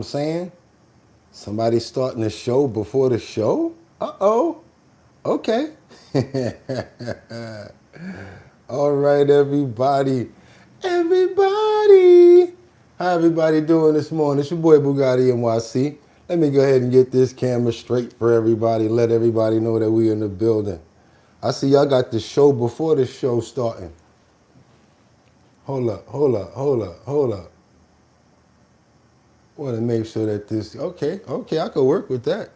I'm saying? Somebody starting the show before the show? Uh-oh. Okay. All right, everybody. Everybody. How everybody doing this morning? It's your boy BOOGOTTINYC. Let me go ahead and get this camera straight for everybody. Let everybody know that we in the building. I see y'all got the show before the show starting. Hold up. Want to make sure that this, okay, I could work with that.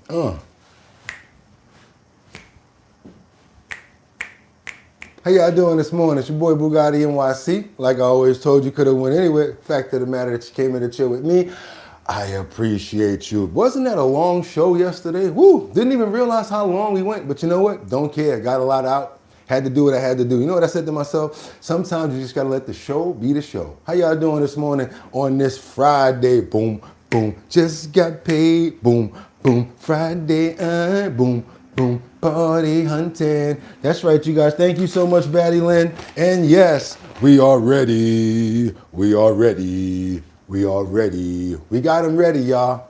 How y'all doing this morning? It's your boy BOOGOTTINYC. Like I always told you, could have went anywhere. Fact of the matter that you came in to chill with me, I appreciate you. Wasn't that a long show yesterday? Woo! Didn't even realize how long we went, but you know what? Don't care. Got a lot out. Had to do what I had to do. You know what I said to myself? Sometimes you just gotta let the show be the show. How y'all doing this morning on this Friday? Boom, boom. Just got paid. Boom, boom. Friday, boom, boom. Party hunting. That's right, you guys. Thank you so much, Batty Lynn. And yes, we are ready. We are ready. We are ready. We got them ready, y'all.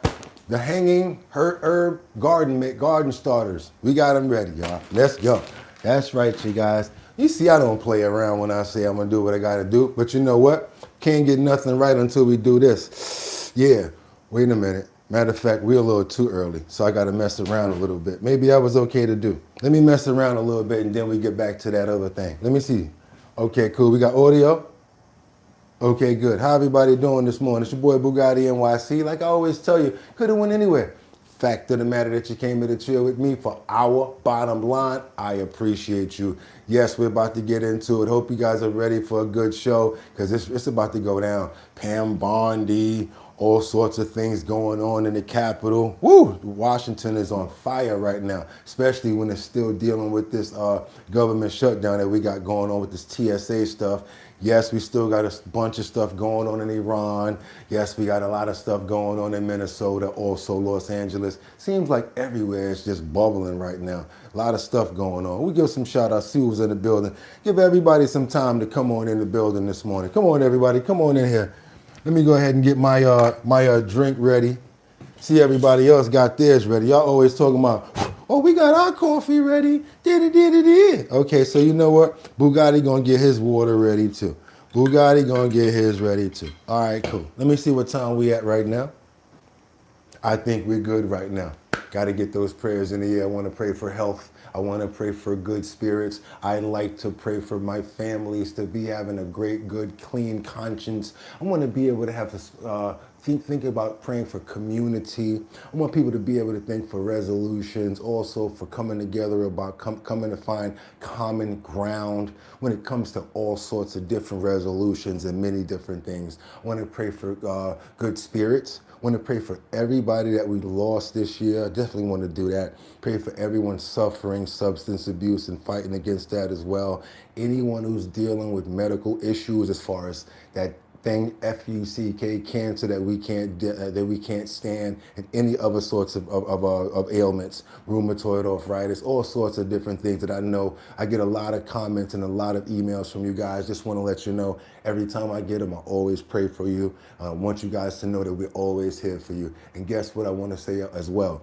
The hanging herb garden starters. We got them ready, y'all. Let's go. That's right, you guys. You see, I don't play around when I say I'm gonna do what I gotta do. But you know what? Can't get nothing right until we do this. Yeah. Wait a minute. Matter of fact, we're a little too early, so I got to mess around a little bit. Maybe that was okay to do. Let me mess around a little bit, and then we get back to that other thing. Let me see. Okay, cool. We got audio. Okay, good. How everybody doing this morning? It's your boy BOOGOTTINYC. Like I always tell you, could have went anywhere. Fact of the matter that you came here to chill with me for our bottom line. I appreciate you. Yes, we're about to get into it. Hope you guys are ready for a good show because it's about to go down. Pam Bondi, all sorts of things going on in the Capitol. Woo! Washington is on fire right now, especially when it's still dealing with this government shutdown that we got going on with this TSA stuff. Yes, we still got a bunch of stuff going on in Iran. Yes, we got a lot of stuff going on in Minnesota, also Los Angeles. Seems like everywhere is just bubbling right now. A lot of stuff going on. We give some shout outs, see who's in the building. Give everybody some time to come on in the building this morning. Come on, everybody, come on in here. Let me go ahead and get my drink ready. See, everybody else got theirs ready. Y'all always talking about, oh, we got our coffee ready. Okay, so you know what? Boogotti gonna get his water ready too. Boogotti gonna get his ready too. All right, cool. Let me see what time we at right now. I think we're good right now. Got to get those prayers in the air. I want to pray for health. I want to pray for good spirits. I like to pray for my families to be having a great, good, clean conscience. I want to be able to have think about praying for community. I want people to be able to think for resolutions, also for coming together about coming to find common ground when it comes to all sorts of different resolutions and many different things. I want to pray for good spirits. Want to pray for everybody that we lost this year. I definitely want to do that. Pray for everyone suffering substance abuse and fighting against that as well. Anyone who's dealing with medical issues as far as that thing, FUCK, cancer that we can't stand, and any other sorts of ailments, rheumatoid arthritis, all sorts of different things that I know. I get a lot of comments and a lot of emails from you guys. Just want to let you know, every time I get them, I always pray for you. I want you guys to know that we're always here for you. And guess what I want to say as well?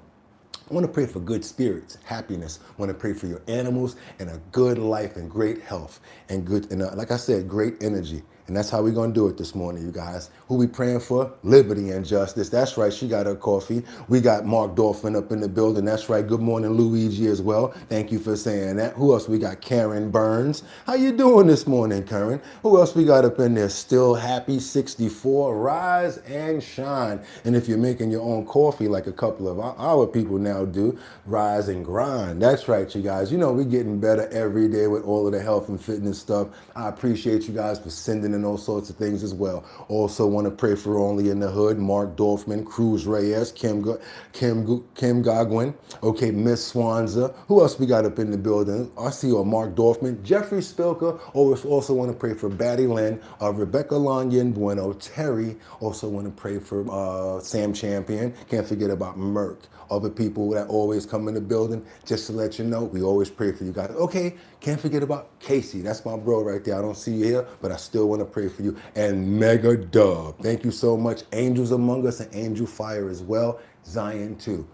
I want to pray for good spirits, happiness. I want to pray for your animals and a good life and great health and good, and like I said, great energy. And that's how we're going to do it this morning, you guys. Who we praying for? Liberty and justice. That's right. She got her coffee. We got Mark Dolphin up in the building. That's right. Good morning, Luigi, as well. Thank you for saying that. Who else we got? Karen Burns. How you doing this morning, Karen? Who else we got up in there? Still happy 64. Rise and shine. And if you're making your own coffee like a couple of our people now do, rise and grind. That's right, you guys. You know, we're getting better every day with all of the health and fitness stuff. I appreciate you guys for sending in all sorts of things as well. Also want to pray for Only in the Hood, Mark Dorfman, Cruz Reyes, Kim Gogwin, okay, Miss Swanza. Who else we got up in the building? I see Mark Dorfman, Jeffrey Spilker. Also want to pray for Batty Lynn, Rebecca Lanyan Bueno, Terry. Also want to pray for Sam Champion. Can't forget about Merck. Other people that always come in the building. Just to let you know, we always pray for you guys. Okay, Can't forget about Casey. That's my bro right there. I don't see you here, but I still want to pray for you. And Mega Dub. Thank you so much. Angels Among Us and Angel Fire as well. Zion too.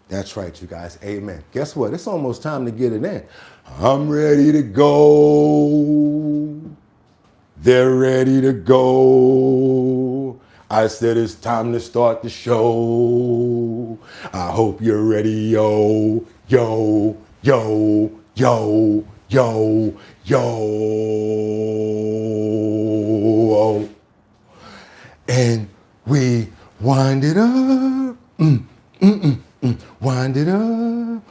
That's right, you guys. Amen. Guess what? It's almost time to get it in. I'm ready to go. They're ready to go. I said it's time to start the show. I hope you're ready, yo, yo, yo, yo, yo, yo. And we wind it up. Wind it up.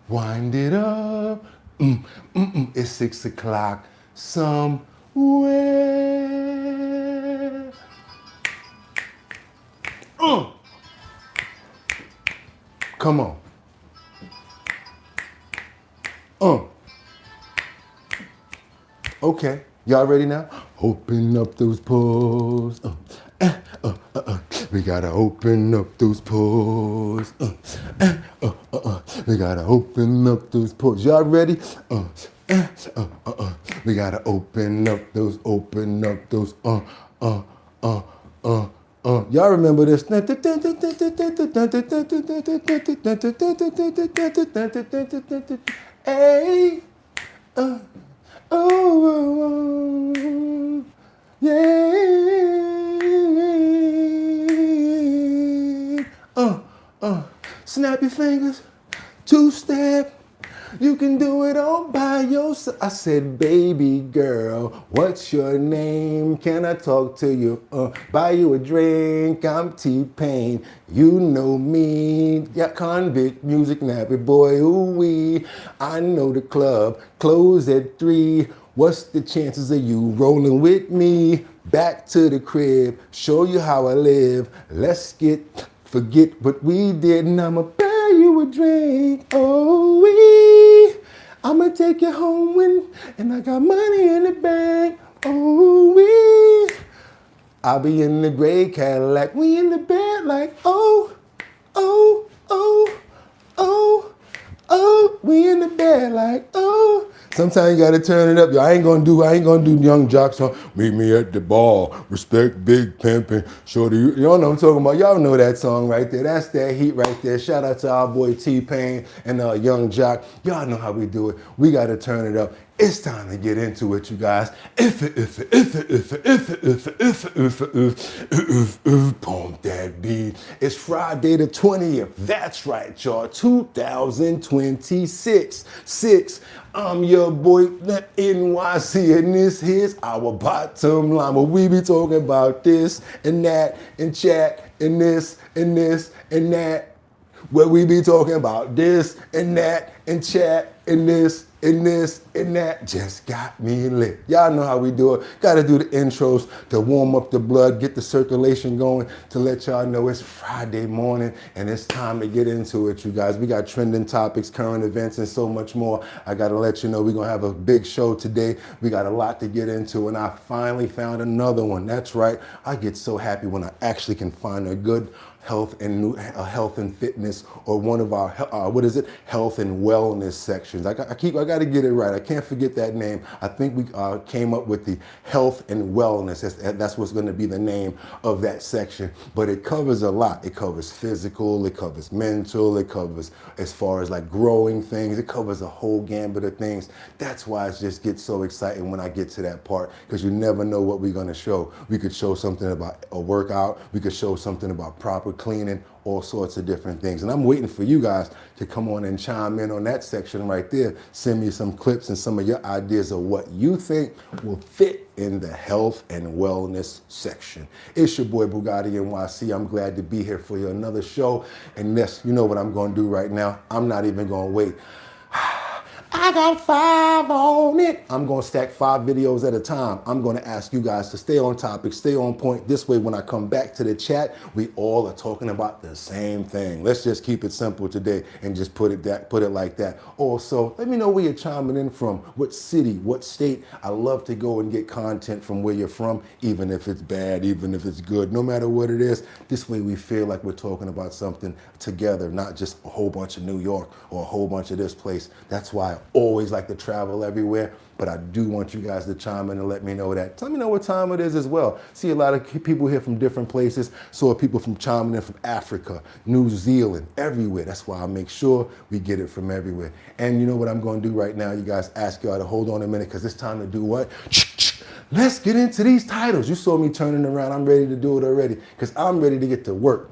Wind it up. It's 6 o'clock somewhere. Come on. Okay, y'all ready now? Open up those pores. We gotta open up those pores. We gotta open up those pores. Y'all ready? We gotta open up those. Y'all remember this? Hey, yeah. Snap your fingers, two-step. You can do it all by yourself. I said, baby girl, what's your name? Can I talk to you? Buy you a drink, I'm T-Pain. You know me, got convict music, nappy boy, ooh-wee. I know the club, close at 3. What's the chances of you rolling with me? Back to the crib, show you how I live. Let's forget what we did, and I'ma buy you a drink. Oh, I'ma take you home and I got money in the bank. Oh, I'll be in the gray Cadillac. We in the bed like, oh. We in the bed like, oh. Sometimes you gotta turn it up. Yo, I ain't gonna do Young Jock song. Meet me at the bar. Respect Big Pimpin'. Shorty, y'all know what I'm talking about. Y'all know that song right there. That's that heat right there. Shout out to our boy T-Pain and Young Jock. Y'all know how we do it. We gotta turn it up. It's time to get into it, you guys. Pump that beat. It's Friday the 20th. That's right, y'all. 2026. I'm your boy, NYC, and this here's our bottom line. Where we be talking about this and that and chat and this and this and that. Where we be talking about this and that and chat and this and this and that. Just got me lit. Y'all know how we do it. Gotta do the intros to warm up the blood, get the circulation going, to let y'all know it's Friday morning and it's time to get into it, you guys. We got trending topics, current events, and so much more. I gotta let you know we're gonna have a big show today. We got a lot to get into, and I finally found another one. That's right. I get so happy when I actually can find a good health and fitness, or one of our health and wellness sections. I got to get it right. I can't forget that name. I think we came up with the health and wellness. That's what's going to be the name of that section. But it covers a lot. It covers physical. It covers mental. It covers as far as like growing things. It covers a whole gambit of things. That's why it just gets so exciting when I get to that part, because you never know what we're going to show. We could show something about a workout. We could show something about proper cleaning, all sorts of different things. And I'm waiting for you guys to come on and chime in on that section right there. Send me some clips and some of your ideas of what you think will fit in the health and wellness section. It's your boy BOOGOTTINYC. I'm glad to be here for you, another show. And yes, you know what I'm going to do right now. I'm not even going to wait. I got 5 on it. I'm going to stack 5 videos at a time. I'm going to ask you guys to stay on topic, stay on point. This way, when I come back to the chat, we all are talking about the same thing. Let's just keep it simple today and just put it like that. Also, let me know where you're chiming in from, what city, what state. I love to go and get content from where you're from, even if it's bad, even if it's good, no matter what it is. This way we feel like we're talking about something together, not just a whole bunch of New York or a whole bunch of this place. That's why I always like to travel everywhere, but I do want you guys to chime in and let me know that. Let me know what time it is as well. See a lot of people here from different places. Saw people from chiming in from Africa, New Zealand, everywhere. That's why I make sure we get it from everywhere. And you know what I'm going to do right now? You guys ask y'all to hold on a minute because it's time to do what? Let's get into these titles. You saw me turning around. I'm ready to do it already because I'm ready to get to work.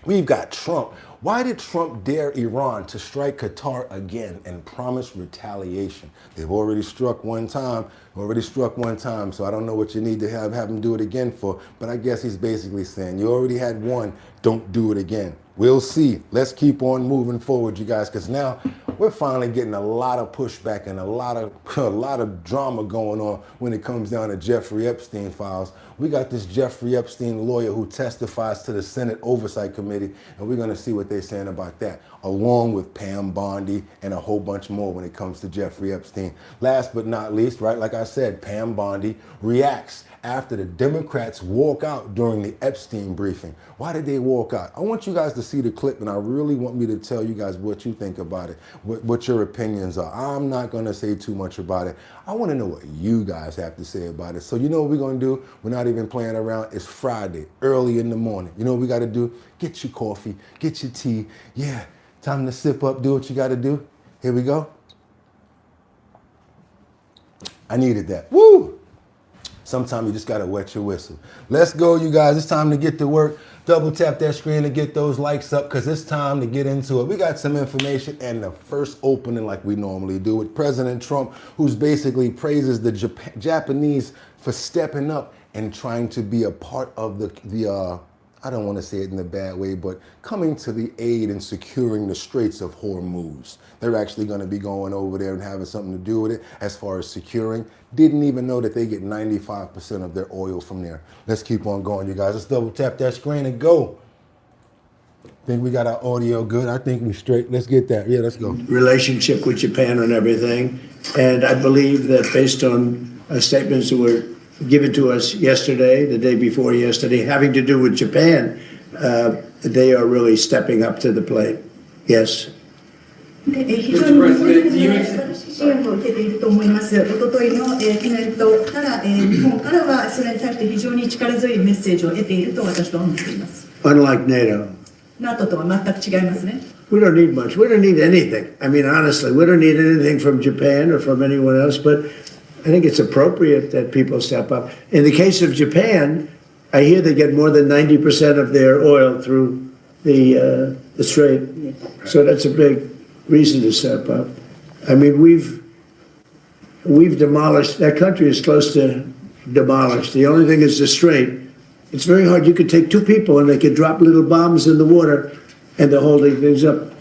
We've got Trump. Why did Trump dare Iran to strike Qatar again and promise retaliation? They've already struck one time, so I don't know what you need to have him do it again for, but I guess he's basically saying, you already had one, don't do it again. We'll see. Let's keep on moving forward, you guys, because now we're finally getting a lot of pushback and a lot of drama going on when it comes down to Jeffrey Epstein files. We got this Jeffrey Epstein lawyer who testifies to the Senate Oversight Committee, and we're going to see what they're saying about that, along with Pam Bondi and a whole bunch more when it comes to Jeffrey Epstein. Last but not least, right, like I said, Pam Bondi reacts after the Democrats walk out during the Epstein briefing. Why did they walk out? I want you guys to see the clip, and I really want me to tell you guys what you think about it, what your opinions are. I'm not going to say too much about it. I want to know what you guys have to say about it. So you know what we're going to do? We're not even playing around. It's Friday, early in the morning. You know what we got to do? Get your coffee, get your tea. Yeah, time to sip up, do what you got to do. Here we go. I needed that. Woo! Sometimes you just gotta wet your whistle. Let's go, you guys. It's time to get to work. Double tap that screen to get those likes up because it's time to get into it. We got some information and the first opening like we normally do with President Trump, who's basically praises the Japanese for stepping up and trying to be a part of the I don't want to say it in a bad way, but coming to the aid in securing the Straits of Hormuz. They're actually going to be going over there and having something to do with it as far as securing. Didn't even know that they get 95% of their oil from there. Let's keep on going, you guys. Let's double tap that screen and go. Think we got our audio good? I think we straight. Let's get that. Yeah, let's go. Relationship with Japan and everything. And I believe that based on statements that were given to us yesterday, the day before yesterday, having to do with Japan, they are really stepping up to the plate. Yes. 非常に支援を受けていると思います。おとといのコメントから、日本からはそれに対して非常に力強いメッセージを得ていると私は思っています。Unlike NATO. NATO とは全く違いますね。We don't need much. We don't need anything. I mean, honestly, we don't need anything from Japan or from anyone else, but I think it's appropriate that people step up. In the case of Japan, I hear they get more than 90% of their oil through the strait. So that's a big reason to step up. I mean, we've demolished, that country is close to demolished. The only thing is the strait. It's very hard. You could take two people and they could drop little bombs in the water and they're holding things up.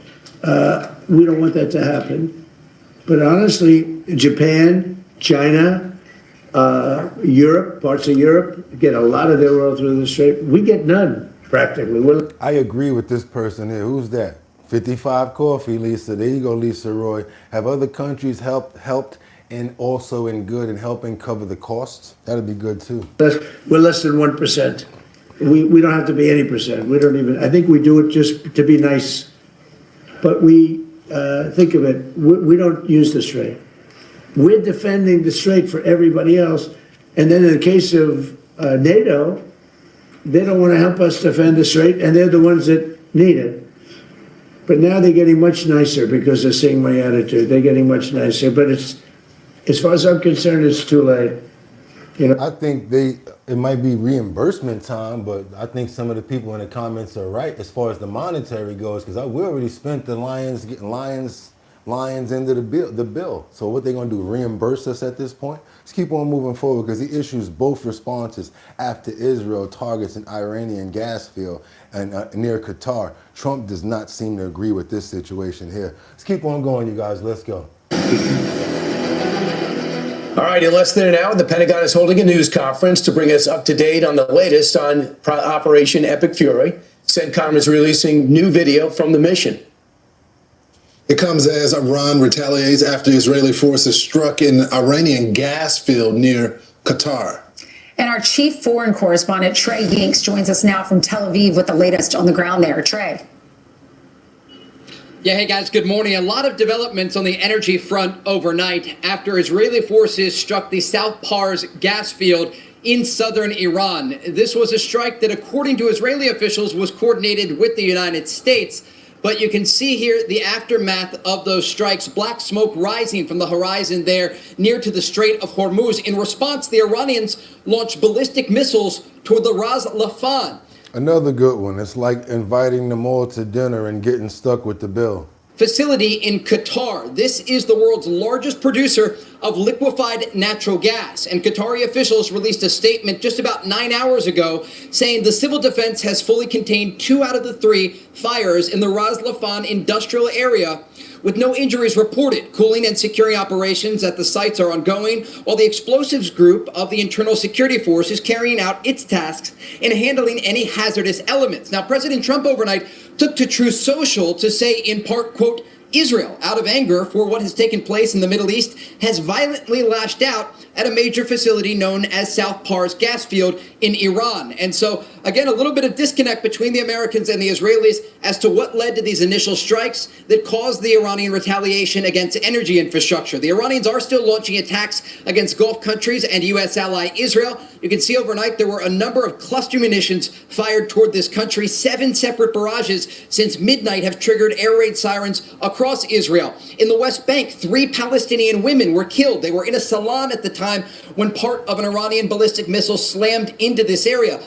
We don't want that to happen. But honestly, Japan, China, Europe, parts of Europe get a lot of their oil through the strait. We get none, practically. I agree with this person here. Who's that? 55 Coffee, Lisa. There you go, Lisa Roy. Have other countries helped and also in good and helping cover the costs? That'd be good too. We're less than 1%. We don't have to be any percent. We don't even, I think we do it just to be nice. But we think of it, we don't use the strait. We're defending the strait for everybody else. And then in the case of NATO, they don't want to help us defend the strait, and they're the ones that need it. But now they're getting much nicer because they're seeing my attitude. They're getting much nicer. But it's, as far as I'm concerned, it's too late. You know, I think it might be reimbursement time, but I think some of the people in the comments are right as far as the monetary goes, because we already spent the Lions getting Lions into the bill. So what they going to do, reimburse us at this point? Let's keep on moving forward because he issues both responses after Israel targets an Iranian gas field and near Qatar. Trump does not seem to agree with this situation here. Let's keep on going, you guys. Let's go. All right, in less than an hour, the Pentagon is holding a news conference to bring us up to date on the latest on Operation Epic Fury. CENTCOM is releasing new video from the mission. It comes as Iran retaliates after Israeli forces struck an Iranian gas field near Qatar. And our chief foreign correspondent, Trey Yinks, joins us now from Tel Aviv with the latest on the ground there. Trey. Yeah, hey guys, good morning. A lot of developments on the energy front overnight after Israeli forces struck the South Pars gas field in southern Iran. This was a strike that, according to Israeli officials, was coordinated with the United States. But you can see here the aftermath of those strikes, black smoke rising from the horizon there near to the Strait of Hormuz. In response, the Iranians launched ballistic missiles toward the Ras Laffan. Another good one. It's like inviting them all to dinner and getting stuck with the bill. Facility in Qatar. This is the world's largest producer of liquefied natural gas. And Qatari officials released a statement just about 9 hours ago saying the civil defense has fully contained 2 out of the 3 fires in the Ras Laffan industrial area, with no injuries reported. Cooling and securing operations at the sites are ongoing, while the explosives group of the Internal Security Force is carrying out its tasks in handling any hazardous elements. Now, President Trump overnight took to Truth Social to say, in part, quote, Israel, out of anger for what has taken place in the Middle East, has violently lashed out at a major facility known as South Pars gas field in Iran. And so, again, a little bit of disconnect between the Americans and the Israelis as to what led to these initial strikes that caused the Iranian retaliation against energy infrastructure. The Iranians are still launching attacks against Gulf countries and U.S. ally Israel. You can see overnight there were a number of cluster munitions fired toward this country. 7 separate barrages since midnight have triggered air raid sirens across Israel. In the West Bank, 3 Palestinian women were killed. They were in a salon at the time when part of an Iranian ballistic missile slammed into this area.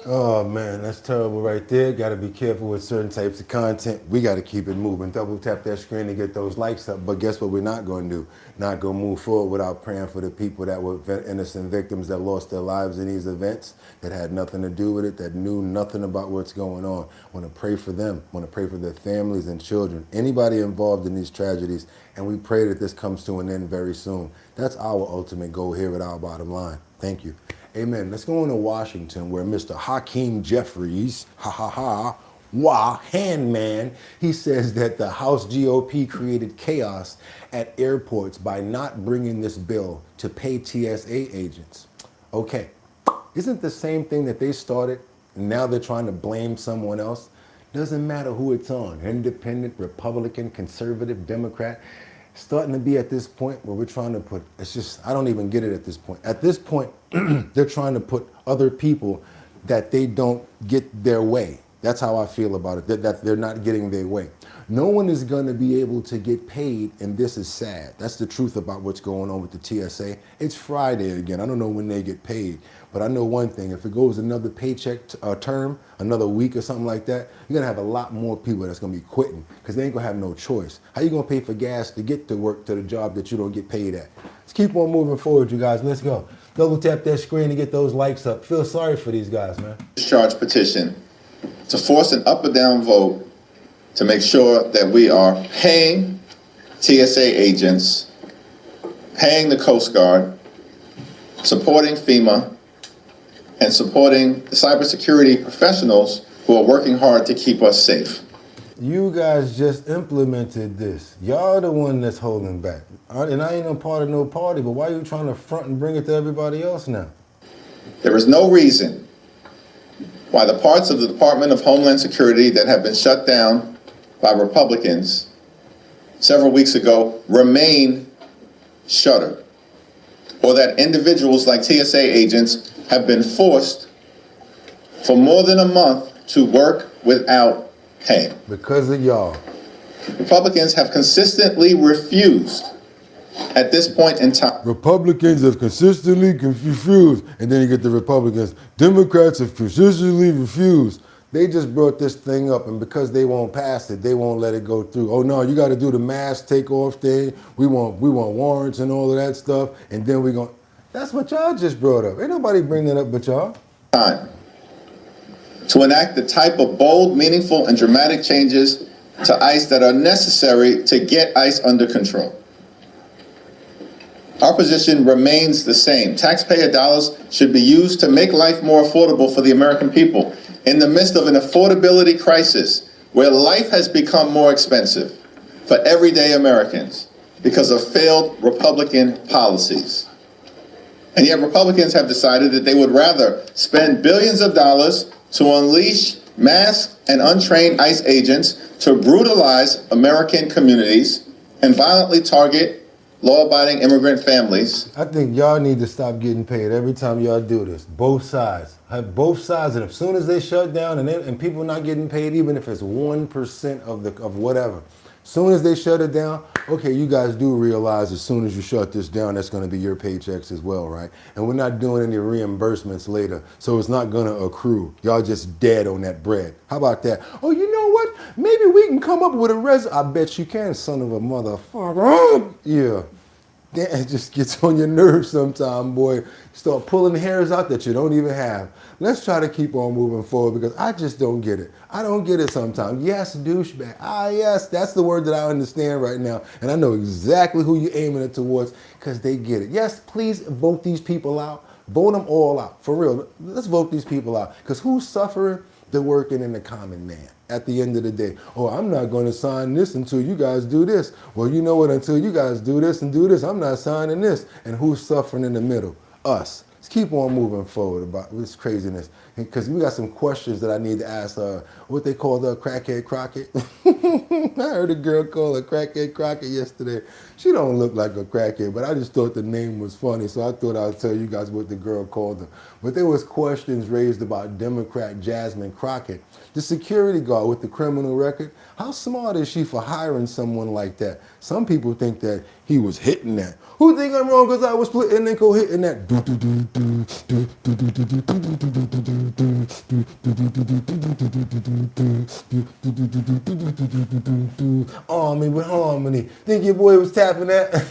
Oh man, that's terrible right there. Got to be careful with certain types of content. We got to keep it moving. Double tap that screen to get those likes up. But guess what we're not going to do? Not going to move forward without praying for the people that were innocent victims that lost their lives in these events, that had nothing to do with it, that knew nothing about what's going on. Want to pray for them. Want to pray for their families and children. Anybody involved in these tragedies. And we pray that this comes to an end very soon. That's our ultimate goal here at Our Bottom Line. Thank you. Amen. Let's go on to Washington, where Mr. Hakeem Jeffries, Handman, he says that the House GOP created chaos at airports by not bringing this bill to pay TSA agents. Okay, isn't the same thing that they started, and now they're trying to blame someone else? Doesn't matter who it's on, independent, Republican, conservative, Democrat. Starting to be at this point where we're trying to put, it's just, I don't even get it at this point. At this point, they're trying to put other people that they don't get their way. That's how I feel about it, that they're not getting their way. No one is going to be able to get paid, and this is sad. That's the truth about what's going on with the TSA. It's Friday again. I don't know when they get paid, but I know one thing. If it goes another paycheck term, another week or something like that, you're going to have a lot more people that's going to be quitting because they ain't going to have no choice. How you going to pay for gas to get to work to the job that you don't get paid at? Let's keep on moving forward, you guys. Let's go. Double tap that screen to get those likes up. Feel sorry for these guys, man. Discharge petition to force an up or down vote to make sure that we are paying TSA agents, paying the Coast Guard, supporting FEMA, and supporting the cybersecurity professionals who are working hard to keep us safe. You guys just implemented this. Y'all the one that's holding back. And I ain't no part of no party, but why are you trying to front and bring it to everybody else now? There is no reason why the parts of the Department of Homeland Security that have been shut down by Republicans several weeks ago remain shuttered, or that individuals like TSA agents have been forced for more than a month to work without pay. Because of y'all. Republicans have consistently refused at this point in time. Republicans have consistently refused, and then you get the Republicans. Democrats have consistently refused. They just brought this thing up, and because they won't pass it, they won't let it go through. Oh no, you got to do the mask takeoff thing. We want warrants and all of that stuff, and then we going. That's what y'all just brought up. Ain't nobody bring that up but y'all. Time to enact the type of bold, meaningful, and dramatic changes to ICE that are necessary to get ICE under control. Our position remains the same. Taxpayer dollars should be used to make life more affordable for the American people in the midst of an affordability crisis where life has become more expensive for everyday Americans because of failed Republican policies. And yet Republicans have decided that they would rather spend billions of dollars to unleash masked and untrained ICE agents to brutalize American communities and violently target law-abiding immigrant families. I think y'all need to stop getting paid every time y'all do this. Both sides. Have both sides, and as soon as they shut down and people not getting paid, even if it's 1% of whatever, as soon as they shut it down, okay, you guys do realize as soon as you shut this down, that's going to be your paychecks as well, right? And we're not doing any reimbursements later, so it's not going to accrue. Y'all just dead on that bread. How about that? Oh, you know what? Maybe we can come up with a I bet you can, son of a motherfucker. Yeah. It just gets on your nerves sometime, boy. Start pulling hairs out that you don't even have. Let's try to keep on moving forward because I just don't get it. I don't get it sometimes. Yes, douchebag. Ah, yes, that's the word that I understand right now. And I know exactly who you're aiming it towards because they get it. Yes, please vote these people out. Vote them all out. For real. Let's vote these people out because who's suffering? The working and the common man. At the end of the day, oh, I'm not going to sign this until you guys do this. Well, you know what? Until you guys do this and do this, I'm not signing this. And who's suffering in the middle? Us. Let's keep on moving forward about this craziness. Because we got some questions that I need to ask what they call the crackhead Crockett. I heard a girl call her crackhead Crockett yesterday. She don't look like a crackhead, but I just thought the name was funny, so I thought I'd tell you guys what the girl called her. But there was questions raised about Democrat Jasmine Crockett, the security guard with the criminal record. How smart is she for hiring someone like that? Some people think that he was hitting that. Who think I'm wrong because I was splitting nickel hitting that? Army with harmony. Think your boy was tapping that?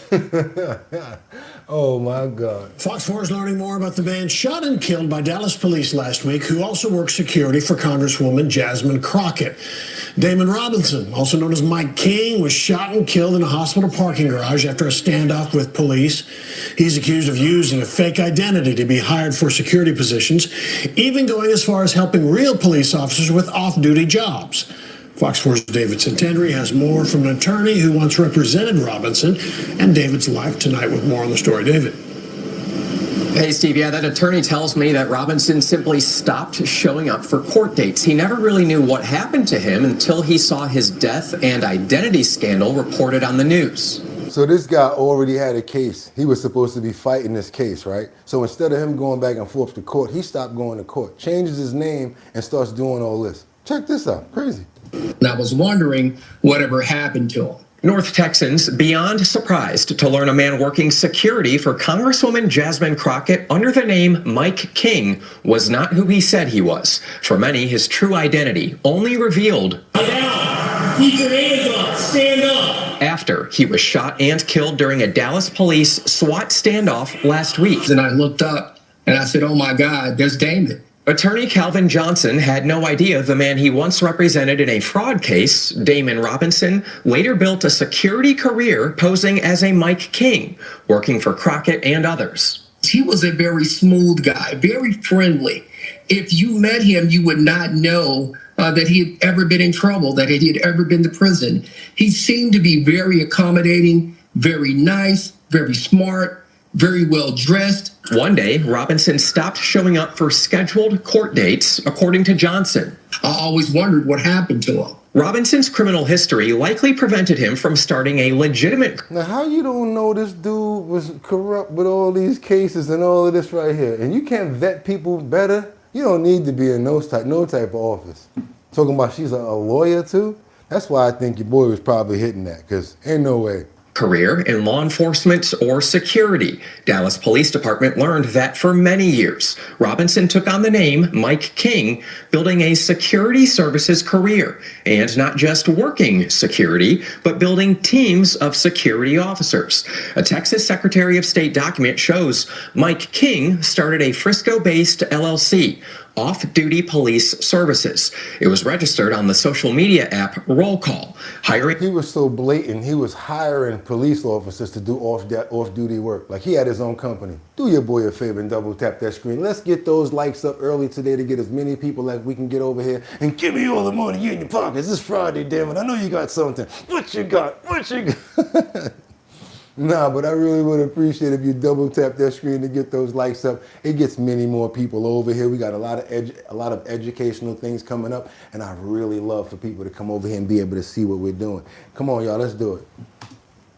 Oh my God. Fox 4 is learning more about the man shot and killed by Dallas police last week, who also worked security for Congresswoman Jasmine Crockett. Damon Robinson, also known as Mike King, was shot and killed in a hospital parking garage after a standoff with police. He's accused of using a fake identity to be hired for security positions, even going as far as helping real police officers with off-duty jobs. Fox 4's David Santandri has more from an attorney who once represented Robinson and David's life tonight with more on the story. David. Hey, Steve, yeah, that attorney tells me that Robinson simply stopped showing up for court dates. He never really knew what happened to him until he saw his death and identity scandal reported on the news. So this guy already had a case. He was supposed to be fighting this case, right? So instead of him going back and forth to court, he stopped going to court, changes his name, and starts doing all this. Check this out. Crazy. And I was wondering whatever happened to him. North Texans beyond surprised to learn a man working security for Congresswoman Jasmine Crockett under the name Mike King was not who he said he was. For many, his true identity only revealed Keep your hands up. Stand up. After he was shot and killed during a Dallas police SWAT standoff last week. Then I looked up and I said, oh my God, there's Damon. Attorney Calvin Johnson had no idea the man he once represented in a fraud case, Damon Robinson, later built a security career posing as a Mike King, working for Crockett and others. He was a very smooth guy, very friendly. If you met him, you would not know that he had ever been in trouble, that he had ever been to prison. He seemed to be very accommodating, very nice, very smart, very well dressed. One day, Robinson stopped showing up for scheduled court dates, according to Johnson. I always wondered what happened to him. Robinson's criminal history likely prevented him from starting a legitimate... Now, how you don't know this dude was corrupt with all these cases and all of this right here? And you can't vet people better? You don't need to be in no type of office. Talking about she's a lawyer too? That's why I think your boy was probably hitting that, because ain't no way. Career in law enforcement or security. Dallas Police Department learned that for many years, Robinson took on the name Mike King, building a security services career, and not just working security, but building teams of security officers. A Texas Secretary of State document shows Mike King started a Frisco-based LLC, Off-Duty Police Services. It was registered on the social media app Roll Call. He was so blatant, he was hiring police officers to do off-duty work. Like he had his own company. Do your boy a favor and double tap that screen. Let's get those likes up early today to get as many people as we can get over here. And give me all the money you in your pockets. It's Friday, damn it. I know you got something. What you got? What you got? Nah, but I really would appreciate if you double tap that screen to get those likes up. It gets many more people over here. We got a lot of educational things coming up, and I really love for people to come over here and be able to see what we're doing. Come on, y'all, let's do it.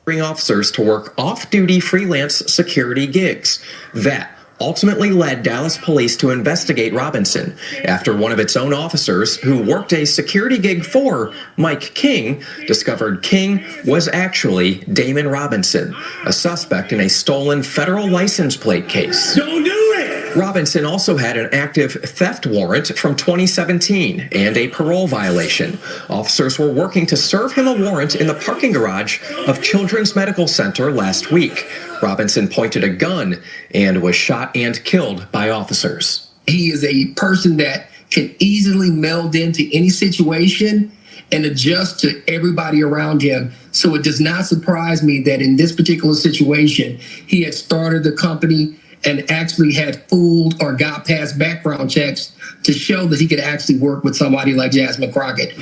Bring officers to work off-duty freelance security gigs. That ultimately led Dallas police to investigate Robinson after one of its own officers who worked a security gig for Mike King discovered King was actually Damon Robinson, a suspect in a stolen federal license plate case. Don't do it! Robinson also had an active theft warrant from 2017 and a parole violation. Officers were working to serve him a warrant in the parking garage of Children's Medical Center last week. Robinson pointed a gun and was shot and killed by officers. He is a person that can easily meld into any situation and adjust to everybody around him. So it does not surprise me that in this particular situation, he had started the company and actually had fooled or got past background checks to show that he could actually work with somebody like Jasmine Crockett.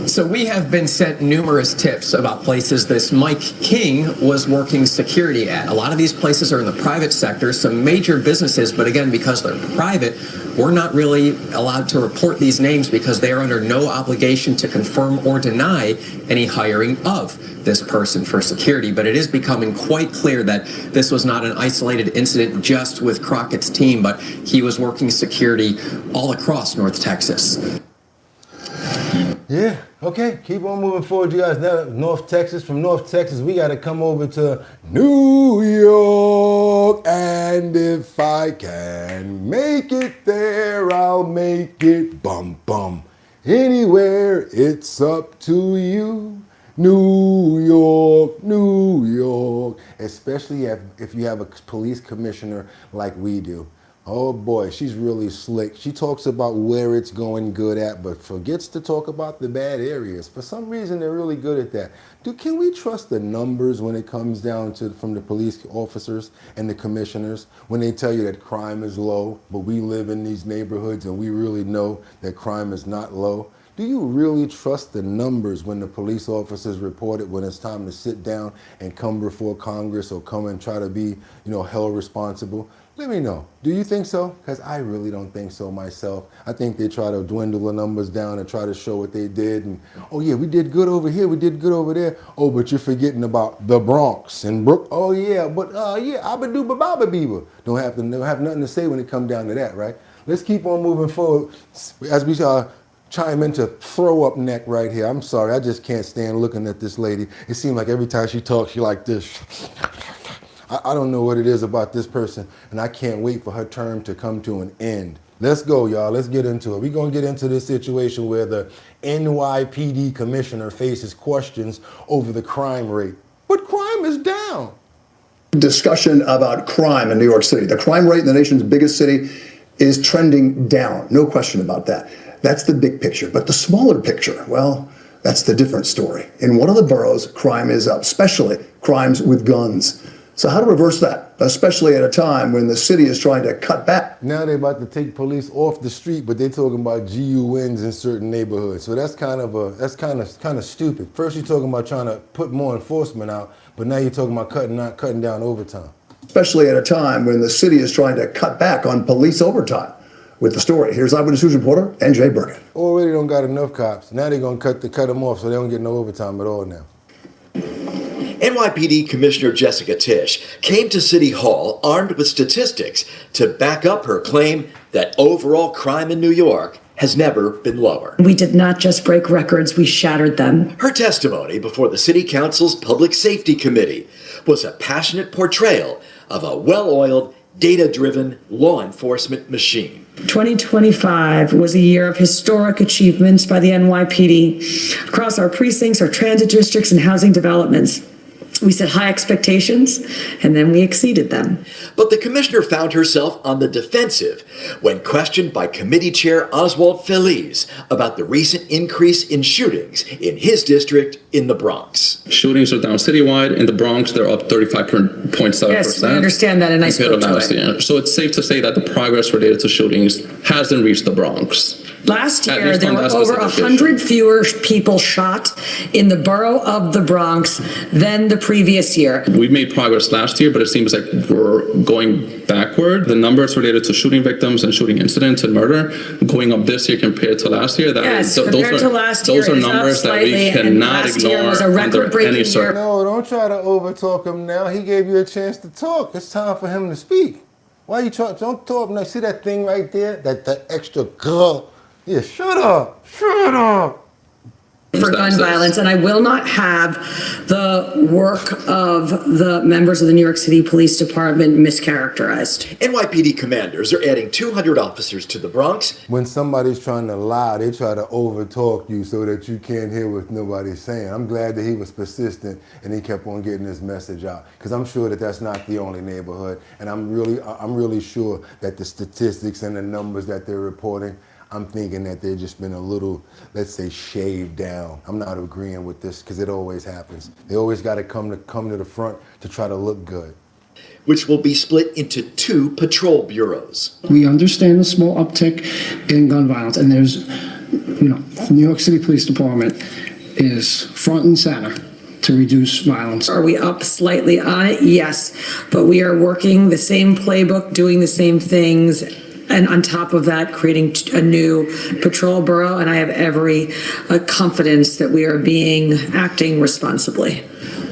So we have been sent numerous tips about places this Mike King was working security at. A lot of these places are in the private sector, some major businesses, but again, because they're private, we're not really allowed to report these names because they are under no obligation to confirm or deny any hiring of this person for security. But it is becoming quite clear that this was not an isolated incident just with Crockett's team, but he was working security all across North Texas. Yeah, okay, keep on moving forward, you guys. Now, North Texas, from North Texas, we got to come over to New York. And if I can make it there, I'll make it bum bum. Anywhere, it's up to you. New York, New York. Especially if you have a police commissioner like we do. Oh boy, she's really slick. She talks about where it's going good at, but forgets to talk about the bad areas. For some reason, they're really good at that. Can we trust the numbers when it comes down to from the police officers and the commissioners when they tell you that crime is low, but we live in these neighborhoods and we really know that crime is not low? Do you really trust the numbers when the police officers report it when it's time to sit down and come before Congress or come and try to be, held responsible? Let me know. Do you think so? Because I really don't think so myself. I think they try to dwindle the numbers down and try to show what they did. And, oh yeah, we did good over here. We did good over there. Oh, but you're forgetting about the Bronx and Brook. Oh yeah, but Abba-dooba-baba-beaver. Don't have nothing to say when it comes down to that, right? Let's keep on moving forward as we chime into throw up neck right here. I'm sorry, I just can't stand looking at this lady. It seems like every time she talks, she like this. I don't know what it is about this person, and I can't wait for her term to come to an end. Let's go, y'all. Let's get into it. We're going to get into this situation where the NYPD commissioner faces questions over the crime rate. But crime is down. Discussion about crime in New York City. The crime rate in the nation's biggest city is trending down. No question about that. That's the big picture. But the smaller picture, well, that's the different story. In one of the boroughs, crime is up, especially crimes with guns. So how to reverse that, especially at a time when the city is trying to cut back? Now they're about to take police off the street, but they're talking about GUNs in certain neighborhoods. So that's kind of stupid. First you're talking about trying to put more enforcement out, but now you're talking about cutting down overtime. Especially at a time when the city is trying to cut back on police overtime. With the story, here's Eyewitness News reporter NJ Burkett. Already don't got enough cops. Now they're gonna cut them off so they don't get no overtime at all now. NYPD Commissioner Jessica Tisch came to City Hall armed with statistics to back up her claim that overall crime in New York has never been lower. We did not just break records, we shattered them. Her testimony before the City Council's Public Safety Committee was a passionate portrayal of a well-oiled, data-driven law enforcement machine. 2025 was a year of historic achievements by the NYPD across our precincts, our transit districts, and housing developments. We set high expectations, and then we exceeded them. But the commissioner found herself on the defensive when questioned by committee chair Oswald Feliz about the recent increase in shootings in his district in the Bronx. Shootings are down citywide. In the Bronx, they're up 35.7%. Yes, we understand that, and I spoke to it. So it's safe to say that the progress related to shootings hasn't reached the Bronx. Last At year, least there on were that over specific 100 fewer people shot in the borough of the Bronx than the previous year. We made progress last year, but it seems like we're going backward. The numbers related to shooting victims and shooting incidents and murder going up this year compared to last year. Yes, compared to last year, those are it's up numbers that slightly, we and cannot last year ignore was a under record-breaking any year. circumstance. No, don't try to overtalk him now. He gave you a chance to talk. It's time for him to speak. Why you trying? Don't talk now. See that thing right there? That extra girl. Yeah, shut up. Shut up. For gun violence, and I will not have the work of the members of the New York City Police Department mischaracterized. NYPD commanders are adding 200 officers to the Bronx. When somebody's trying to lie, they try to overtalk you so that you can't hear what nobody's saying. I'm glad that he was persistent and he kept on getting his message out, because I'm sure that that's not the only neighborhood, and I'm really sure that the statistics and the numbers that they're reporting, I'm thinking that they've just been a little, let's say, shaved down. I'm not agreeing with this because it always happens. They always got to come to the front to try to look good. Which will be split into 2 patrol bureaus. We understand the small uptick in gun violence, and there's, the New York City Police Department is front and center to reduce violence. Are we up slightly on it? Yes, but we are working the same playbook, doing the same things, and on top of that, creating a new patrol borough, and I have every confidence that we are acting responsibly.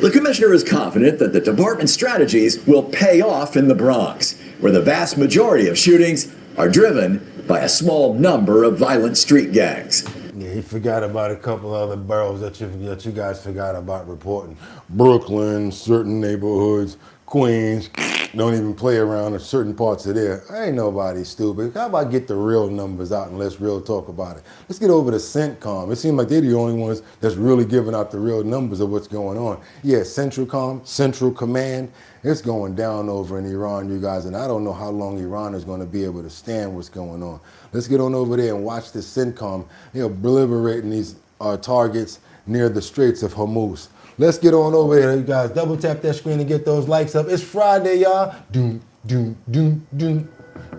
The commissioner is confident that the department's strategies will pay off in the Bronx, where the vast majority of shootings are driven by a small number of violent street gangs. Yeah, he forgot about a couple other boroughs that you guys forgot about reporting. Brooklyn, certain neighborhoods, Queens, don't even play around in certain parts of there. Ain't nobody stupid. How about get the real numbers out and let's real talk about it? Let's get over to CENTCOM. It seems like they're the only ones that's really giving out the real numbers of what's going on. Yeah, CENTCOM, Central Command, it's going down over in Iran, you guys, and I don't know how long Iran is going to be able to stand what's going on. Let's get on over there and watch the CENTCOM. They're liberating these targets near the Straits of Hormuz. Let's get on over there, you guys. Double tap that screen and get those likes up. It's Friday, y'all. Doom, doom, doom, doom,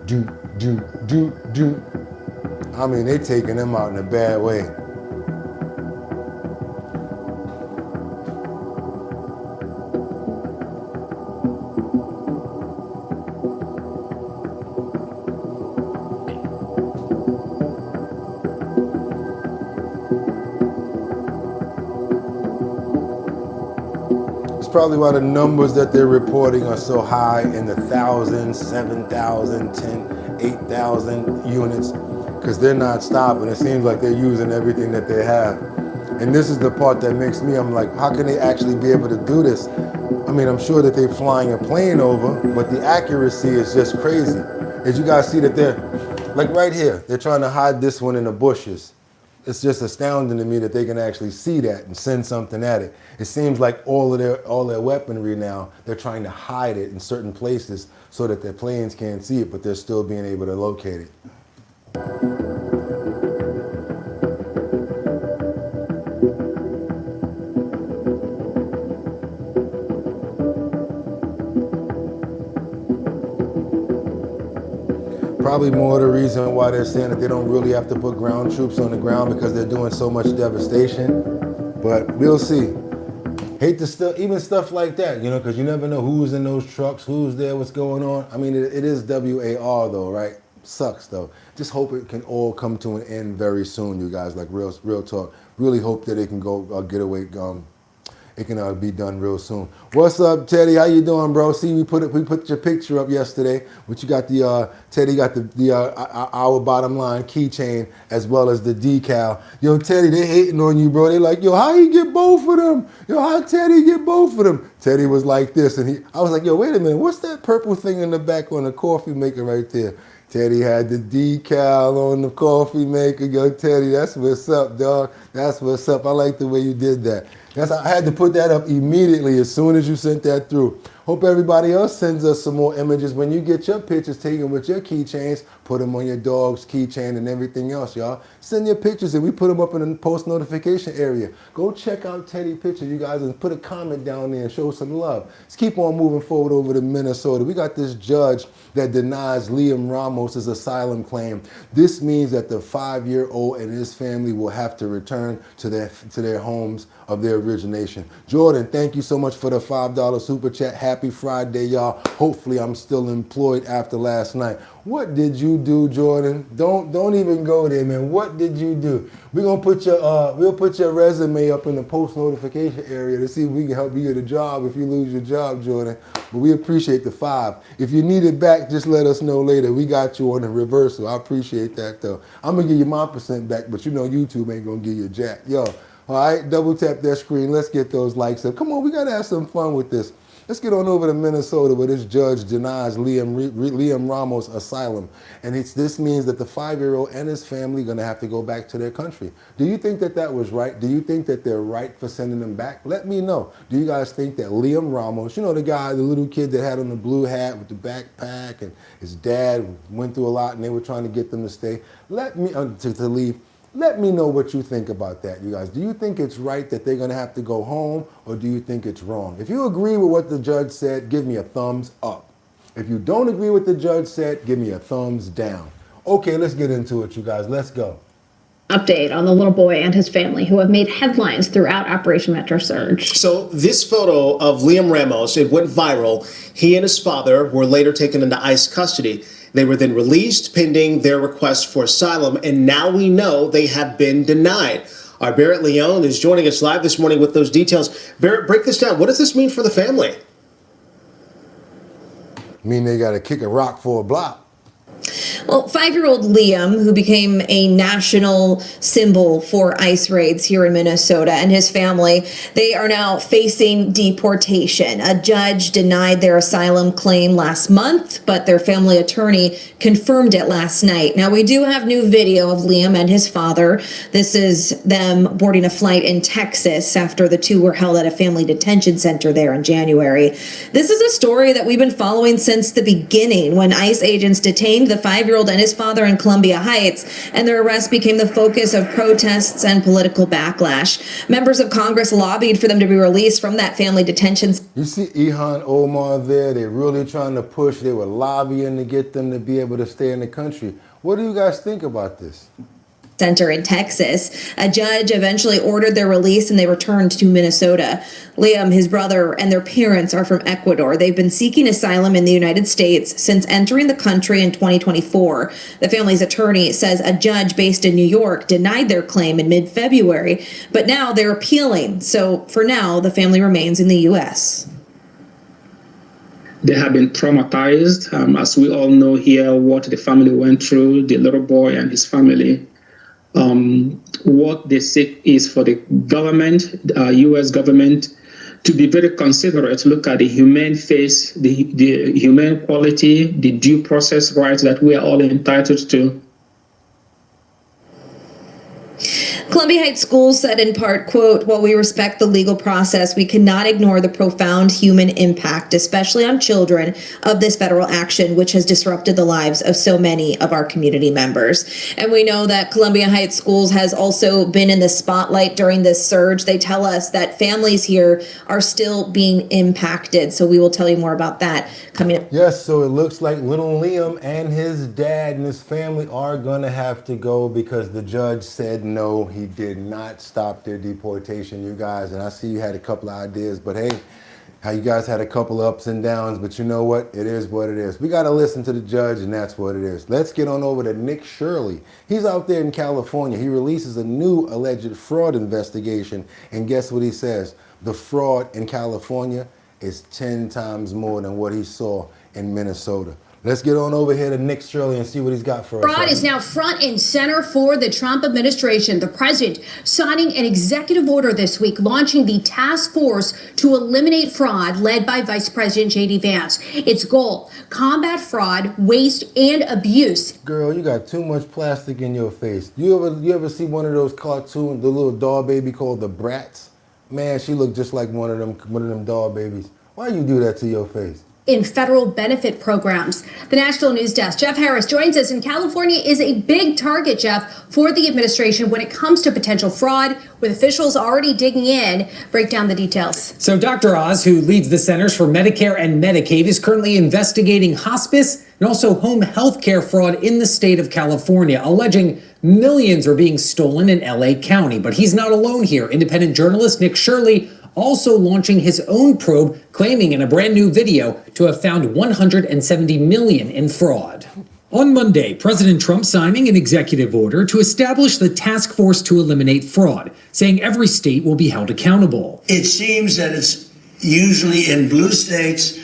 doom, doom, doom, doom. I mean, they taking them out in a bad way. Probably why the numbers that they're reporting are so high in the 1,000, 7,000, 10, 8,000 units, because they're not stopping. It seems like they're using everything that they have. And this is the part that makes me, I'm like, how can they actually be able to do this? I mean, I'm sure that they're flying a plane over, but the accuracy is just crazy. As you guys see that they're, like right here, they're trying to hide this one in the bushes. It's just astounding to me that they can actually see that and send something at it. It seems like all their weaponry now, they're trying to hide it in certain places so that their planes can't see it, but they're still being able to locate it. Probably more the reason why they're saying that they don't really have to put ground troops on the ground, because they're doing so much devastation. But we'll see. Hate to even stuff like that, because you never know who's in those trucks, who's there, what's going on. I mean, it is WAR though, right? Sucks though. Just hope it can all come to an end very soon, you guys. Like real talk. Really hope that it can go get away. It can be done real soon. What's up, Teddy? How you doing, bro? See, we put your picture up yesterday. But you got the Teddy got the our bottom line keychain as well as the decal. Yo, Teddy, they hating on you, bro. They like, yo, how he get both of them? Yo, how Teddy get both of them? Teddy was like this, and I was like, yo, wait a minute, what's that purple thing in the back on the coffee maker right there? Teddy had the decal on the coffee maker. Yo, Teddy, that's what's up, dog. That's what's up. I like the way you did that. I had to put that up immediately as soon as you sent that through. Hope everybody else sends us some more images. When you get your pictures taken with your keychains, put them on your dog's keychain and everything else, y'all. Send your pictures and we put them up in the post notification area. Go check out Teddy pictures, you guys, and put a comment down there and show some love. Let's keep on moving forward over to Minnesota. We got this judge that denies Liam Ramos's asylum claim. This means that the 5-year-old and his family will have to return to their homes of their origination. Jordan, thank you so much for the $5 super chat. Happy Friday, y'all. Hopefully I'm still employed after last night. What did you do, Jordan? Don't even go there, man. What did you do? We're gonna put your we'll put your resume up in the post notification area to see if we can help you get a job if you lose your job, Jordan. But we appreciate the 5. If you need it back, just let us know later. We got you on the reversal. I appreciate that though. I'm gonna give you my percent back, but you know YouTube ain't gonna give you a jack. Yo, all right, double tap that screen. Let's get those likes up. Come on, we gotta have some fun with this. Let's get on over to Minnesota where this judge denies Liam Ramos asylum. And this means that the 5-year-old and his family are going to have to go back to their country. Do you think that that was right? Do you think that they're right for sending them back? Let me know. Do you guys think that Liam Ramos, you know, the guy, the little kid that had on the blue hat with the backpack and his dad went through a lot and they were trying to get them to stay, to leave. Let me know what you think about that, you guys. Do you think it's right that they're going to have to go home, or do you think it's wrong? If you agree with what the judge said, give me a thumbs up. If you don't agree with what the judge said, give me a thumbs down. Okay, let's get into it, you guys. Let's go. Update on the little boy and his family who have made headlines throughout Operation Metro Surge. So this photo of Liam Ramos, it went viral. He and his father were later taken into ICE custody. They were then released pending their request for asylum, and now we know they have been denied. Our Barrett Leone is joining us live this morning with those details. Barrett, break this down. What does this mean for the family? Mean they got to kick a rock for a block. Well, 5-year-old Liam, who became a national symbol for ICE raids here in Minnesota, and his family, they are now facing deportation. A judge denied their asylum claim last month, but their family attorney confirmed it last night. Now, we do have new video of Liam and his father. This is them boarding a flight in Texas after the two were held at a family detention center there in January. This is a story that we've been following since the beginning, when ICE agents detained the 5-year-old and his father in Columbia Heights, and their arrest became the focus of protests and political backlash. Members of Congress lobbied for them to be released from that family detention. You see Ilhan Omar there, they're really trying to push, they were lobbying to get them to be able to stay in the country. What do you guys think about this? Center in Texas. A judge eventually ordered their release and they returned to Minnesota. Liam, his brother, and their parents are from Ecuador. They've been seeking asylum in the United States since entering the country in 2024. The family's attorney says a judge based in New York denied their claim in mid-February, but now they're appealing. So for now, the family remains in the U.S. They have been traumatized. As we all know here, what the family went through, the little boy and his family. What they seek is for the government, U.S. government, to be very considerate, look at the humane face, the humane quality, the due process rights that we are all entitled to. Columbia Heights Schools said in part, quote, "While we respect the legal process, we cannot ignore the profound human impact, especially on children, of this federal action, which has disrupted the lives of so many of our community members." And we know that Columbia Heights Schools has also been in the spotlight during this surge. They tell us that families here are still being impacted. So we will tell you more about that coming up. Yes, so it looks like little Liam and his dad and his family are going to have to go because the judge said no. He did not stop their deportation, you guys. And I see you had a couple of ideas, but hey, how you guys had a couple of ups and downs, but you know what? It is what it is. We got to listen to the judge, and that's what it is. Let's get on over to Nick Shirley. He's out there in California. He releases a new alleged fraud investigation, and guess what he says? The fraud in California is 10 times more than what he saw in Minnesota. Let's get on over here to Nick Shirley and see what he's got for us. Fraud is now front and center for the Trump administration. The president signing an executive order this week, launching the task force to eliminate fraud led by Vice President J.D. Vance. Its goal, combat fraud, waste, and abuse. Girl, you got too much plastic in your face. You ever see one of those cartoons, the little doll baby called the Bratz? Man, she looked just like one of them doll babies. Why you do that to your face? In federal benefit programs. The National News Desk, Jeff Harris joins us. And California is a big target, Jeff, for the administration when it comes to potential fraud, with officials already digging in. Break down the details. So Dr. Oz, who leads the Centers for Medicare and Medicaid, is currently investigating hospice and also home health care fraud in the state of California, alleging millions are being stolen in LA County. But he's not alone here. Independent journalist Nick Shirley also launching his own probe, claiming in a brand new video to have found $170 million in fraud. On Monday, President Trump signing an executive order to establish the task force to eliminate fraud, saying every state will be held accountable. It seems that it's usually in blue states.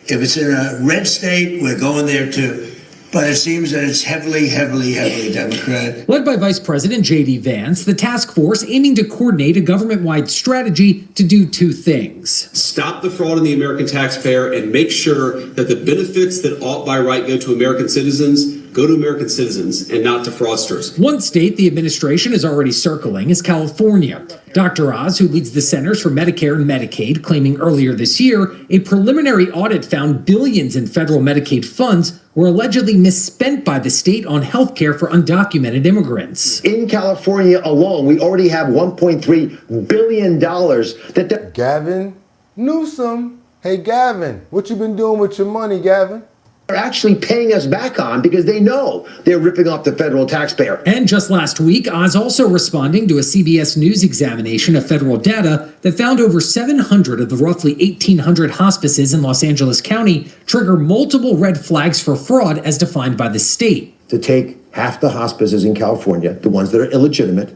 If it's in a red state, we're going there too. But it seems that it's heavily Democratic. Led by Vice President J.D. Vance, the task force aiming to coordinate a government-wide strategy to do two things. Stop the fraud in the American taxpayer and make sure that the benefits that ought by right go to American citizens and not to fraudsters. One state the administration is already circling is California. Dr. Oz, who leads the Centers for Medicare and Medicaid, claiming earlier this year a preliminary audit found billions in federal Medicaid funds were allegedly misspent by the state on health care for undocumented immigrants. In California alone, we already have $1.3 billion that... Gavin Newsom. Hey, Gavin, what you been doing with your money, Gavin? Are actually paying us back on because they know they're ripping off the federal taxpayer. And just last week, Oz also responding to a CBS News examination of federal data that found over 700 of the roughly 1,800 hospices in Los Angeles County trigger multiple red flags for fraud as defined by the state. To take half the hospices in California, the ones that are illegitimate,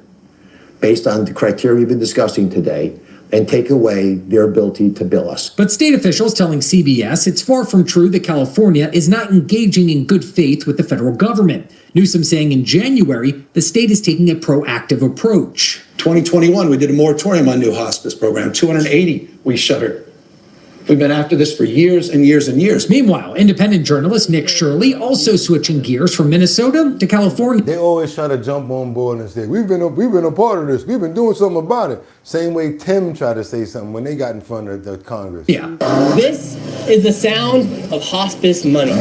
based on the criteria we've been discussing today, and take away their ability to bill us. But state officials telling CBS it's far from true that California is not engaging in good faith with the federal government. Newsom saying in January, the state is taking a proactive approach. 2021, we did a moratorium on new hospice program. 280 we shuttered. We've been after this for years and years and years. Meanwhile, independent journalist Nick Shirley also switching gears from Minnesota to California. They always try to jump on board and say, we've been a part of this. We've been doing something about it. Same way Tim tried to say something when they got in front of the Congress. Yeah. This is the sound of hospice money.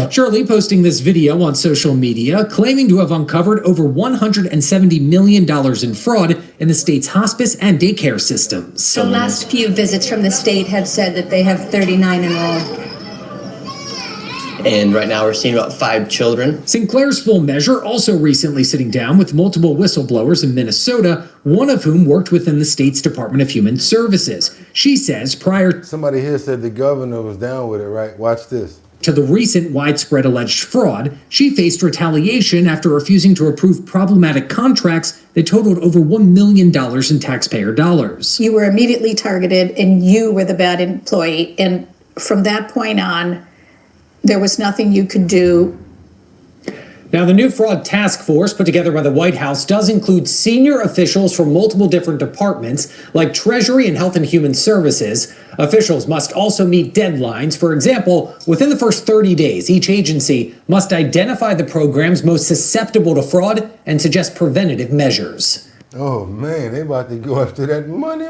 Shirley posting this video on social media, claiming to have uncovered over $170 million in fraud in the state's hospice and daycare systems. The last few visits from the state have said that they have 39 enrolled. And right now we're seeing about 5 children. Sinclair's Full Measure also recently sitting down with multiple whistleblowers in Minnesota, one of whom worked within the state's Department of Human Services. She says prior... Somebody here said the governor was down with it, right? Watch this. To the recent widespread alleged fraud, she faced retaliation after refusing to approve problematic contracts that totaled over $1 million in taxpayer dollars. You were immediately targeted and you were the bad employee. And from that point on, there was nothing you could do. Now, the new fraud task force put together by the White House does include senior officials from multiple different departments, like Treasury and Health and Human Services. Officials must also meet deadlines. For example, within the first 30 days, each agency must identify the programs most susceptible to fraud and suggest preventative measures. Oh, man, they about to go after that money.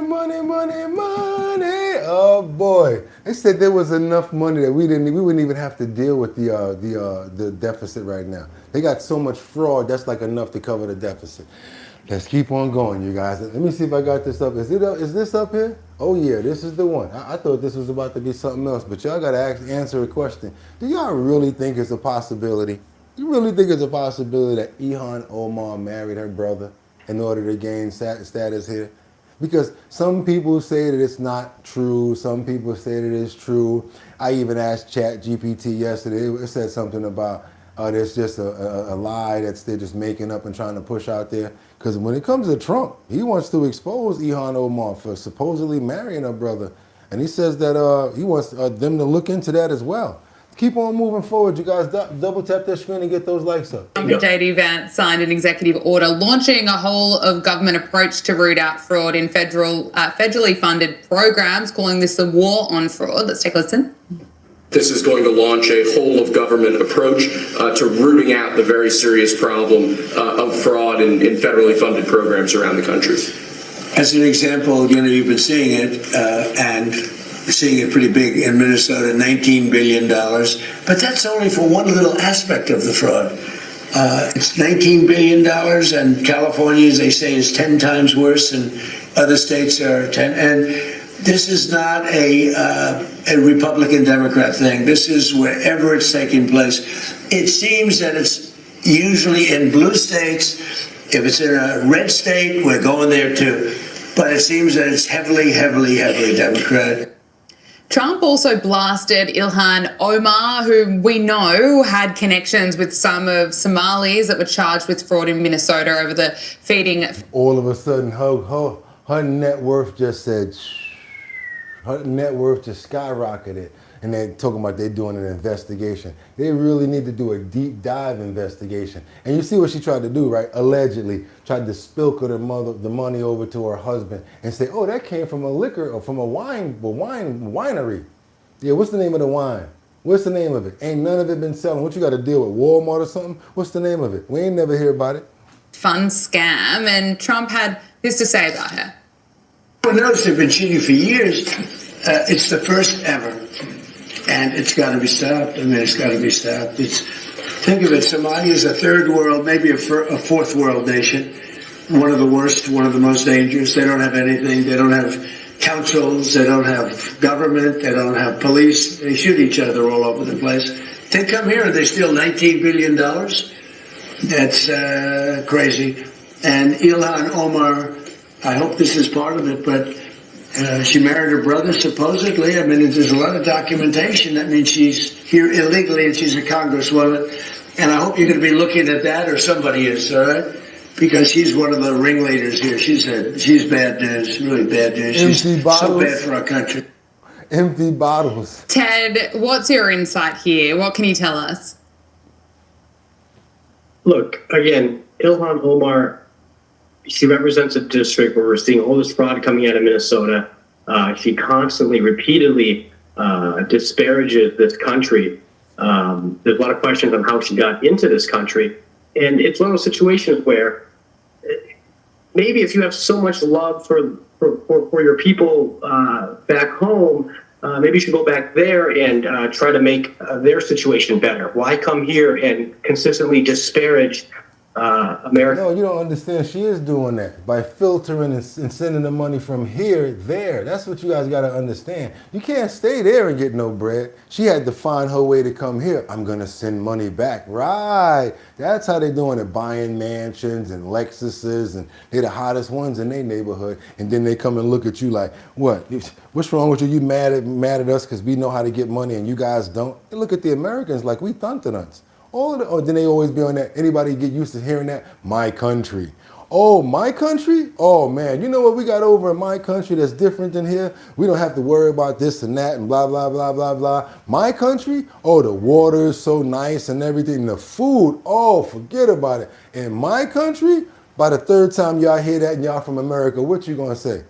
Oh, boy. They said there was enough money that we wouldn't even have to deal with the deficit right now. They got so much fraud, that's like enough to cover the deficit. Let's keep on going, you guys. Let me see if I got this up. Is this up here? Oh, yeah, this is the one. I thought this was about to be something else, but y'all got to answer a question. Do y'all really think it's a possibility? You really think it's a possibility that Ilhan Omar married her brother in order to gain status here? Because some people say that it's not true. Some people say that it's true. I even asked ChatGPT yesterday. It said something about there's just a lie that they're just making up and trying to push out there. Because when it comes to Trump, he wants to expose Ilhan Omar for supposedly marrying her brother. And he says that he wants them to look into that as well. Keep on moving forward. You guys double tap that screen and get those likes up. J.D. Vance signed an executive order launching a whole of government approach to root out fraud in federally funded programs, calling this a war on fraud. Let's take a listen. This is going to launch a whole of government approach to rooting out the very serious problem of fraud in federally funded programs around the country. As an example, you've been seeing it, and seeing it pretty big in Minnesota, $19 billion. But that's only for one little aspect of the fraud. It's $19 billion, and California, as they say, is 10 times worse, and other states are 10. And this is not a Republican-Democrat thing. This is wherever it's taking place. It seems that it's usually in blue states. If it's in a red state, we're going there too. But it seems that it's heavily, heavily, heavily Democratic. Trump also blasted Ilhan Omar, who we know had connections with some of Somalis that were charged with fraud in Minnesota over the feeding. All of a sudden, her net worth just said, her net worth just skyrocketed. And they're talking about they're doing an investigation. They really need to do a deep dive investigation. And you see what she tried to do, right? Allegedly tried to spilk the money over to her husband and say, oh, that came from a liquor or from a winery. Yeah, what's the name of the wine? What's the name of it? Ain't none of it been selling. What you got to deal with, Walmart or something? What's the name of it? We ain't never hear about it. Fun scam, and Trump had this to say about her. Everyone knows they've been cheating for years. It's the first ever. And it's got to be stopped. I mean, it's got to be stopped. Think of it, Somalia is a third world, maybe a fourth world nation. One of the worst, one of the most dangerous. They don't have anything. They don't have councils. They don't have government. They don't have police. They shoot each other all over the place. They come here and they steal $19 billion. That's crazy. And Ilhan Omar, I hope this is part of it, but she married her brother, supposedly. I mean, there's a lot of documentation. That means she's here illegally and she's a congresswoman. And I hope you're going to be looking at that, or somebody is, all right? Because she's one of the ringleaders here. She's bad news, really bad news. She's so bad for our country. Empty bottles. Ted, what's your insight here? What can you tell us? Look, again, Ilhan Omar, she represents a district where we're seeing all this fraud coming out of Minnesota. She constantly, repeatedly disparages this country. There's a lot of questions on how she got into this country. And it's one of those situations where maybe if you have so much love for your people back home, maybe you should go back there and try to make their situation better. Why come here and consistently disparage America? No, you don't understand. She is doing that by filtering and sending the money from here, there. That's what you guys got to understand. You can't stay there and get no bread. She had to find her way to come here. I'm going to send money back. Right. That's how they're doing it. Buying mansions and Lexuses, and they're the hottest ones in their neighborhood. And then they come and look at you like, what? What's wrong with you? You mad at us because we know how to get money and you guys don't? They look at the Americans like we thundernuts. Then they always be on that. Anybody get used to hearing that? My country. Oh, my country? Oh, man. You know what we got over in my country that's different than here? We don't have to worry about this and that and blah, blah, blah, blah, blah. My country? Oh, the water is so nice and everything. The food, oh, forget about it. In my country, by the third time y'all hear that and y'all from America, what you gonna say?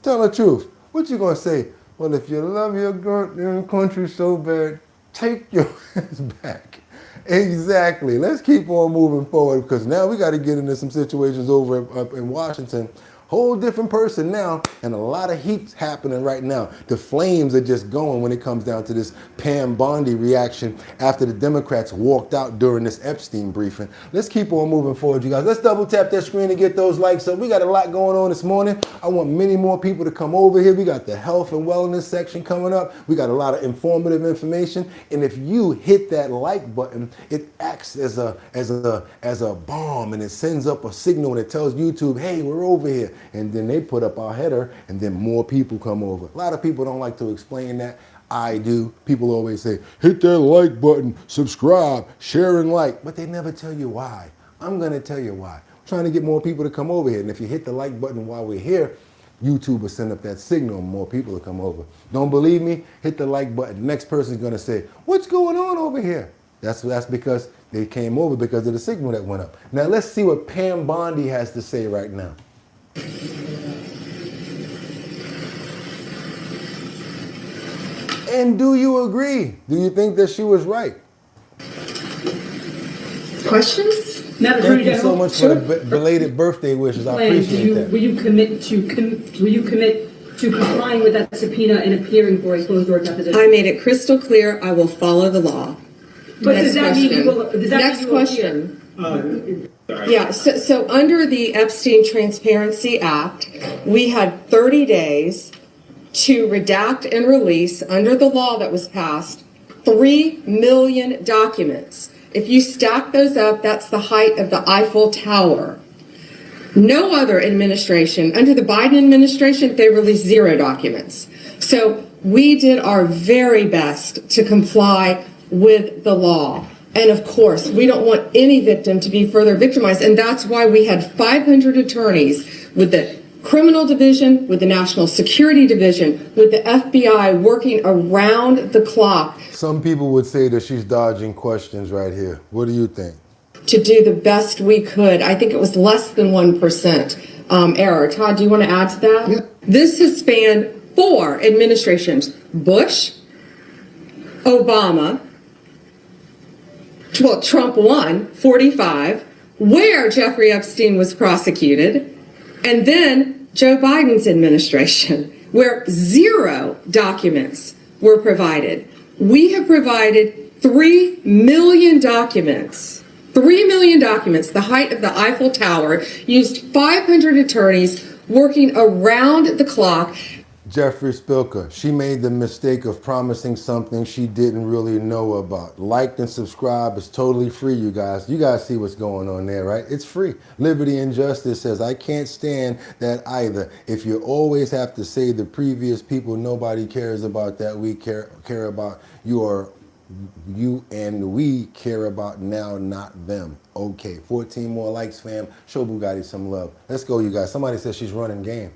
Tell the truth. What you gonna say? Well, if you love your country so bad, take your hands back. Exactly. Let's keep on moving forward, because now we got to get into some situations over up in Washington. Whole different person now, and a lot of heat's happening right now. The flames are just going when it comes down to this Pam Bondi reaction after the Democrats walked out during this Epstein briefing. Let's keep on moving forward, you guys. Let's double tap that screen and get those likes up. We got a lot going on this morning. I want many more people to come over here. We got the health and wellness section coming up. We got a lot of informative information. And if you hit that like button, it acts as a bomb, and it sends up a signal and it tells YouTube, hey, we're over here. And then they put up our header, and then more people come over. A lot of people don't like to explain that. I do. People always say, hit that like button, subscribe, share and like, but they never tell you why. I'm going to tell you why. I'm trying to get more people to come over here. And if you hit the like button while we're here, YouTube will send up that signal and more people will come over. Don't believe me? Hit the like button. The next person's going to say, what's going on over here? That's because they came over because of the signal that went up. Now let's see what Pam Bondi has to say right now. And do you agree? Do you think that she was right? Questions? Madam Thank Attorney you so General, much for the belated birthday wishes. I appreciate that. will you commit to complying with that subpoena and appearing for a closed door deposition? I made it crystal clear. I will follow the law. But Next does that mean question. you will? Does that Next mean you will question. Yeah, so under the Epstein Transparency Act, we had 30 days to redact and release, under the law that was passed, 3 million documents. If you stack those up, that's the height of the Eiffel Tower. No other administration, under the Biden administration, they released 0 documents. So we did our very best to comply with the law. And of course, we don't want any victim to be further victimized. And that's why we had 500 attorneys with the Criminal Division, with the National Security Division, with the FBI working around the clock. Some people would say that she's dodging questions right here. What do you think? To do the best we could. I think it was less than 1% error. Todd, do you want to add to that? Yeah. This has spanned 4 administrations. Bush, Obama, well, Trump won, 45, where Jeffrey Epstein was prosecuted, and then Joe Biden's administration, where 0 documents were provided. We have provided 3 million documents. 3 million documents, the height of the Eiffel Tower, used 500 attorneys working around the clock. Jeffrey Spilka, she made the mistake of promising something she didn't really know about. Like and subscribe is totally free, you guys. You guys see what's going on there, right? It's free. Liberty and Justice says, I can't stand that either. If you always have to say the previous people nobody cares about that we care about, you and we care about now, not them. Okay, 14 more likes, fam. Show Boogotti some love. Let's go, you guys. Somebody says she's running game.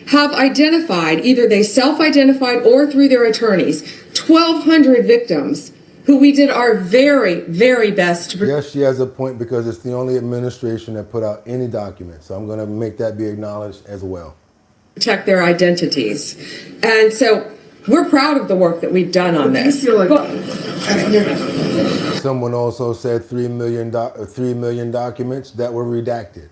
Have identified, either they self-identified or through their attorneys, 1,200 victims who we did our very, very best to protect. Yes, she has a point, because it's the only administration that put out any documents. So I'm going to make that be acknowledged as well. Protect their identities. And so we're proud of the work that we've done on this. Someone also said 3 million documents that were redacted.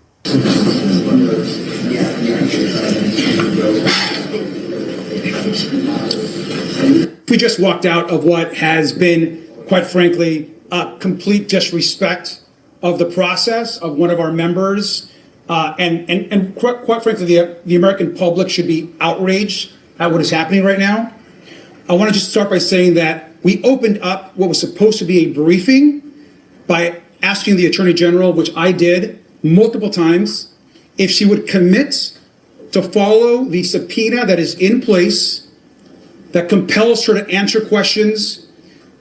We just walked out of what has been, quite frankly, a complete disrespect of the process of one of our members. And quite frankly, the American public should be outraged at what is happening right now. I want to just start by saying that we opened up what was supposed to be a briefing by asking the Attorney General, which I did multiple times, if she would commit to follow the subpoena that is in place, that compels her to answer questions,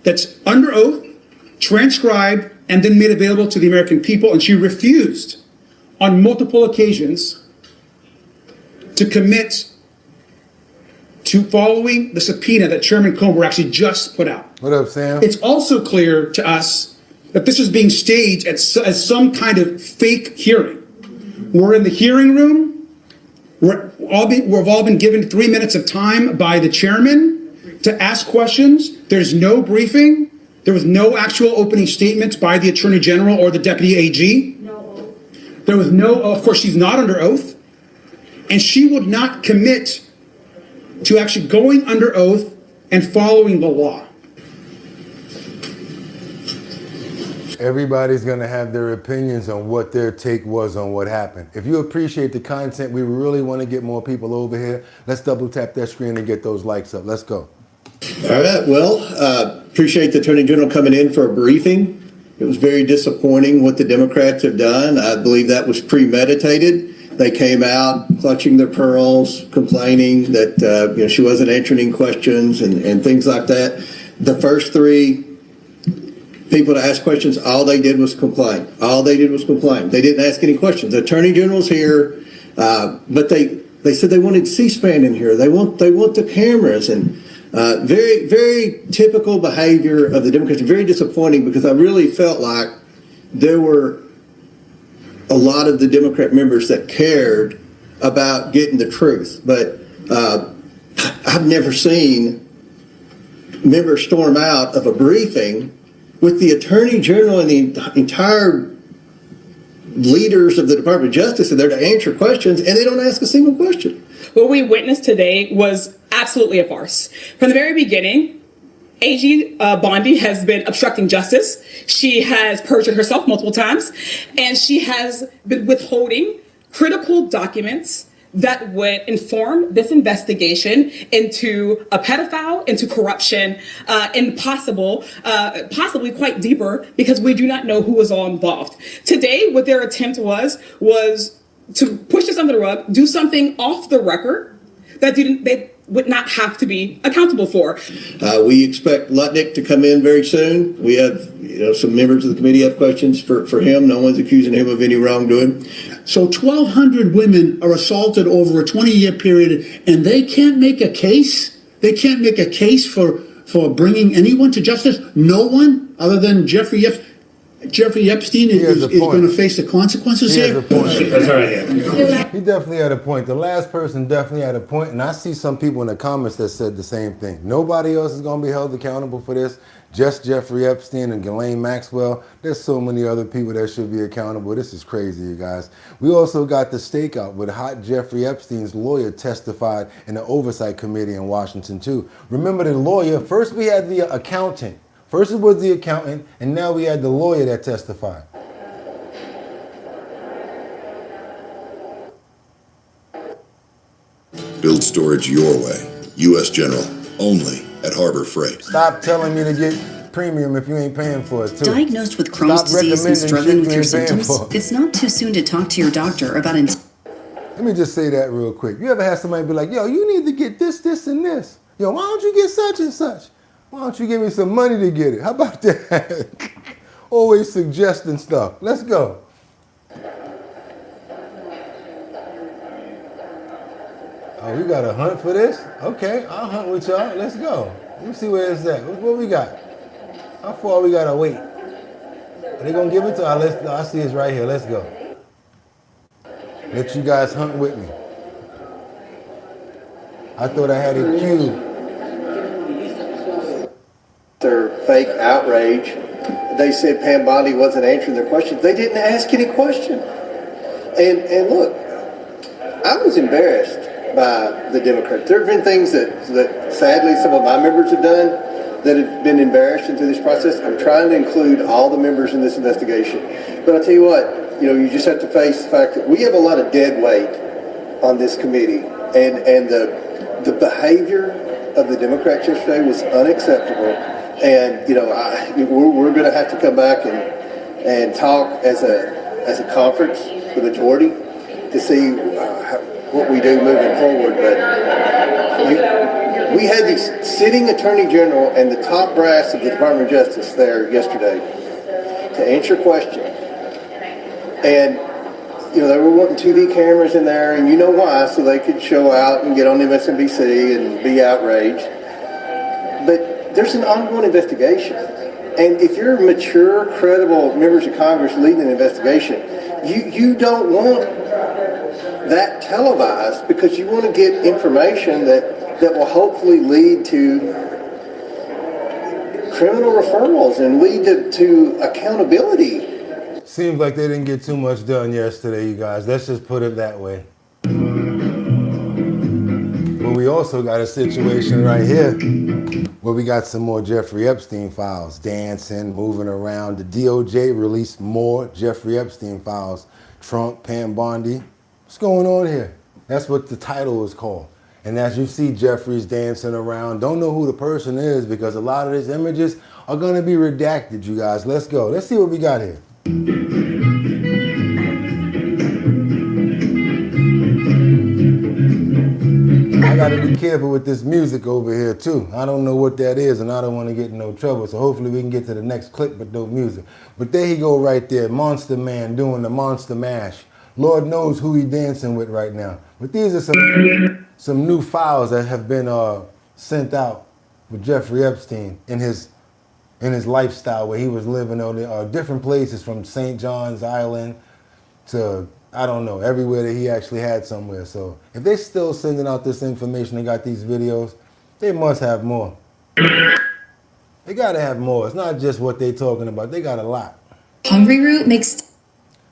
that's under oath, transcribed, and then made available to the American people. And she refused on multiple occasions to commit to following the subpoena that Chairman Comer actually just put out. What up, Sam? It's also clear to us that this is being staged as some kind of fake hearing. We're in the hearing room. We've all been given 3 minutes of time by the chairman to ask questions. There's no briefing. There was no actual opening statement by the Attorney General or the Deputy AG. No. There was no, of course, she's not under oath. And she would not commit to actually going under oath and following the law. Everybody's going to have their opinions on what their take was on what happened. If you appreciate the content, we really want to get more people over here. Let's double tap that screen and get those likes up. Let's go. All right, well, appreciate the Attorney General coming in for a briefing. It was very disappointing what the Democrats have done. I believe that was premeditated. They came out clutching their pearls, complaining that she wasn't answering any questions and things like that. The first 3 people to ask questions, all they did was complain. All they did was complain. They didn't ask any questions. The Attorney General's here, but they said they wanted C-SPAN in here. They want the cameras, and very, very typical behavior of the Democrats. Very disappointing, because I really felt like there were a lot of the Democrat members that cared about getting the truth. But I've never seen members storm out of a briefing with the Attorney General and the entire leaders of the Department of Justice are there to answer questions, and they don't ask a single question. What we witnessed today was absolutely a farce. From the very beginning, AG Bondi has been obstructing justice. She has perjured herself multiple times, and she has been withholding critical documents that would inform this investigation into a pedophile, into corruption, and possibly quite deeper, because we do not know who was all involved. Today, what their attempt was to push this under the rug, do something off the record that they would not have to be accountable for. We expect Lutnick to come in very soon. We have some members of the committee have questions for him. No one's accusing him of any wrongdoing. So 1,200 women are assaulted over a 20-year period, and they can't make a case? They can't make a case for bringing anyone to justice? No one other than Jeffrey Epstein is going to face the consequences here? That's right. He definitely had a point. The last person definitely had a point, and I see some people in the comments that said the same thing. Nobody else is going to be held accountable for this. Just Jeffrey Epstein and Ghislaine Maxwell. There's so many other people that should be accountable. This is crazy, you guys. We also got the stakeout with hot Jeffrey Epstein's lawyer testified in the oversight committee in Washington too. Remember the lawyer, first we had the accountant. First it was the accountant, and now we had the lawyer that testified. Build storage your way. U.S. General, only at Harbor Freight. Stop telling me to get premium if you ain't paying for it too. Diagnosed with Crohn's disease and struggling with your symptoms, it's not too soon to talk to your doctor about Let me just say that real quick. You ever had somebody be like, yo, you need to get this, this, and this. Yo, why don't you get such and such? Why don't you give me some money to get it? How about that? Always suggesting stuff. Let's go. Oh, we got a hunt for this? Okay, I'll hunt with y'all. Let's go. Let me see where it's at. What we got? How far we gotta wait? Are they gonna give it to us? I see it's right here. Let's go. Let you guys hunt with me. I thought I had it queued. Their fake outrage. They said Pam Bondi wasn't answering their questions. They didn't ask any question. And look, I was embarrassed by the Democrats. There have been things that sadly some of my members have done that have been embarrassing through this process. I'm trying to include all the members in this investigation. But I'll tell you what, you just have to face the fact that we have a lot of dead weight on this committee. And the behavior of the Democrats yesterday was unacceptable. And we're going to have to come back and talk as a conference, the majority, to see what we do moving forward. But we had the sitting attorney general and the top brass of the Department of Justice there yesterday to answer questions. And they were wanting TV cameras in there, and you know why, so they could show out and get on MSNBC and be outraged. But there's an ongoing investigation. And if you're mature, credible members of Congress leading an investigation, you don't want that televised, because you want to get information that will hopefully lead to criminal referrals and lead to accountability. Seems like they didn't get too much done yesterday, you guys. Let's just put it that way. But we also got a situation right here where we got some more Jeffrey Epstein files, dancing, moving around. The DOJ released more Jeffrey Epstein files. Trump, Pam Bondi. What's going on here? That's what the title is called. And as you see Jeffrey's dancing around, don't know who the person is, because a lot of these images are going to be redacted, you guys. Let's go. Let's see what we got here. I got to be careful with this music over here too. I don't know what that is, and I don't want to get in no trouble. So hopefully we can get to the next clip with no music. But there he go right there, Monster Man doing the Monster Mash. Lord knows who he dancing with right now. But these are some new files that have been sent out with Jeffrey Epstein in his lifestyle, where he was living on different places, from St. John's Island to, I don't know, everywhere that he actually had somewhere. So if they're still sending out this information, they got these videos, they must have more. They got to have more. It's not just what they're talking about. They got a lot. Hungry Root makes...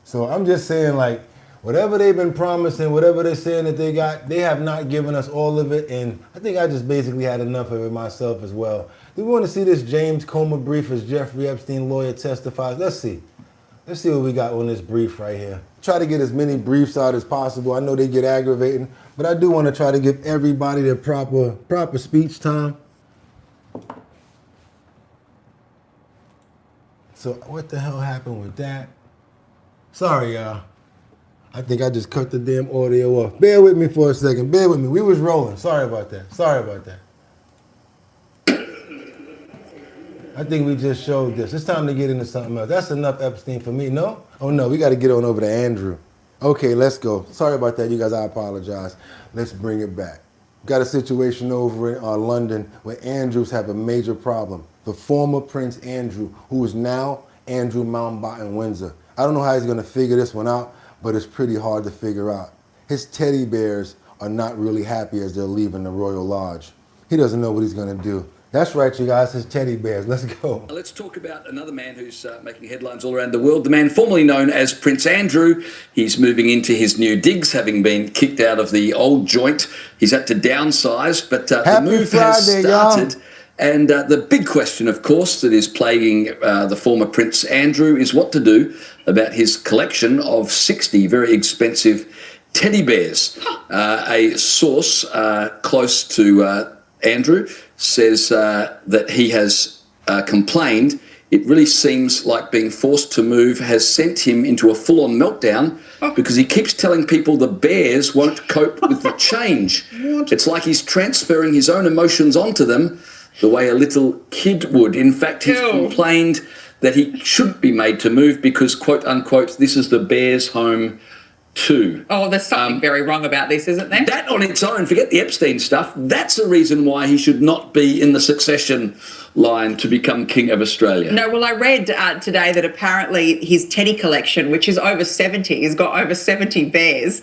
So I'm just saying, like, whatever they've been promising, whatever they're saying that they got, they have not given us all of it. And I think I just basically had enough of it myself as well. Do we want to see this James Comer brief as Jeffrey Epstein lawyer testifies? Let's see. Let's see what we got on this brief right here. Try to get as many briefs out as possible. I know they get aggravating, but I do want to try to give everybody their proper speech time. So what the hell happened with that? Sorry, y'all. I think I just cut the damn audio off. Bear with me for a second. Bear with me. We was rolling. Sorry about that. Sorry about that. I think we just showed this. It's time to get into something else. That's enough Epstein for me, no? Oh no, we got to get on over to Andrew. Okay, let's go. Sorry about that, you guys. I apologize. Let's bring it back. Got a situation over in London where Andrews have a major problem. The former Prince Andrew, who is now Andrew Mountbatten Windsor. I don't know how he's going to figure this one out, but it's pretty hard to figure out. His teddy bears are not really happy as they're leaving the Royal Lodge. He doesn't know what he's going to do. That's right, you guys, his teddy bears. Let's go. Let's talk about another man who's making headlines all around the world. The man formerly known as Prince Andrew. He's moving into his new digs, having been kicked out of the old joint. He's had to downsize, but the move has started. Y'all. And the big question, of course, that is plaguing the former Prince Andrew is what to do about his collection of 60 very expensive teddy bears. A source close to Andrew says that he has complained. It really seems like being forced to move has sent him into a full-on meltdown because he keeps telling people the bears won't cope with the change. It's like he's transferring his own emotions onto them the way a little kid would. In fact, he's complained that he should be made to move because, quote unquote, this is the bears' home too. Oh, there's something very wrong about this, isn't there? That on its own, forget the Epstein stuff, that's a reason why he should not be in the succession line to become King of Australia. No, well, I read today that apparently his teddy collection, which is over 70, has got over 70 bears.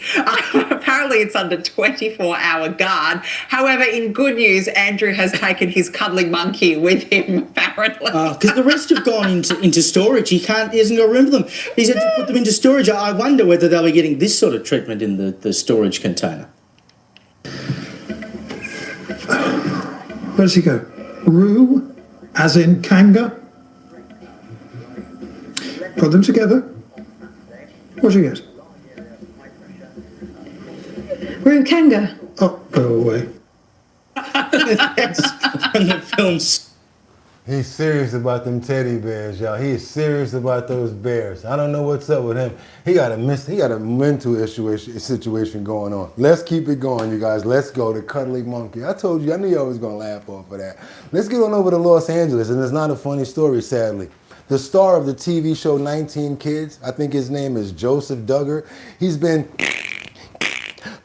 Apparently it's under 24-hour guard. However, in good news, Andrew has taken his cuddling monkey with him, apparently. Because the rest have gone into storage. He hasn't got room for them. He's had to put them into storage. I wonder whether they'll be getting this sort of treatment in the storage container. Where does he go? Rue, as in Kanga. Put them together. What do you get? Rue Kanga. Oh, go away. That's from the films. He's serious about them teddy bears, y'all. He is serious about those bears. I don't know what's up with him. He got a mental situation going on. Let's keep it going, you guys. Let's go to Cuddly Monkey. I told you, I knew y'all was gonna laugh off of that. Let's get on over to Los Angeles, and it's not a funny story, sadly. The star of the TV show 19 Kids, I think his name is Joseph Duggar. He's been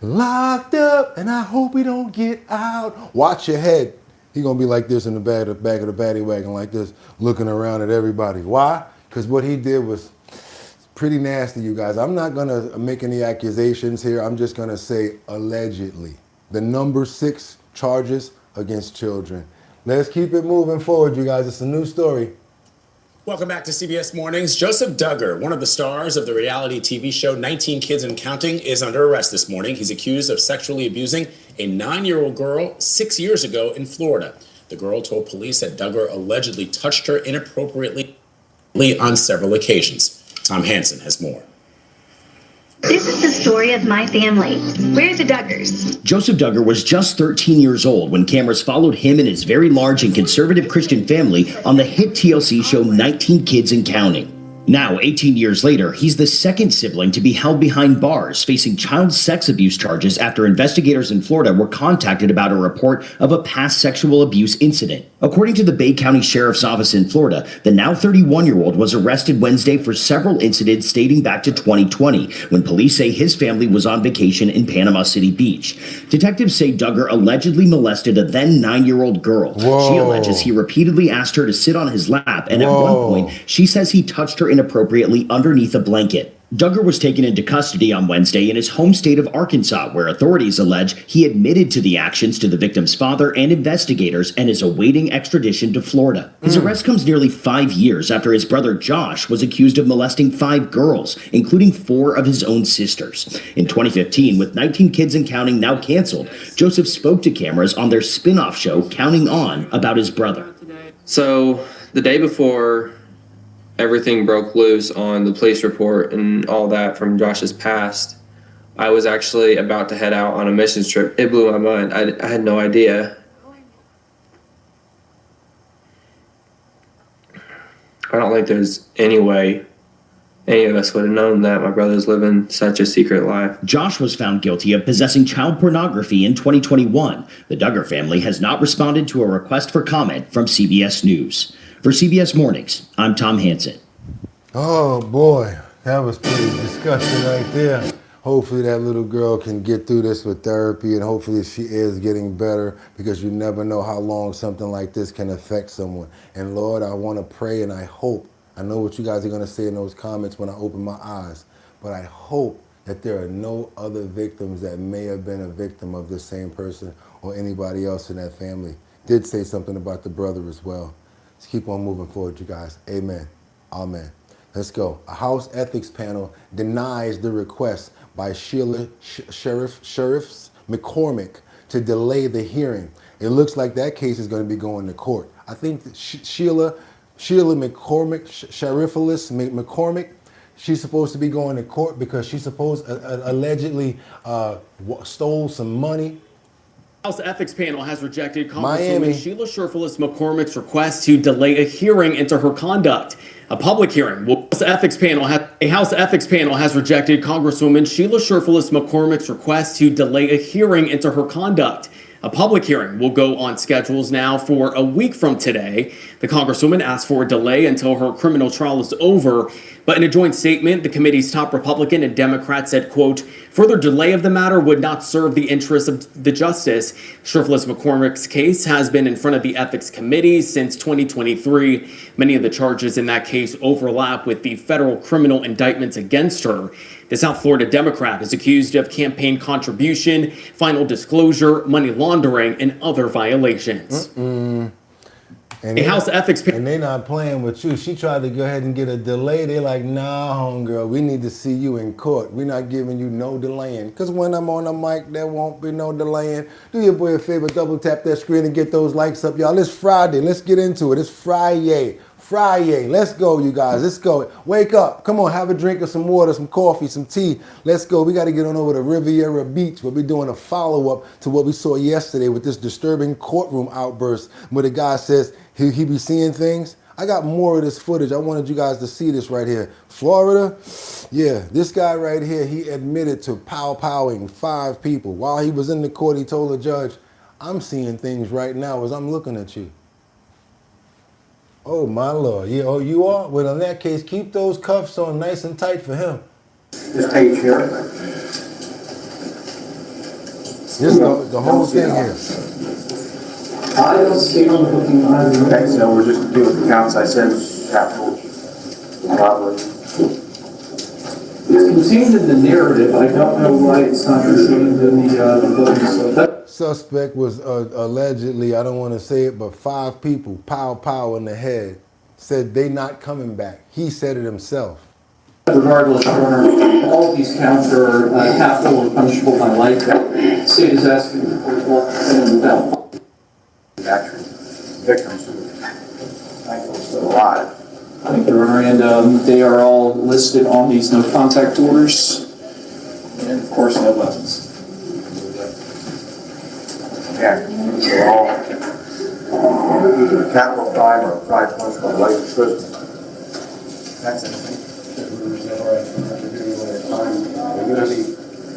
locked up, and I hope he don't get out. Watch your head. He gonna be like this in the back of the paddy wagon like this, looking around at everybody. Why? Because what he did was pretty nasty, you guys. I'm not gonna make any accusations here. I'm just gonna say allegedly. The number 6 charges against children. Let's keep it moving forward, you guys. It's a new story. Welcome back to CBS Mornings. Joseph Duggar, one of the stars of the reality TV show 19 Kids and Counting, is under arrest this morning. He's accused of sexually abusing a 9-year-old girl 6 years ago in Florida. The girl told police that Duggar allegedly touched her inappropriately on several occasions. Tom Hansen has more. This is the story of my family. We're the Duggars. Joseph Duggar was just 13 years old when cameras followed him and his very large and conservative Christian family on the hit TLC show 19 Kids and Counting. Now, 18 years later, he's the second sibling to be held behind bars, facing child sex abuse charges after investigators in Florida were contacted about a report of a past sexual abuse incident. According to the Bay County Sheriff's Office in Florida, the now 31-year-old was arrested Wednesday for several incidents dating back to 2020, when police say his family was on vacation in Panama City Beach. Detectives say Duggar allegedly molested a then 9-year-old girl. Whoa. She alleges he repeatedly asked her to sit on his lap, and at one point, she says he touched her inappropriately underneath a blanket. Duggar was taken into custody on Wednesday in his home state of Arkansas, where authorities allege he admitted to the actions to the victim's father and investigators and is awaiting extradition to Florida. His arrest comes nearly 5 years after his brother Josh was accused of molesting 5 girls, including 4 of his own sisters. In 2015, with 19 Kids and Counting now canceled, Joseph spoke to cameras on their spin-off show, Counting On, about his brother. So the day before everything broke loose on the police report and all that from Josh's past, I was actually about to head out on a mission trip. It blew my mind. I had no idea. I don't think there's any way any of us would have known that my brother's living such a secret life. Josh was found guilty of possessing child pornography in 2021. The Duggar family has not responded to a request for comment from CBS News. For CBS Mornings, I'm Tom Hansen. Oh boy, that was pretty disgusting right there. Hopefully that little girl can get through this with therapy, and hopefully she is getting better, because you never know how long something like this can affect someone. And Lord, I want to pray and I hope, I know what you guys are going to say in those comments when I open my eyes, but I hope that there are no other victims that may have been a victim of this same person or anybody else in that family. Did say something about the brother as well. Let's keep on moving forward, you guys. Amen. Amen. Let's go. A House ethics panel denies the request by Sheriffs McCormick to delay the hearing. It looks like that case is going to be going to court. I think that Sheila McCormick, Sheriffless McCormick, she's supposed to be going to court because she allegedly stole some money. House Ethics Panel has rejected Congresswoman Sheila Sheriffless McCormick's request to delay a hearing into her conduct. A public hearing. A House Ethics Panel has rejected Congresswoman Sheila Sheriffless McCormick's request to delay a hearing into her conduct. A public hearing will go on schedules now for a week from today. The Congresswoman asked for a delay until her criminal trial is over. But in a joint statement, the committee's top Republican and Democrat said, quote, further delay of the matter would not serve the interests of the justice. Sheriffless McCormick's case has been in front of the Ethics Committee since 2023. Many of the charges in that case overlap with the federal criminal indictments against her. The South Florida Democrat is accused of campaign contribution, final disclosure, money laundering, and other violations. And they're not playing with you. She tried to go ahead and get a delay. They're like, nah, homegirl, we need to see you in court. We're not giving you no delaying. Because when I'm on the mic, there won't be no delaying. Do your boy a favor, double tap that screen and get those likes up, y'all. It's Friday. Let's get into it. It's Friday. Let's go, you guys. Let's go. Wake up. Come on, have a drink of some water, some coffee, some tea. Let's go. We got to get on over to Riviera Beach. We'll be doing a follow-up to what we saw yesterday with this disturbing courtroom outburst where the guy says he be seeing things. I got more of this footage. I wanted you guys to see this right here. Florida, yeah, this guy right here, he admitted to pow-powing 5 people. While he was in the court, he told the judge, I'm seeing things right now as I'm looking at you. Oh, my Lord. Yeah, oh, you are? Well, in that case, keep those cuffs on nice and tight for him. This page here. This the whole thing here. I don't see on the booking line. Okay, so we're just doing the counts. I said capital robbery. It's contained in the narrative. I don't know why it's not contained in the booking. So Suspect was allegedly, I don't want to say it, but 5 people, pow in the head, said they not coming back. He said it himself. Regardless, Your Honor, all of these counts are capital and punishable by life. The state is asking the court without actually victims who thankfully still alive. Thank you, Your Honor, and they are all listed on these no contact orders. And of course, no weapons. Yeah, they're all either a capital crime or a crime punishable by life imprisonment. That's interesting.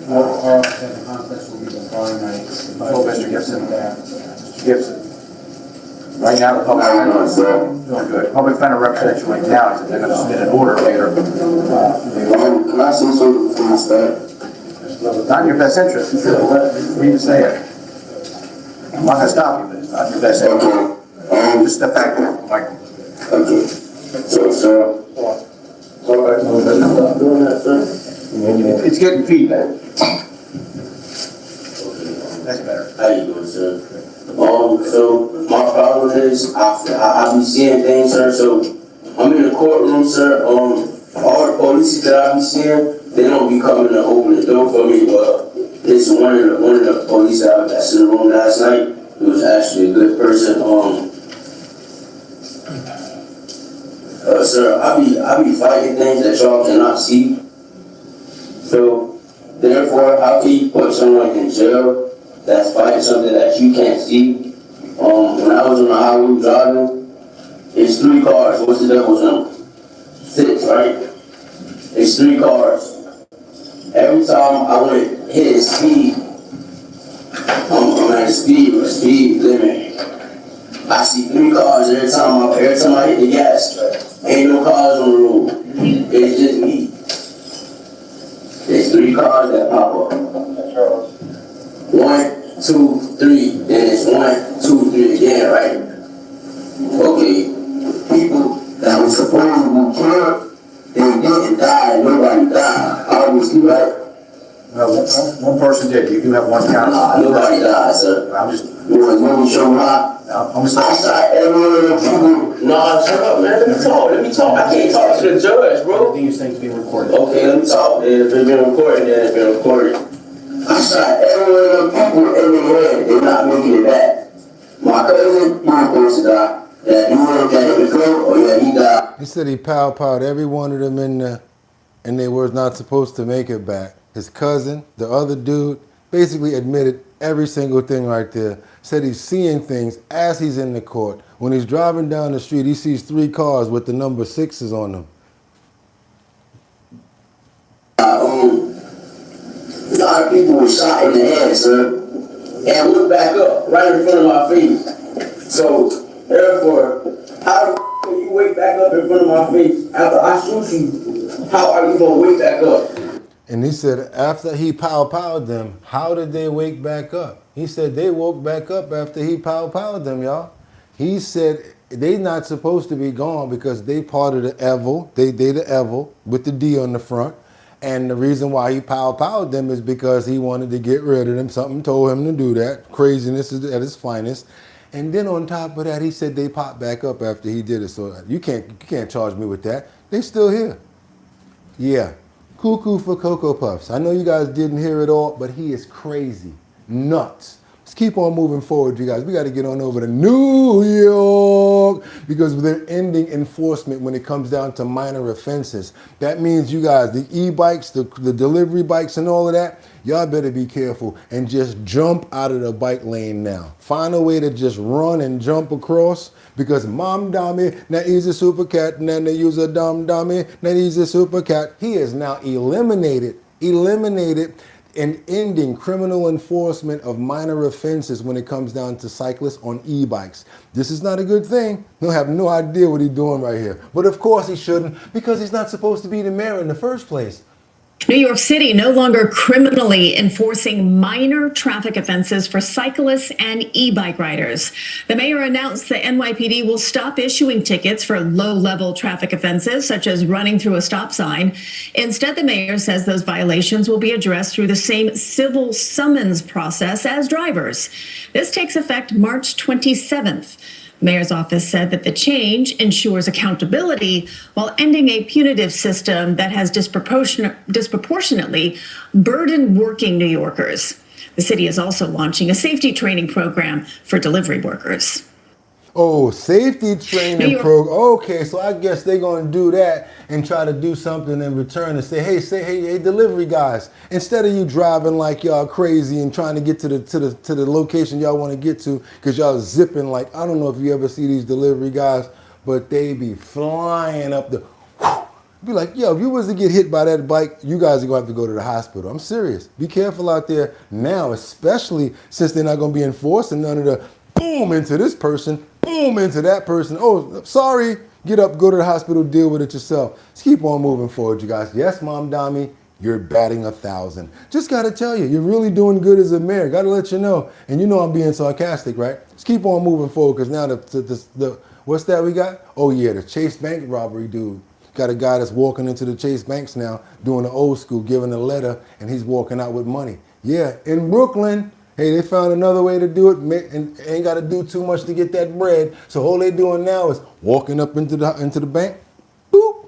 Our context will be the fine night. Mr. Gibson. Mr. Gibson. Right now, the public doing good. Public defender represents you right now, so they're going to submit an order later. Can I say something before you start? Not in your best interest. Let me say it. I'm not going to stop you, but it's not in your best interest. Just step back, Michael. Okay. So, sir. All right. Doing that, sir. It's getting feedback. That's better. How you doing, sir? So my problem is I be seeing things, sir. So I'm in the courtroom, sir. All the police that I be seeing, they don't be coming to open the door for me. But it's one of the police that was in the room last night. It was actually a good person. Sir, I be fighting things that y'all cannot see. So therefore, how can you put someone in jail that's fighting something that you can't see? When I was on the highway driving, it's 3 cars. What's the devil's number? 6, right? It's 3 cars. Every time I went to hit his speed, I'm at a speed limit. I see 3 cars every time I hit the gas. Ain't no cars on the road. It's just me. There's 3 cars that pop up. 1, 2, 3, then it's 1, 2, 3 again, right? Okay. People that were supposed to be killed, they didn't die. Nobody died. Obviously, right? One person did. You do have one count. Nobody died, sir. I'm just. You want to show how? I shot every one of the people. No, shut up, man. Let me talk. I can't talk to the judge, bro. These things being recorded. Okay, let me talk. If it's been recorded, then it's been recorded. I shot every one of the people in the head. They're not making it back. My cousin, he was supposed to die. Yeah, he went that before. Oh yeah, he died. He said he pow-powed every one of them in there, and they were not supposed to make it back. His cousin, the other dude, basically admitted every single thing right there. Said he's seeing things as he's in the court. When he's driving down the street, he sees 3 cars with the number 6s on them. A lot of people were shot in the head, sir, and looked back up right in front of my face. So, therefore, how the can you wake back up in front of my face after I shoot you? How are you gonna wake back up? And he said after he pow-powed them, how did they wake back up? He said they woke back up after he pow-powed them, y'all. He said they not supposed to be gone because they part of the evil. They the evil with the D on the front. And the reason why he pow-powed them is because he wanted to get rid of them. Something told him to do that. Craziness is at its finest. And then on top of that, he said they popped back up after he did it. So you can't charge me with that. They still here. Yeah. Cuckoo for Cocoa Puffs. I know you guys didn't hear it all, but he is crazy. Nuts. Let's keep on moving forward, you guys. We got to get on over to New York because they're ending enforcement when it comes down to minor offenses. That means you guys, the e-bikes, the delivery bikes and all of that, y'all better be careful and just jump out of the bike lane now. Find a way to just run and jump across because mom dummy, now he's a super cat, and then they use a dumb dummy, now he's a super cat. He is now eliminated and ending criminal enforcement of minor offenses when it comes down to cyclists on e-bikes. This is not a good thing. He'll have no idea what he's doing right here. But of course he shouldn't because he's not supposed to be the mayor in the first place. New York City no longer criminally enforcing minor traffic offenses for cyclists and e-bike riders. The mayor announced the NYPD will stop issuing tickets for low-level traffic offenses, such as running through a stop sign. Instead, the mayor says those violations will be addressed through the same civil summons process as drivers. This takes effect March 27th. The mayor's office said that the change ensures accountability while ending a punitive system that has disproportionately burdened working New Yorkers. The city is also launching a safety training program for delivery workers. Oh, safety training program. Okay, so I guess they're going to do that and try to do something in return and say, hey, delivery guys, instead of you driving like y'all crazy and trying to get to the location y'all want to get to because y'all zipping like, I don't know if you ever see these delivery guys, but they be flying up the, be like, yo, if you was to get hit by that bike, you guys are going to have to go to the hospital. I'm serious. Be careful out there now, especially since they're not going to be enforcing none of the boom into this person, boom into that person. Oh, sorry. Get up, go to the hospital, deal with it yourself. Let's keep on moving forward, you guys. Yes, Mom Dami, you're batting 1,000. Just got to tell you, you're really doing good as a mayor. Got to let you know. And you know I'm being sarcastic, right? Let's keep on moving forward because now the what's that we got? Oh, yeah, the Chase Bank robbery dude. got a guy that's walking into the Chase Banks now, doing the old school, giving a letter, and he's walking out with money. Yeah, in Brooklyn, hey, they found another way to do it, and ain't got to do too much to get that bread. So all they doing now is walking up into the bank. Boop,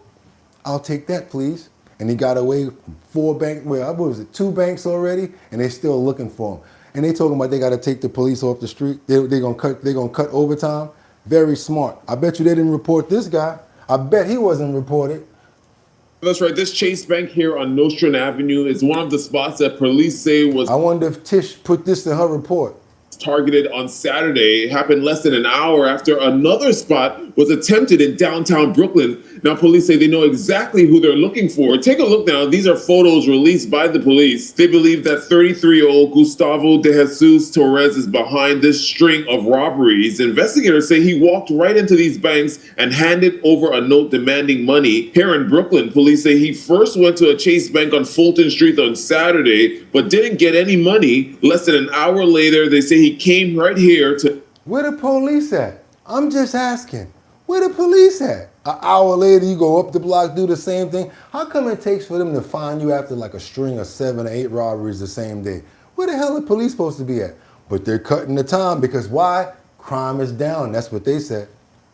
I'll take that, please. And he got away from 4 banks. Well, what was it? 2 banks already, and they still looking for him. And they talking about they got to take the police off the street. They're gonna cut overtime. Very smart. I bet you they didn't report this guy. I bet he wasn't reported. That's right. This Chase Bank here on Nostrand Avenue is one of the spots that police say was... I wonder if Tish put this in her report. ...targeted on Saturday. It happened less than an hour after another spot was attempted in downtown Brooklyn. Now, police say they know exactly who they're looking for. Take a look now. These are photos released by the police. They believe that 33-year-old Gustavo de Jesus Torres is behind this string of robberies. Investigators say he walked right into these banks and handed over a note demanding money. Here in Brooklyn, police say he first went to a Chase Bank on Fulton Street on Saturday, but didn't get any money. Less than an hour later, they say he came right here to... Where the police at? I'm just asking. Where the police at? An hour later, you go up the block, do the same thing. How come it takes for them to find you after like a string of 7 or 8 robberies the same day? Where the hell are police supposed to be at? But they're cutting the time because why? Crime is down. That's what they said.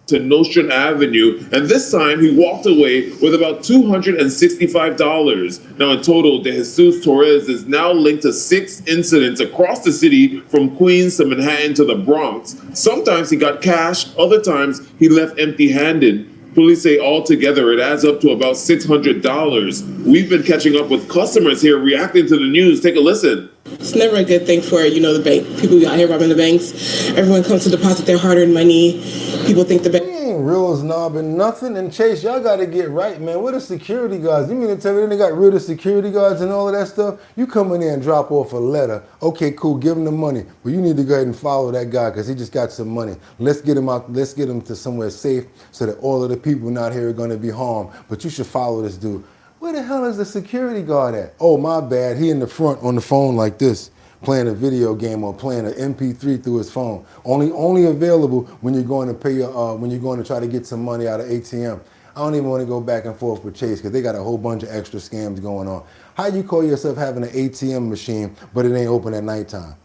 To Nostrand Avenue, and this time he walked away with about $265. Now in total, de Jesus Torres is now linked to 6 incidents across the city from Queens to Manhattan to the Bronx. Sometimes he got cash, other times he left empty-handed. Police say altogether it adds up to about $600. We've been catching up with customers here reacting to the news. Take a listen. It's never a good thing for, the bank. People out here robbing the banks. Everyone comes to deposit their hard-earned money. People think the bank... He ain't real as knobbing nothing. And Chase, y'all got to get right, man. Where the security guards? You mean to tell me they got rid of security guards and all of that stuff? You come in there and drop off a letter. Okay, cool, give him the money. But you need to go ahead and follow that guy because he just got some money. Let's get him out. Let's get him to somewhere safe so that all of the people not here are going to be harmed. But you should follow this dude. Where the hell is the security guard at? Oh, my bad. He in the front on the phone like this, playing a video game or playing an MP3 through his phone. Only available when you're going to pay when you're going to try to get some money out of ATM. I don't even want to go back and forth with Chase because they got a whole bunch of extra scams going on. How you call yourself having an ATM machine, but it ain't open at nighttime?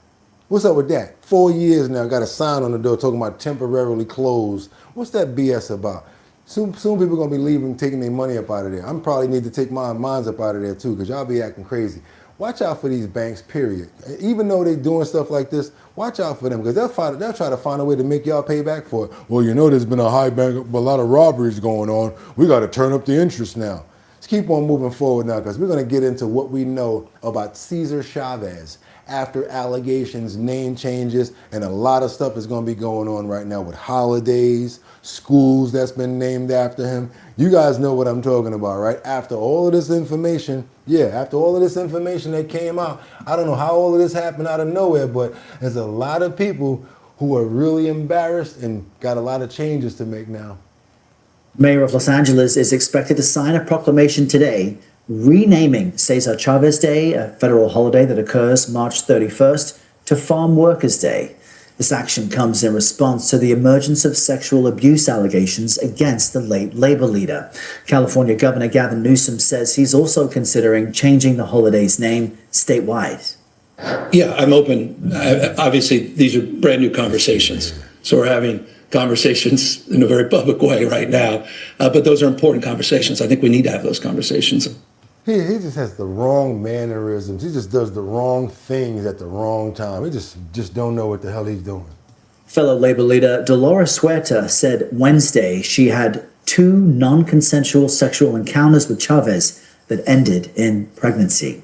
What's up with that? 4 years now, got a sign on the door talking about temporarily closed. What's that BS about? Soon people are going to be leaving, taking their money up out of there. I'm probably need to take mines up out of there too because y'all be acting crazy. Watch out for these banks, period. Even though they're doing stuff like this, watch out for them because they'll try to find a way to make y'all pay back for it. Well, there's been a lot of robberies going on. We got to turn up the interest now. Let's keep on moving forward now because we're going to get into what we know about Cesar Chavez after allegations, name changes, and a lot of stuff is going to be going on right now with holidays, schools that's been named after him. You guys know what I'm talking about, right? After all of this information, that came out, I don't know how all of this happened out of nowhere, but there's a lot of people who are really embarrassed and got a lot of changes to make now. Mayor of Los Angeles is expected to sign a proclamation today renaming Cesar Chavez Day, a federal holiday that occurs March 31st, to Farm Workers Day. This action comes in response to the emergence of sexual abuse allegations against the late labor leader. California Governor Gavin Newsom says he's also considering changing the holiday's name statewide. Yeah, I'm open. Obviously, these are brand new conversations. So we're having conversations in a very public way right now. But those are important conversations. I think we need to have those conversations. He just has the wrong mannerisms. He just does the wrong things at the wrong time. He just don't know what the hell he's doing. Fellow labor leader Dolores Huerta said Wednesday she had 2 non-consensual sexual encounters with Chavez that ended in pregnancy.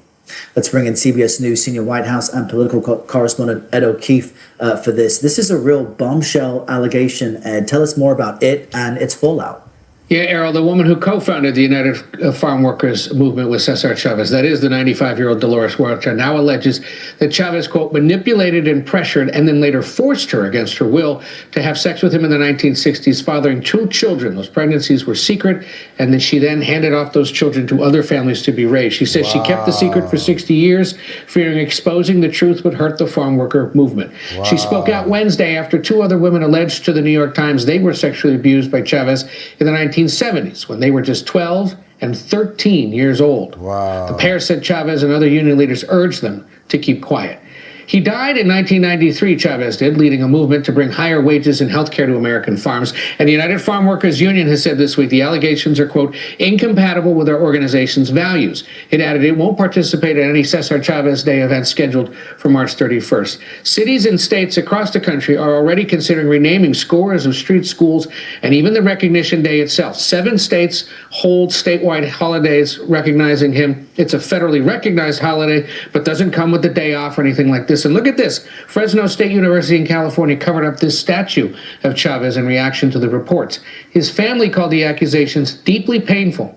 Let's bring in CBS News senior White House and political correspondent Ed O'Keefe for this. This is a real bombshell allegation. Ed, tell us more about it and its fallout. Yeah, Errol, the woman who co-founded the United Farm Workers movement with Cesar Chavez, that is the 95-year-old Dolores Huerta, now alleges that Chavez, quote, manipulated and pressured and then later forced her against her will to have sex with him in the 1960s, fathering 2 children. Those pregnancies were secret, and then she then handed off those children to other families to be raised. She says she kept the secret for 60 years, fearing exposing the truth would hurt the farm worker movement. She spoke out Wednesday after 2 other women alleged to the New York Times they were sexually abused by Chavez in the 1970s when they were just 12 and 13 years old. Wow. The pair said Chavez and other union leaders urged them to keep quiet. He died in 1993, Chavez did, leading a movement to bring higher wages and health care to American farms. And the United Farm Workers Union has said this week the allegations are, quote, incompatible with our organization's values. It added it won't participate in any Cesar Chavez Day event scheduled for March 31st. Cities and states across the country are already considering renaming scores of street schools and even the recognition day itself. 7 states hold statewide holidays recognizing him. It's a federally recognized holiday, but doesn't come with the day off or anything like this. And look at this. Fresno State University in California covered up this statue of Chavez in reaction to the reports. His family called the accusations deeply painful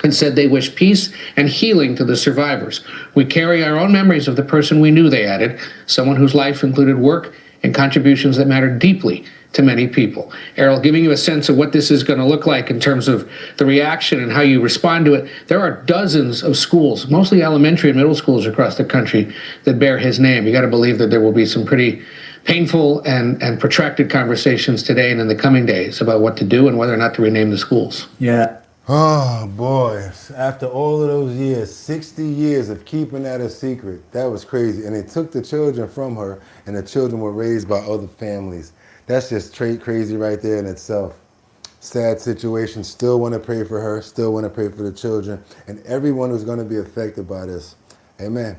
and said they wish peace and healing to the survivors. We carry our own memories of the person we knew, they added, someone whose life included work and contributions that mattered deeply to many people. Errol, giving you a sense of what this is going to look like in terms of the reaction and how you respond to it, there are dozens of schools, mostly elementary and middle schools across the country, that bear his name. You got to believe that there will be some pretty painful and protracted conversations today and in the coming days about what to do and whether or not to rename the schools. Yeah. Oh, boy. After all of those years, 60 years of keeping that a secret, that was crazy. And they took the children from her, and the children were raised by other families. That's just crazy right there in itself. Sad situation. Still want to pray for her. Still want to pray for the children and everyone who's going to be affected by this. Amen.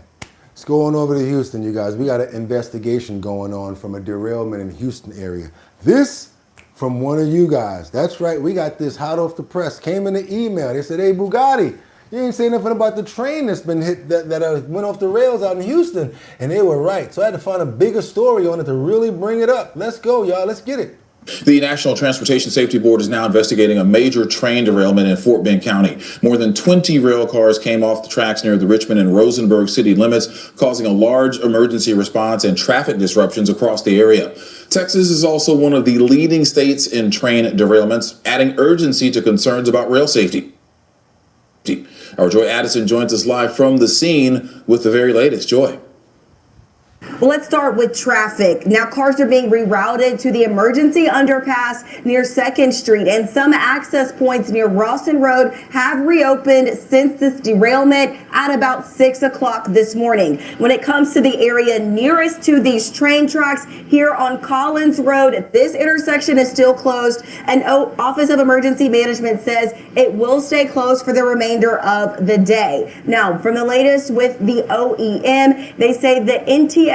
Let's go on over to Houston, you guys. We got an investigation going on from a derailment in Houston area. This from one of you guys. That's right. We got this hot off the press. Came in the email. They said, hey, Boogotti, you ain't say nothing about the train that's been hit, that went off the rails out in Houston. And they were right. So I had to find a bigger story on it to really bring it up. Let's go, y'all. Let's get it. The National Transportation Safety Board is now investigating a major train derailment in Fort Bend County. More than 20 rail cars came off the tracks near the Richmond and Rosenberg city limits, causing a large emergency response and traffic disruptions across the area. Texas is also one of the leading states in train derailments, adding urgency to concerns about rail safety. Our Joy Addison joins us live from the scene with the very latest. Joy. Well, let's start with traffic. Now, cars are being rerouted to the emergency underpass near 2nd Street, and some access points near Rawson Road have reopened since this derailment at about 6 o'clock this morning. When it comes to the area nearest to these train tracks here on Collins Road, this intersection is still closed, and Office of Emergency Management says it will stay closed for the remainder of the day. Now, from the latest with the OEM, they say the NTSB,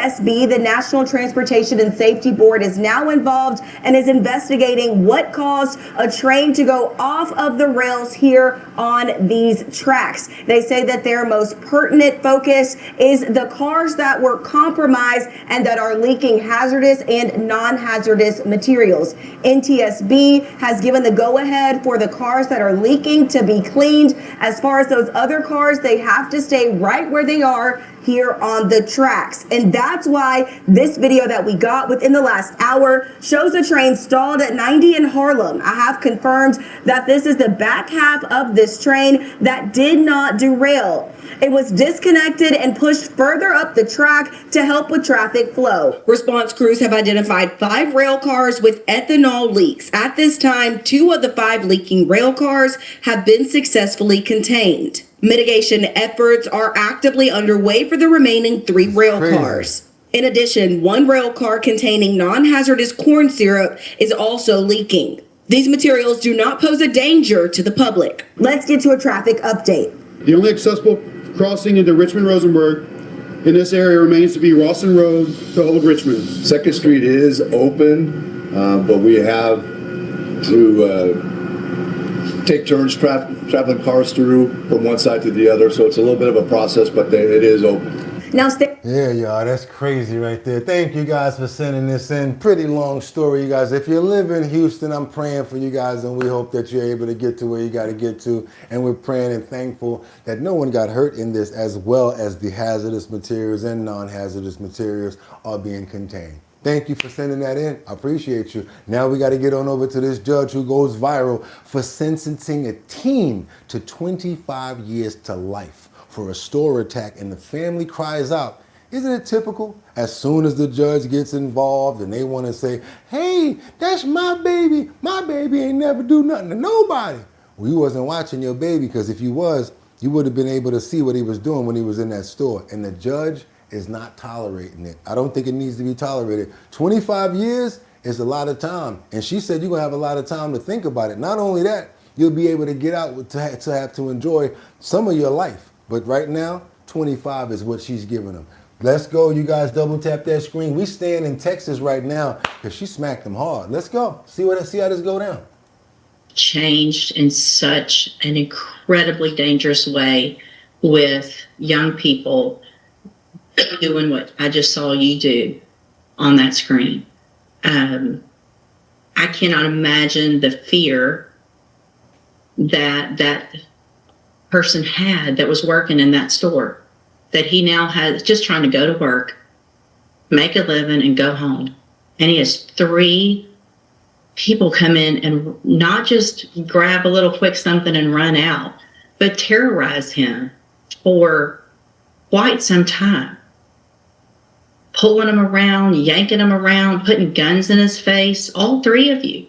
the National Transportation and Safety Board, is now involved and is investigating what caused a train to go off of the rails here on these tracks. They say that their most pertinent focus is the cars that were compromised and that are leaking hazardous and non-hazardous materials. NTSB has given the go-ahead for the cars that are leaking to be cleaned. As far as those other cars, they have to stay right where they are here on the tracks. And that's why this video that we got within the last hour shows a train stalled at 90 in Harlem. I have confirmed that this is the back half of this train that did not derail. It was disconnected and pushed further up the track to help with traffic flow. Response crews have identified 5 rail cars with ethanol leaks. At this time, 2 of the 5 leaking rail cars have been successfully contained. Mitigation efforts are actively underway for the remaining 3 rail cars. In addition, 1 rail car containing non-hazardous corn syrup is also leaking. These materials do not pose a danger to the public. Let's get to a traffic update. The only accessible crossing into Richmond-Rosenberg in this area remains to be Rawson Road to Old Richmond. 2nd Street is open, but we have to take turns traveling cars through from one side to the other, so it's a little bit of a process, but it is open. Now yeah, y'all, that's crazy right there. Thank you guys for sending this in. Pretty long story, you guys. If you live in Houston, I'm praying for you guys, and we hope that you're able to get to where you got to get to. And we're praying and thankful that no one got hurt in this, as well as the hazardous materials and non-hazardous materials are being contained. Thank you for sending that in. I appreciate you. Now we got to get on over to this judge who goes viral for sentencing a teen to 25 years to life for a store attack, and the family cries out, Isn't it typical? As soon as the judge gets involved and they want to say, hey, that's my baby ain't never do nothing to nobody. Well, you wasn't watching your baby, because if you was, you would have been able to see what he was doing when he was in that store. And the judge is not tolerating it. I don't think it needs to be tolerated. 25 years is a lot of time. And she said you're going to have a lot of time to think about it. Not only that, you'll be able to get out to have to enjoy some of your life. But right now, 25 is what she's giving them. Let's go. You guys double tap that screen. We staying in Texas right now because she smacked them hard. Let's go. See how this go down. Changed in such an incredibly dangerous way with young people doing what I just saw you do on that screen. I cannot imagine the fear that person had that was working in that store, that he now has, just trying to go to work, make a living, and go home. And he has 3 people come in and not just grab a little quick something and run out, but terrorize him for quite some time. Pulling him around, yanking him around, putting guns in his face, all 3 of you.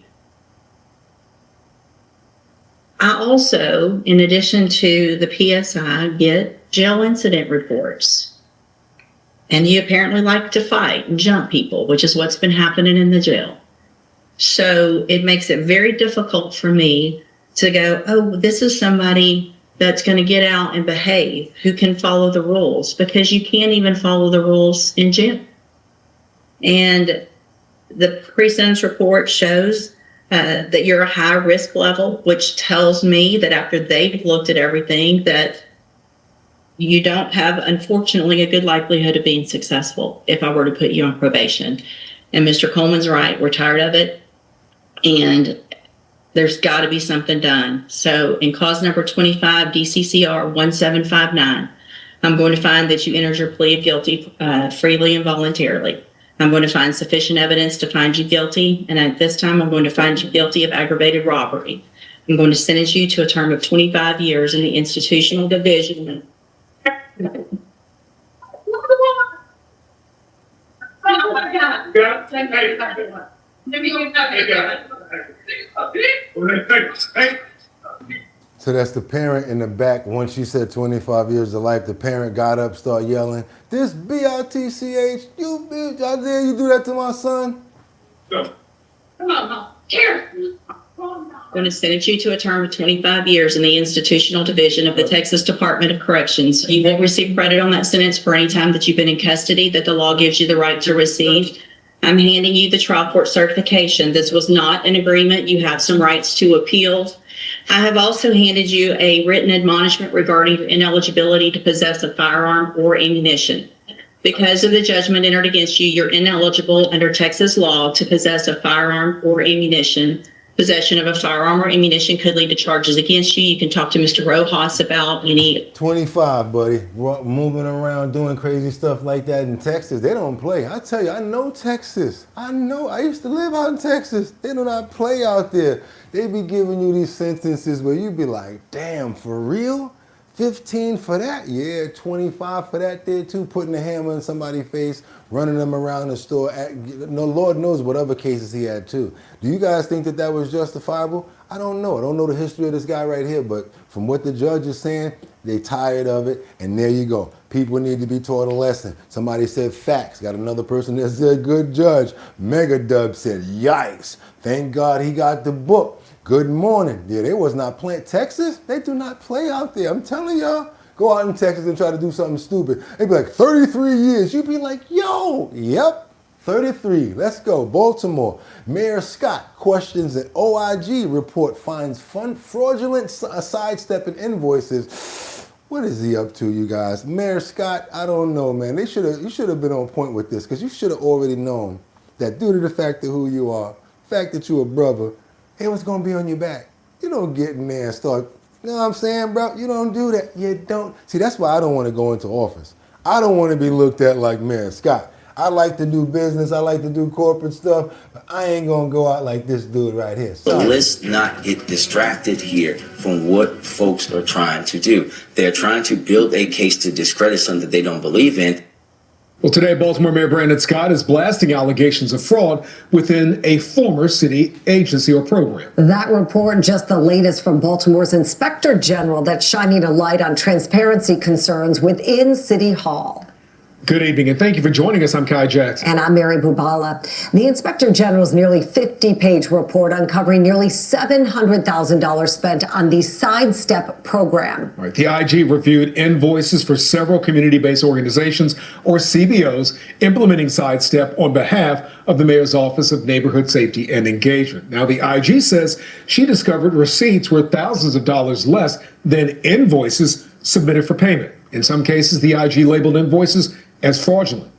I also, in addition to the PSI, get jail incident reports. And you apparently like to fight and jump people, which is what's been happening in the jail. So it makes it very difficult for me to go, oh, this is somebody that's going to get out and behave, who can follow the rules, because you can't even follow the rules in jail. And the pre-sentence report shows that you're a high risk level, which tells me that after they've looked at everything, that you don't have, unfortunately, a good likelihood of being successful if I were to put you on probation. And Mr. Coleman's right. We're tired of it. And there's got to be something done. So in cause number 25, DCCR 1759, I'm going to find that you entered your plea of guilty freely and voluntarily. I'm going to find sufficient evidence to find you guilty. And at this time, I'm going to find you guilty of aggravated robbery. I'm going to sentence you to a term of 25 years in the institutional division. So that's the parent in the back. Once she said 25 years of life, the parent got up, started yelling, this BOTCH, you bitch, how dare you do that to my son? No. Come on, here. I'm going to sentence you to a term of 25 years in the institutional division of the Texas Department of Corrections. You will receive credit on that sentence for any time that you've been in custody that the law gives you the right to receive. I'm handing you the trial court certification. This was not an agreement. You have some rights to appeal. I have also handed you a written admonishment regarding your ineligibility to possess a firearm or ammunition. Because of the judgment entered against you, you're ineligible under Texas law to possess a firearm or ammunition. Possession of a firearm or ammunition could lead to charges against you. You can talk to Mr. Rojas about any. 25, buddy. Moving around, doing crazy stuff like that in Texas. They don't play. I tell you, I know Texas. I used to live out in Texas. They do not play out there. They be giving you these sentences where you be like, damn, for real? 15 for that? Yeah, 25 for that there too. Putting a hammer in somebody's face, running them around the store. No, Lord knows what other cases he had too. Do you guys think that that was justifiable? I don't know. I don't know the history of this guy right here, but from what the judge is saying, they tired of it, and there you go. People need to be taught a lesson. Somebody said facts. Got another person that said good judge. Mega Dub said yikes. Thank God he got the book. Good morning. Yeah, they was not playing. Texas, they do not play out there. I'm telling y'all, go out in Texas and try to do something stupid. They'd be like, 33 years. You'd be like, yo, yep, 33. Let's go. Baltimore. Mayor Scott questions an OIG report finds fraudulent sidestepping invoices. What is he up to, you guys? Mayor Scott, I don't know, man. You should have been on point with this, because you should have already known that due to the fact of who you are, the fact that you're a brother, it was going to be on your back. You don't get in there and start, you know what I'm saying, bro? You don't do that. You don't. See, that's why I don't want to go into office. I don't want to be looked at like Mayor Scott. I like to do business. I like to do corporate stuff. But I ain't going to go out like this dude right here. But let's not get distracted here from what folks are trying to do. They're trying to build a case to discredit something that they don't believe in. Well, today, Baltimore Mayor Brandon Scott is blasting allegations of fraud within a former city agency or program. That report, just the latest from Baltimore's Inspector General, that's shining a light on transparency concerns within City Hall. Good evening, and thank you for joining us. I'm Kai Jackson. And I'm Mary Bubala. The Inspector General's nearly 50-page report uncovering nearly $700,000 spent on the Sidestep program. All right, the IG reviewed invoices for several community-based organizations, or CBOs, implementing Sidestep on behalf of the Mayor's Office of Neighborhood Safety and Engagement. Now, the IG says she discovered receipts worth thousands of dollars less than invoices submitted for payment. In some cases, the IG labeled invoices as fraudulent.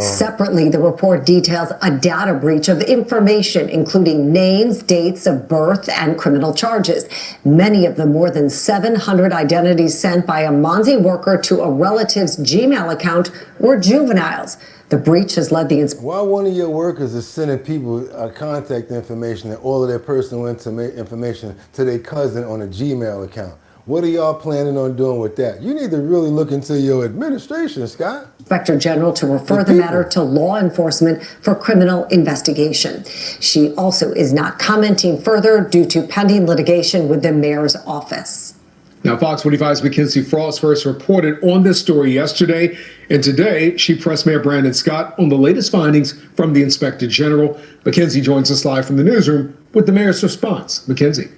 Separately, the report details a data breach of information, including names, dates of birth, and criminal charges. Many of the more than 700 identities sent by a Monzi worker to a relative's Gmail account were juveniles. The breach has led the... Why one of your workers is sending people contact information and all of their personal information to their cousin on a Gmail account? What are y'all planning on doing with that? You need to really look into your administration, Scott. Inspector General to refer the matter to law enforcement for criminal investigation. She also is not commenting further due to pending litigation with the mayor's office. Now, Fox 45's Mackenzie Frost first reported on this story yesterday, and today she pressed Mayor Brandon Scott on the latest findings from the Inspector General. Mackenzie joins us live from the newsroom with the mayor's response. Mackenzie.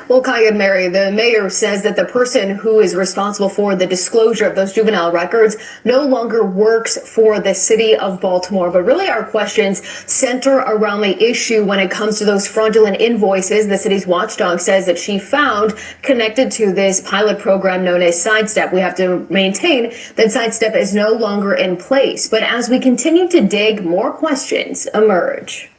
Well, Kai and Mary, the mayor says that the person who is responsible for the disclosure of those juvenile records no longer works for the city of Baltimore. But really our questions center around the issue when it comes to those fraudulent invoices the city's watchdog says that she found connected to this pilot program known as Sidestep. We have to maintain that Sidestep is no longer in place. But as we continue to dig, more questions emerge.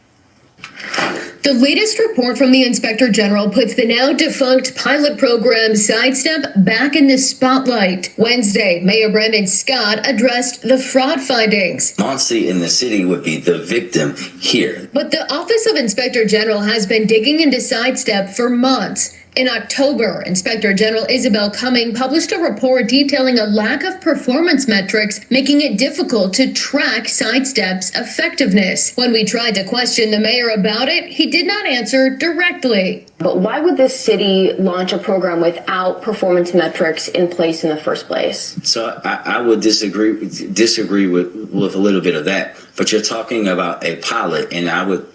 The latest report from the Inspector General puts the now defunct pilot program Sidestep back in the spotlight. Wednesday, Mayor Brandon Scott addressed the fraud findings. Monsi in the city would be the victim here. But the Office of Inspector General has been digging into Sidestep for months. In October, Inspector General Isabel Cumming published a report detailing a lack of performance metrics, making it difficult to track Sidestep's effectiveness. When we tried to question the mayor about it, he did not answer directly. But why would this city launch a program without performance metrics in place in the first place? So I would disagree with a little bit of that. But you're talking about a pilot, and I would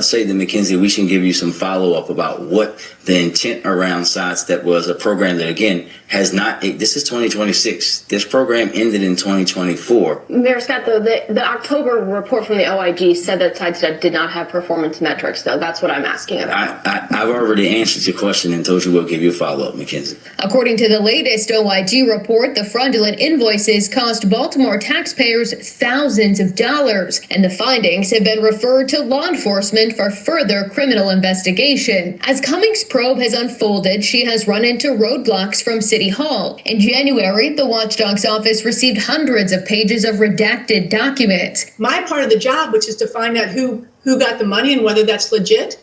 say to Mackenzie, we should give you some follow-up about what the intent around Sidestep was, a program that, again, has not, this is 2026. This program ended in 2024. Mayor Scott, though, the October report from the OIG said that Sidestep did not have performance metrics, though. That's what I'm asking about. I've already answered your question and told you we'll give you a follow-up, Mackenzie. According to the latest OIG report, the fraudulent invoices cost Baltimore taxpayers thousands of dollars. And the findings have been referred to law enforcement for further criminal investigation. As Cummings' probe has unfolded, she has run into roadblocks from City Hall. In January, the watchdog's office received hundreds of pages of redacted documents. My part of the job, which is to find out who got the money and whether that's legit,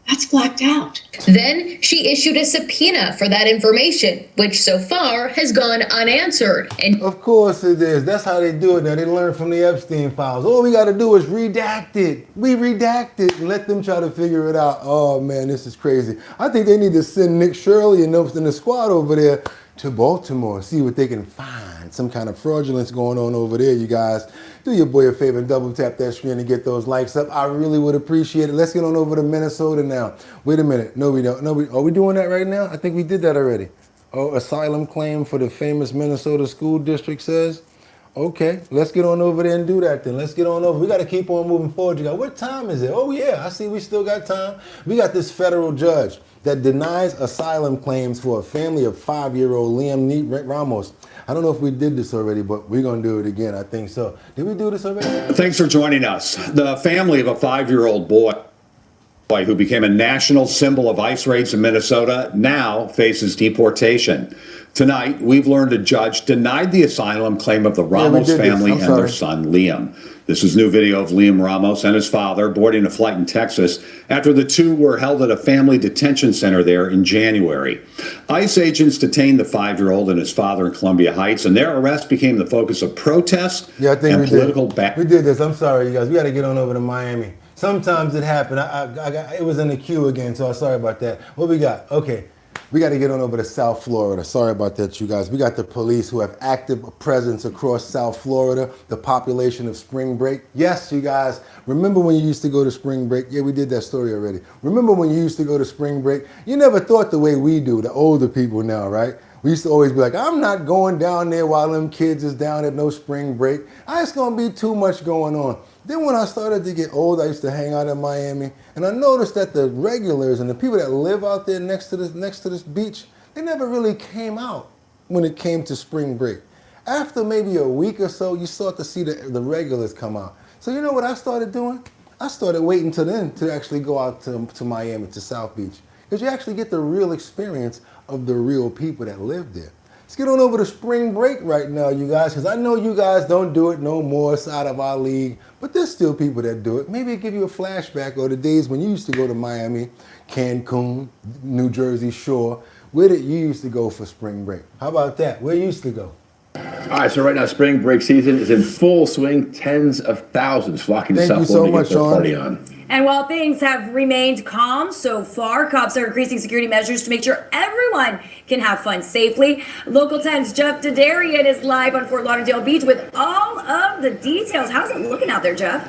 that's blacked out. Then she issued a subpoena for that information, which so far has gone unanswered. And of course it is. That's how they do it now. They learn from the Epstein files. All we got to do is redact it. We redact it and let them try to figure it out. Oh, man, this is crazy. I think they need to send Nick Shirley and those in the squad over there to Baltimore and see what they can find. Some kind of fraudulence going on over there, you guys. Do your boy a favor and double tap that screen and get those likes up. I really would appreciate it. Let's get on over to Minnesota now. Wait a minute. No, we don't. No, are we doing that right now? I think we did that already. Oh, asylum claim for the famous Minnesota school district says. Okay, let's get on over there and do that then. Let's get on over. We got to keep on moving forward. You got, what time is it? Oh, yeah, I see we still got time. We got this federal judge that denies asylum claims for a family of 5-year-old Liam Ramos. I don't know if we did this already, but we're going to do it again. I think so. Did we do this already? Thanks for joining us. The family of a 5-year-old boy who became a national symbol of ICE raids in Minnesota now faces deportation. Tonight, we've learned a judge denied the asylum claim of the Ramos family and their son, Liam. This is new video of Liam Ramos and his father boarding a flight in Texas after the two were held at a family detention center there in January. ICE agents detained the 5-year-old and his father in Columbia Heights, and their arrest became the focus of protests and political We did this. I'm sorry, you guys. We got to get on over to Miami. Sometimes it happened. It was in the queue again, so I'm sorry about that. What we got? Okay. We got to get on over to South Florida. Sorry about that, you guys. We got the police who have active presence across South Florida, the population of spring break. Yes, you guys, remember when you used to go to spring break? Yeah, we did that story already. Remember when you used to go to spring break? You never thought the way we do, the older people now, right? We used to always be like, I'm not going down there while them kids is down at no spring break. It's going to be too much going on. Then when I started to get old, I used to hang out in Miami, and I noticed that the regulars and the people that live out there next to this beach, they never really came out when it came to spring break. After maybe a week or so, you start to see the regulars come out. So you know what I started doing? I started waiting till then to actually go out to Miami, to South Beach, because you actually get the real experience of the real people that live there. Let's get on over to spring break right now, you guys, because I know you guys don't do it no more. It's out of our league, but there's still people that do it. Maybe it give you a flashback of the days when you used to go to Miami, Cancun, New Jersey Shore. Where did you used to go for spring break? How about that? Where you used to go? All right, so right now spring break season is in full swing. Tens of thousands flocking to South Florida to get their party on. And while things have remained calm so far, cops are increasing security measures to make sure everyone can have fun safely. Local 10's Jeff Duggar is live on Fort Lauderdale Beach with all of the details. How's it looking out there, Jeff?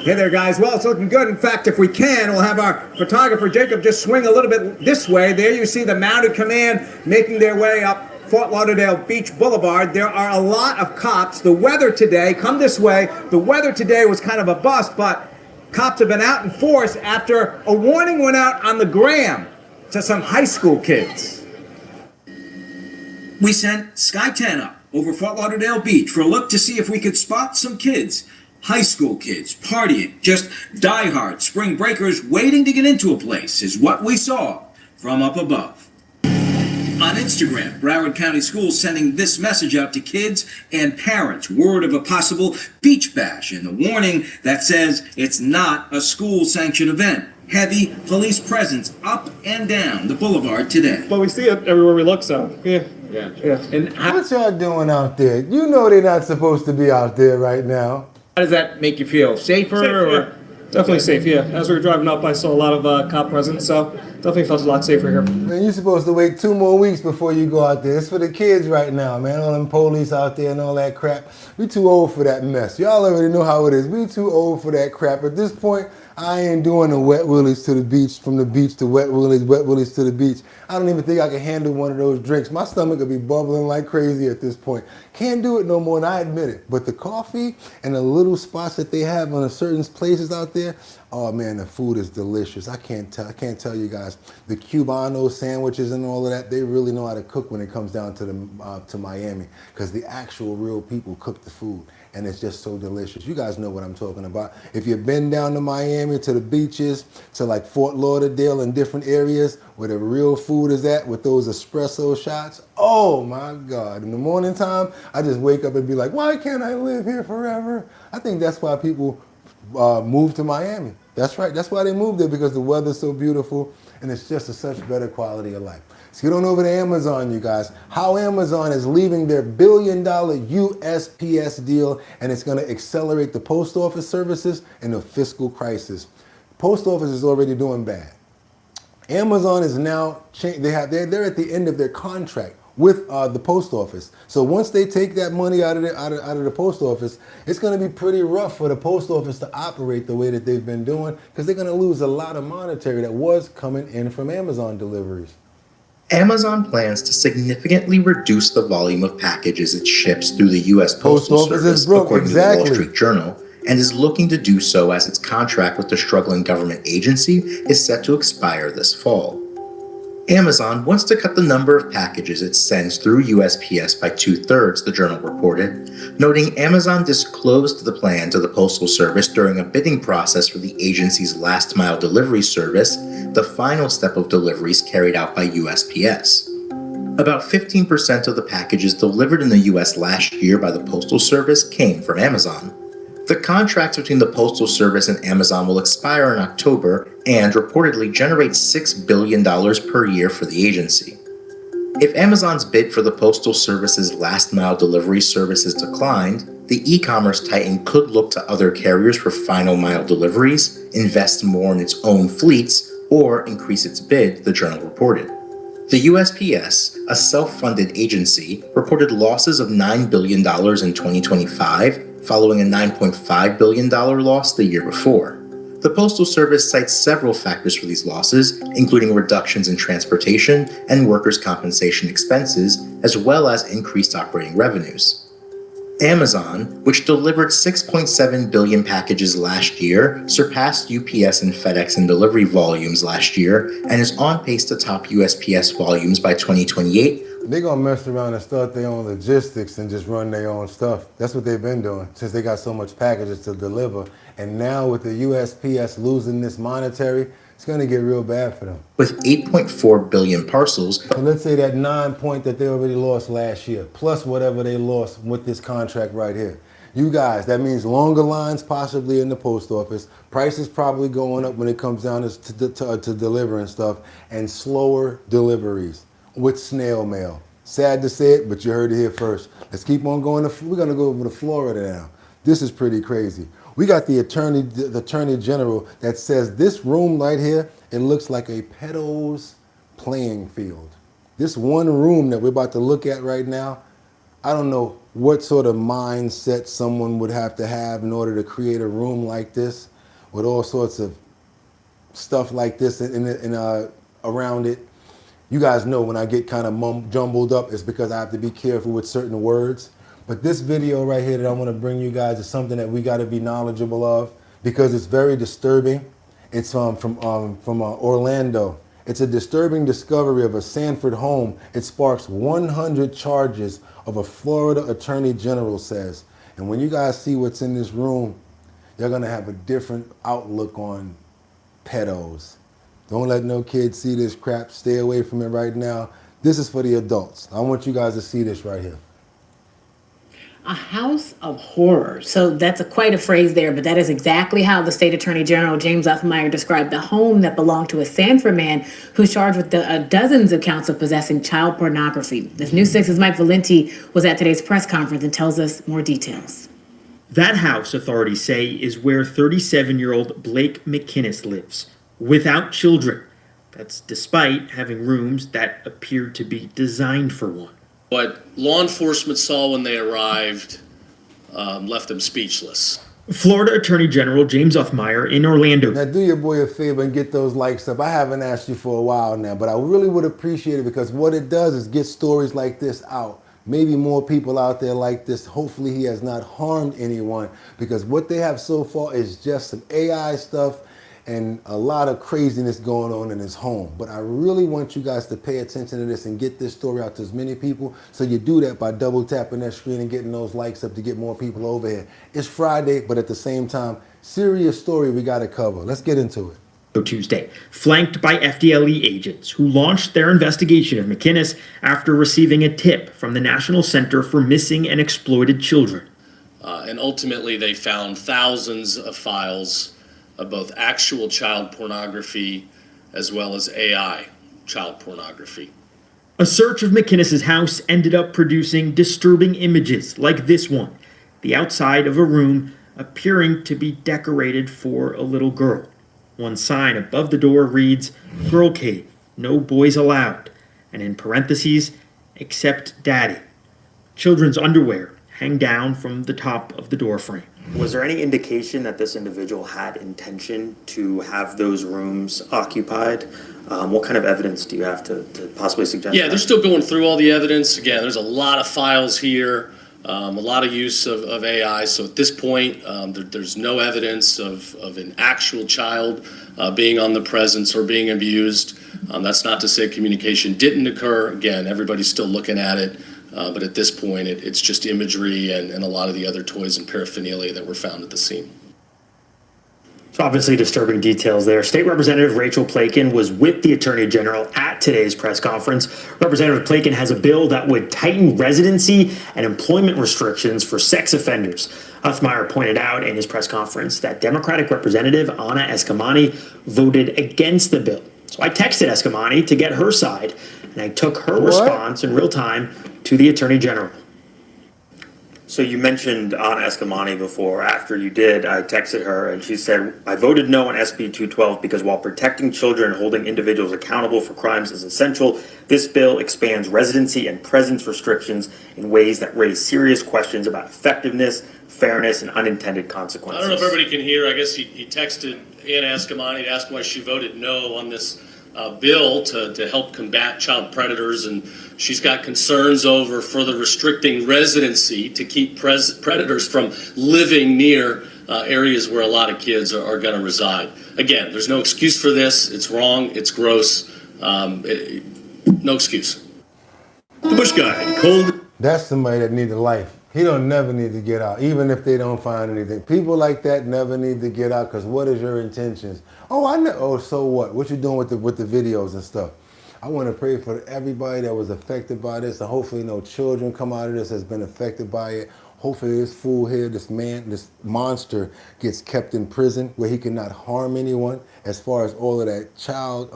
Hey there, guys. Well, it's looking good. In fact, if we can, we'll have our photographer, Jacob, just swing a little bit this way. There you see the mounted command making their way up Fort Lauderdale Beach Boulevard. There are a lot of cops. The weather today, come this way, the weather today was kind of a bust, but cops have been out in force after a warning went out on the gram to some high school kids. We sent Sky 10 up over Fort Lauderdale Beach for a look to see if we could spot some kids, high school kids, partying, just diehard spring breakers waiting to get into a place is what we saw from up above. On Instagram, Broward County Schools sending this message out to kids and parents. Word of a possible beach bash and the warning that says it's not a school-sanctioned event. Heavy police presence up and down the boulevard today. Well, we see it everywhere we look, so yeah. And what y'all doing out there? You know they're not supposed to be out there right now. How does that make you feel? Safer? Yeah. Definitely safe, yeah. As we were driving up, I saw a lot of cop presence, so definitely felt a lot safer here. Man, you're supposed to wait 2 more weeks before you go out there. It's for the kids right now, man. All them police out there and all that crap. We too old for that mess. Y'all already know how it is. We too old for that crap. At this point, I ain't doing the wet willies to the beach, from the beach to wet willies to the beach. I don't even think I can handle one of those drinks. My stomach would be bubbling like crazy at this point. Can't do it no more, and I admit it. But the coffee and the little spots that they have on certain places out there, oh man, the food is delicious. I can't tell you guys. The Cubano sandwiches and all of that, they really know how to cook when it comes down to Miami, because the actual real people cook the food. And it's just so delicious. You guys know what I'm talking about. If you've been down to Miami, to the beaches, to like Fort Lauderdale and different areas where the real food is at with those espresso shots, oh my God. In the morning time, I just wake up and be like, why can't I live here forever? I think that's why people move to Miami. That's right, that's why they moved there, because the weather's so beautiful and it's just such better quality of life. So get on over to Amazon, you guys. How Amazon is leaving their $1 billion USPS deal, and it's going to accelerate the post office services in the fiscal crisis. Post office is already doing bad. Amazon is now they're at the end of their contract with the post office. So once they take that money out of the post office, it's going to be pretty rough for the post office to operate the way that they've been doing, because they're going to lose a lot of monetary that was coming in from Amazon deliveries. Amazon plans to significantly reduce the volume of packages it ships through the U.S. Postal Service, according to the Wall Street Journal, and is looking to do so as its contract with the struggling government agency is set to expire this fall. Amazon wants to cut the number of packages it sends through USPS by 2/3, the Journal reported, noting Amazon disclosed the plan to the Postal Service during a bidding process for the agency's last-mile delivery service, the final step of deliveries carried out by USPS. About 15% of the packages delivered in the U.S. last year by the Postal Service came from Amazon. The contracts between the Postal Service and Amazon will expire in October and reportedly generate $6 billion per year for the agency. If Amazon's bid for the Postal Service's last-mile delivery services declined, the e-commerce titan could look to other carriers for final-mile deliveries, invest more in its own fleets, or increase its bid, the Journal reported. The USPS, a self-funded agency, reported losses of $9 billion in 2025, following a $9.5 billion loss the year before. The Postal Service cites several factors for these losses, including reductions in transportation and workers' compensation expenses, as well as increased operating revenues. Amazon, which delivered 6.7 billion packages last year, surpassed UPS and FedEx in delivery volumes last year, and is on pace to top USPS volumes by 2028. They're going to mess around and start their own logistics and just run their own stuff. That's what they've been doing since they got so much packages to deliver. And now with the USPS losing this monetary, it's going to get real bad for them. With 8.4 billion parcels. So let's say that 9 point that they already lost last year, plus whatever they lost with this contract right here. You guys, that means longer lines possibly in the post office, prices probably going up when it comes down to delivering stuff, and slower deliveries with snail mail. Sad to say it, but you heard it here first. Let's keep on going. We're going to go over to Florida now. This is pretty crazy. We got the Attorney General that says this room right here, it looks like a pedo's playing field. This one room that we're about to look at right now, I don't know what sort of mindset someone would have to have in order to create a room like this with all sorts of stuff like this around it. You guys know when I get kind of jumbled up, it's because I have to be careful with certain words. But this video right here that I want to bring you guys is something that we got to be knowledgeable of because it's very disturbing. It's from Orlando. It's a disturbing discovery of a Sanford home. It sparks 100 charges of a Florida Attorney General says. And when you guys see what's in this room, you're going to have a different outlook on pedos. Don't let no kids see this crap. Stay away from it right now. This is for the adults. I want you guys to see this right here. A house of horrors. So that's quite a phrase there, but that is exactly how the state attorney general, James Othmeyer, described the home that belonged to a Sanford man who's charged with dozens of counts of possessing child pornography. This News 6's Mike Valenti was at today's press conference and tells us more details. That house, authorities say, is where 37-year-old Blake McInnes lives, without children. That's despite having rooms that appeared to be designed for one. What law enforcement saw when they arrived left them speechless. Florida Attorney General James Othmeyer in Orlando. Now do your boy a favor and get those likes up. I haven't asked you for a while now, but I really would appreciate it because what it does is get stories like this out. Maybe more people out there like this. Hopefully he has not harmed anyone because what they have so far is just some AI stuff and a lot of craziness going on in his home. But I really want you guys to pay attention to this and get this story out to as many people. So you do that by double tapping that screen and getting those likes up to get more people over here. It's Friday, but at the same time, serious story we got to cover. Let's get into it. Tuesday, flanked by FDLE agents who launched their investigation of McInnes after receiving a tip from the National Center for Missing and Exploited Children. And ultimately, they found thousands of files of both actual child pornography as well as AI child pornography. A search of McInnes' house ended up producing disturbing images like this one, the outside of a room appearing to be decorated for a little girl. One sign above the door reads, "Girl Cave, no boys allowed," and in parentheses, "except daddy." Children's underwear hang down from the top of the door frame. Was there any indication that this individual had intention to have those rooms occupied? What kind of evidence do you have to possibly suggest? Yeah, they're still going through all the evidence. Again, there's a lot of files here, a lot of use of AI. So at this point, there's no evidence of an actual child being on the presence or being abused. That's not to say communication didn't occur. Again, everybody's still looking at it. But at this point, it's just imagery and a lot of the other toys and paraphernalia that were found at the scene. So obviously disturbing details there. State Representative Rachel Plakin was with the Attorney General at today's press conference. Representative Plakin has a bill that would tighten residency and employment restrictions for sex offenders. Uthmeyer pointed out in his press conference that Democratic Representative Anna Eskamani voted against the bill. So I texted Eskamani to get her side, and I took her response in real time to the Attorney General. So you mentioned Anna Eskamani before. After you did, I texted her and she said, I voted no on SB 212 because while protecting children and holding individuals accountable for crimes is essential, this bill expands residency and presence restrictions in ways that raise serious questions about effectiveness, fairness, and unintended consequences. I don't know if everybody can hear. I guess he texted Anna Eskamani to ask why she voted no on this bill to help combat child predators, and she's got concerns over further restricting residency to keep predators from living near areas where a lot of kids are going to reside. Again, there's no excuse for this. It's wrong. It's gross. No excuse. The Bush Guy, cold. That's somebody that needs a life. He don't never need to get out, even if they don't find anything. People like that never need to get out, because what is your intentions? Oh, I know. Oh, so what? What you doing with the videos and stuff? I want to pray for everybody that was affected by this, and hopefully no children come out of this has been affected by it. Hopefully this fool here, this monster gets kept in prison where he cannot harm anyone. As far as all of that child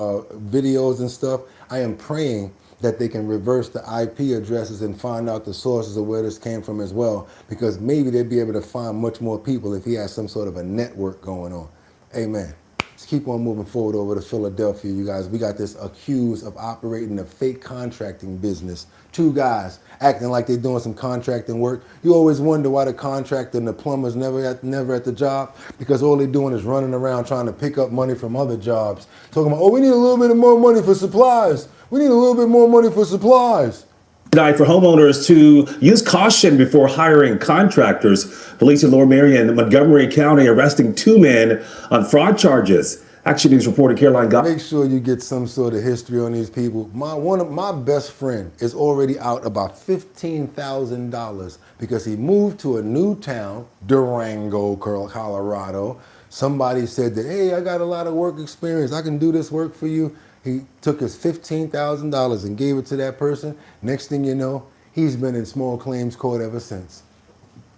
videos and stuff, I am praying that they can reverse the IP addresses and find out the sources of where this came from as well, because maybe they'd be able to find much more people if he has some sort of a network going on. Amen. Let's keep on moving forward over to Philadelphia, you guys. We got this accused of operating a fake contracting business. 2 guys acting like they're doing some contracting work. You always wonder why the contractor and the plumber's never at the job, because all they're doing is running around trying to pick up money from other jobs. Talking about, oh, we need a little bit more money for supplies. We need a little bit more money for supplies. For homeowners to use caution before hiring contractors. Police in Lower Merion, Montgomery County, arresting 2 men on fraud charges. Action News reporter Caroline Gott. Make sure you get some sort of history on these people. One of my best friend is already out about $15,000 because he moved to a new town, Durango, Colorado. Somebody said that, hey, I got a lot of work experience. I can do this work for you. He took his $15,000 and gave it to that person. Next thing you know, he's been in small claims court ever since.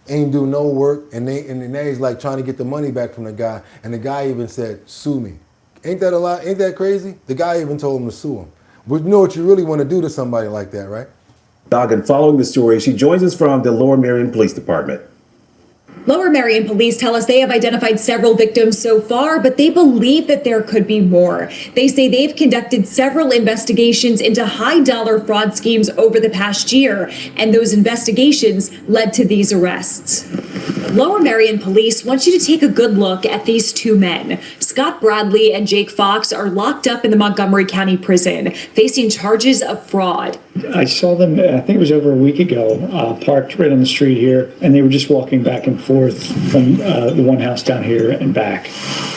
Ain't do no work, and now he's like trying to get the money back from the guy, and the guy even said, sue me. Ain't that a lot? Ain't that crazy? The guy even told him to sue him. But you know what you really want to do to somebody like that, right? Duggar, following the story, she joins us from the Lower Merion Police Department. Lower Merion police tell us they have identified several victims so far, but they believe that there could be more. They say they've conducted several investigations into high-dollar fraud schemes over the past year, and those investigations led to these arrests. Lower Merion police want you to take a good look at these 2 men. Scott Bradley and Jake Fox are locked up in the Montgomery County Prison, facing charges of fraud. I saw them, I think it was over a week ago, parked right on the street here, and they were just walking back and forth from the one house down here and back.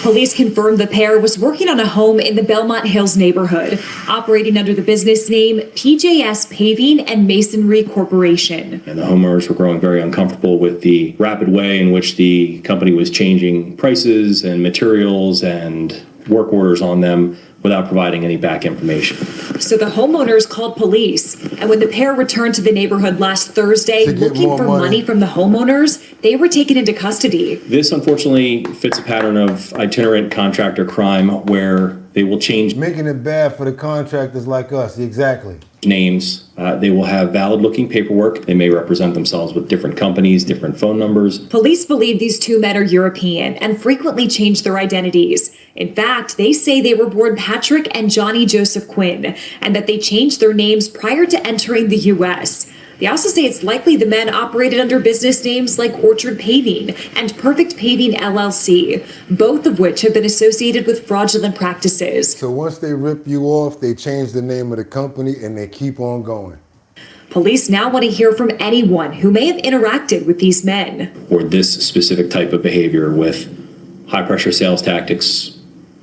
Police confirmed the pair was working on a home in the Belmont Hills neighborhood, operating under the business name PJS Paving and Masonry Corporation. And the homeowners were growing very uncomfortable with the rapid way in which the company was changing prices and materials and work orders on them without providing any back information. So the homeowners called police, and when the pair returned to the neighborhood last Thursday looking for money from the homeowners, they were taken into custody. This unfortunately fits a pattern of itinerant contractor crime where they will change making it bad for the contractors like us. Exactly. Names. They will have valid looking paperwork. They may represent themselves with different companies, different phone numbers. Police believe these 2 men are European and frequently change their identities. In fact, they say they were born Patrick and Johnny Joseph Quinn, and that they changed their names prior to entering the U.S. They also say it's likely the men operated under business names like Orchard Paving and Perfect Paving LLC, both of which have been associated with fraudulent practices. So once they rip you off, they change the name of the company and they keep on going. Police now want to hear from anyone who may have interacted with these men. Or this specific type of behavior with high pressure sales tactics,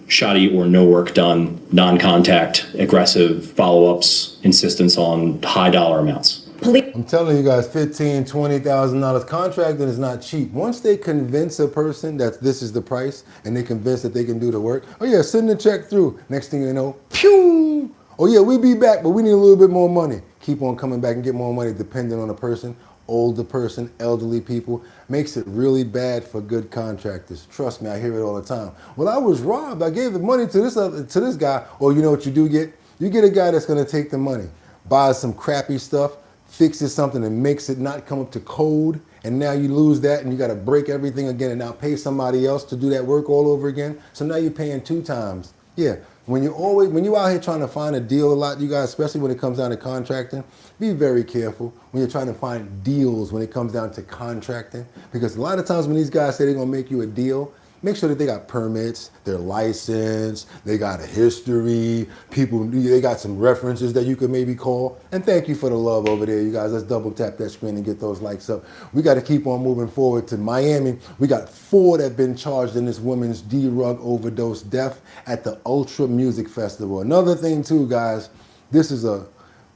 shoddy or no work done, non-contact, aggressive follow-ups, insistence on high dollar amounts. I'm telling you guys, $15,000, $20,000 contracting is not cheap. Once they convince a person that this is the price and they convince that they can do the work, oh yeah, send the check through. Next thing you know, pew! Oh yeah, we'll be back, but we need a little bit more money. Keep on coming back and get more money depending on the person. Older person, elderly people, makes it really bad for good contractors. Trust me, I hear it all the time. Well, I was robbed. I gave the money to this guy. Or you know what you do get? You get a guy that's going to take the money, buys some crappy stuff, fixes something and makes it not come up to code, and now you lose that and you got to break everything again and now pay somebody else to do that work all over again. So now you're paying 2 times. Yeah, when you out here trying to find a deal a lot, you guys, especially when it comes down to contracting, be very careful when you're trying to find deals when it comes down to contracting, because a lot of times when these guys say they're going to make you a deal, make sure that they got permits, they're licensed, they got a history, they got some references that you could maybe call. And thank you for the love over there, you guys. Let's double tap that screen and get those likes up. We got to keep on moving forward to Miami. We got 4 that have been charged in this woman's drug overdose death at the Ultra Music Festival. Another thing too, guys, this is a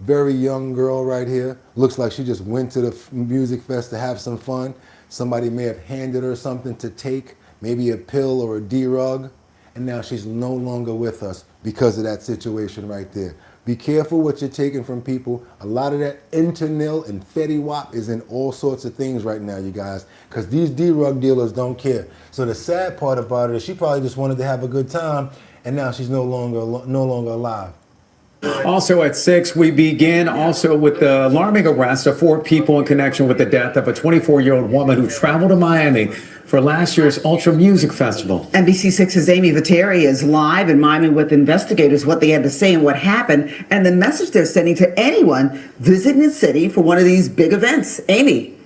very young girl right here. Looks like she just went to the music fest to have some fun. Somebody may have handed her something to take, maybe a pill or a D-rug, and now she's no longer with us because of that situation right there. Be careful what you're taking from people. A lot of that Internal and Fetty Wap is in all sorts of things right now, you guys, because these D-rug dealers don't care. So the sad part about it is she probably just wanted to have a good time, and now she's no longer alive. Also at 6, we begin also with the alarming arrest of 4 people in connection with the death of a 24-year-old woman who traveled to Miami for last year's Ultra Music Festival. NBC6's Amy Viteri is live in Miami with investigators, what they had to say and what happened, and the message they're sending to anyone visiting the city for one of these big events. Amy.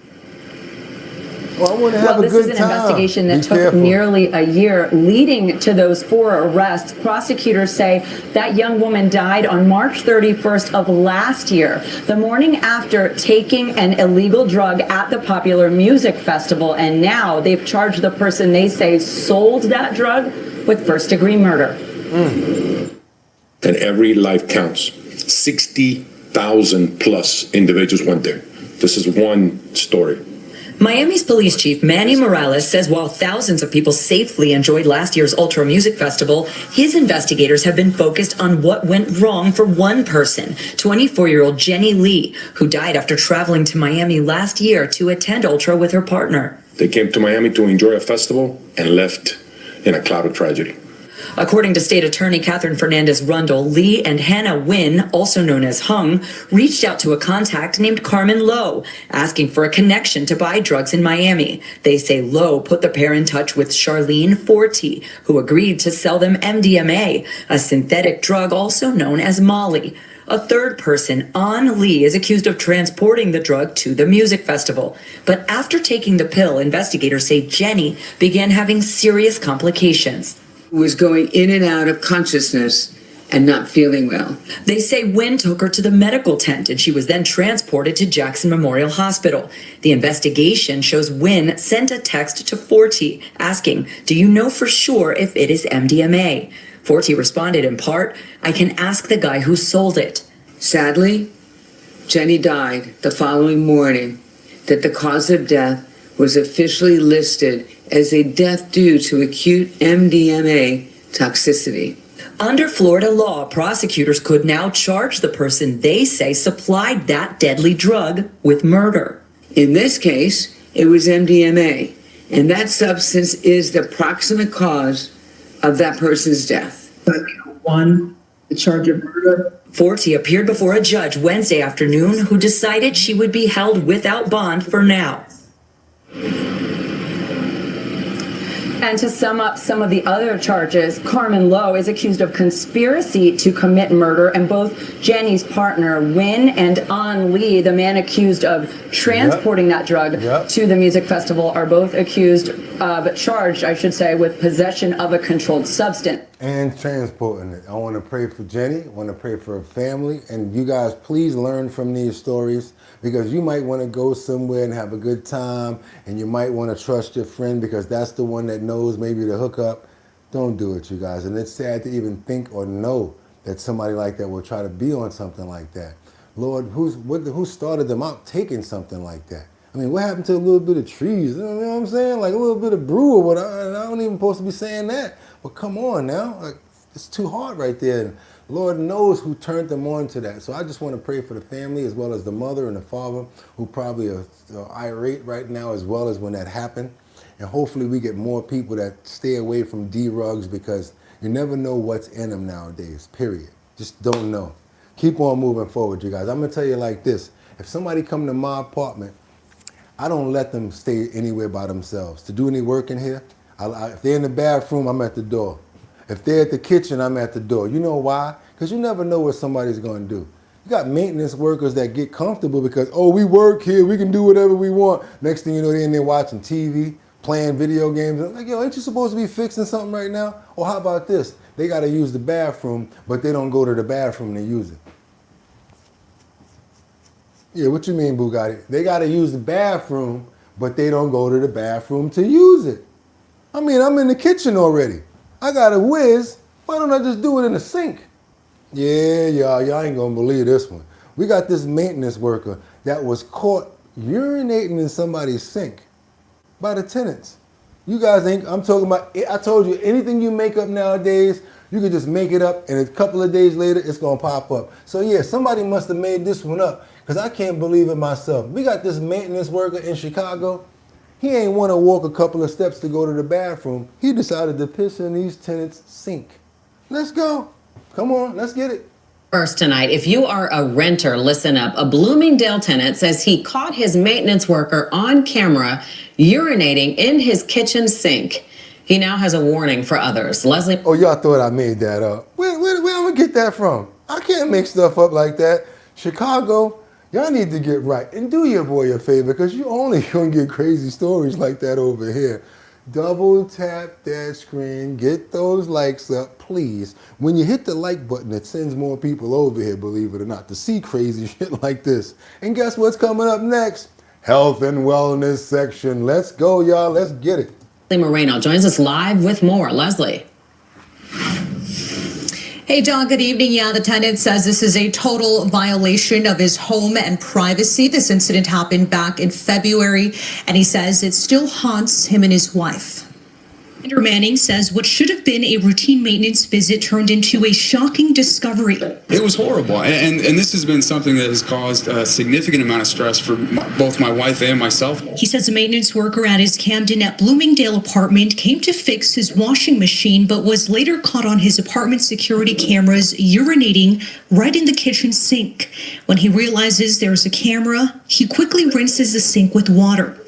Well, I want to have a good time. This is an investigation that took nearly a year leading to those 4 arrests. Prosecutors say that young woman died on March 31st of last year, the morning after taking an illegal drug at the popular music festival. And now they've charged the person they say sold that drug with first-degree murder. And every life counts. 60,000 plus individuals went there. This is one story. Miami's police chief Manny Morales says while thousands of people safely enjoyed last year's Ultra Music Festival, his investigators have been focused on what went wrong for one person, 24-year-old Jenny Lee, who died after traveling to Miami last year to attend Ultra with her partner. They came to Miami to enjoy a festival and left in a cloud of tragedy. According to State Attorney Catherine Fernandez-Rundle, Lee and Hannah Wynn, also known as Hung, reached out to a contact named Carmen Lowe, asking for a connection to buy drugs in Miami. They say Lowe put the pair in touch with Charlene Forti, who agreed to sell them MDMA, a synthetic drug also known as Molly. A third person, An Lee, is accused of transporting the drug to the music festival. But after taking the pill, investigators say Jenny began having serious complications. Was going in and out of consciousness and not feeling well. They say Wynn took her to the medical tent and she was then transported to Jackson Memorial Hospital. The investigation shows Wynn sent a text to Forti asking, "Do you know for sure if it is MDMA?" Forti responded in part, "I can ask the guy who sold it." Sadly, Jenny died the following morning, that the cause of death was officially listed as a death due to acute MDMA toxicity. Under Florida law, prosecutors could now charge the person they say supplied that deadly drug with murder. In this case, it was MDMA, and that substance is the proximate cause of that person's death. One, the charge of murder. Forti appeared before a judge Wednesday afternoon who decided she would be held without bond for now. And to sum up some of the other charges, Carmen Lowe is accused of conspiracy to commit murder, and both Jenny's partner, Wynn, and An Lee, the man accused of transporting that drug to the music festival, are both charged, I should say, with possession of a controlled substance. And transporting it. I want to pray for Jenny. I want to pray for her family. And you guys, please learn from these stories, because you might want to go somewhere and have a good time, and you might want to trust your friend because that's the one that knows maybe the hookup. Don't do it, you guys. And it's sad to even think or know that somebody like that will try to be on something like that. Lord, who started them out taking something like that? I mean, what happened to a little bit of trees? You know what I'm saying? Like a little bit of brew or what? I don't even supposed to be saying that. But come on now. Like, it's too hard right there. And Lord knows who turned them on to that. So I just want to pray for the family as well as the mother and the father who probably are irate right now as well as when that happened. And hopefully we get more people that stay away from D-rugs because you never know what's in them nowadays, period. Just don't know. Keep on moving forward, you guys. I'm going to tell you like this. If somebody come to my apartment, I don't let them stay anywhere by themselves. To do any work in here, if they're in the bathroom, I'm at the door. If they're at the kitchen, I'm at the door. You know why? Because you never know what somebody's going to do. You got maintenance workers that get comfortable because, oh, we work here, we can do whatever we want. Next thing you know, they're in there watching TV, playing video games. I'm like, yo, ain't you supposed to be fixing something right now? Or how about this? They got to use the bathroom, but they don't go to the bathroom to use it. Yeah, what you mean, Boogotti? They got to use the bathroom, but they don't go to the bathroom to use it. I mean, I'm in the kitchen already. I got a whiz. Why don't I just do it in the sink? Yeah, y'all ain't gonna believe this one. We got this maintenance worker that was caught urinating in somebody's sink by the tenants. You guys ain't, I'm talking about, I told you, anything you make up nowadays, you can just make it up and a couple of days later, it's gonna pop up. So yeah, somebody must have made this one up because I can't believe it myself. We got this maintenance worker in Chicago. He ain't wanna walk a couple of steps to go to the bathroom. He decided to piss in these tenants' sink. Let's go. Come on, let's get it. First tonight, if you are a renter, listen up. A Bloomingdale tenant says he caught his maintenance worker on camera urinating in his kitchen sink. He now has a warning for others. Leslie. Oh, y'all thought I made that up. Where am I get that from? I can't make stuff up like that. Chicago, y'all need to get right and do your boy a favor because you only gonna get crazy stories like that over here. Double tap that screen, get those likes up, please. When you hit the like button, it sends more people over here, believe it or not, to see crazy shit like this. And guess what's coming up next? Health and wellness section. Let's go, y'all. Let's get it. Leslie Moreno joins us live with more. Leslie. Hey, John, good evening. Yeah, the tenant says this is a total violation of his home and privacy. This incident happened back in February, and he says it still haunts him and his wife. Andrew Manning says what should have been a routine maintenance visit turned into a shocking discovery. It was horrible, and this has been something that has caused a significant amount of stress for both my wife and myself. He says a maintenance worker at his Camden at Bloomingdale apartment came to fix his washing machine, but was later caught on his apartment security cameras urinating right in the kitchen sink. When he realizes there's a camera, he quickly rinses the sink with water.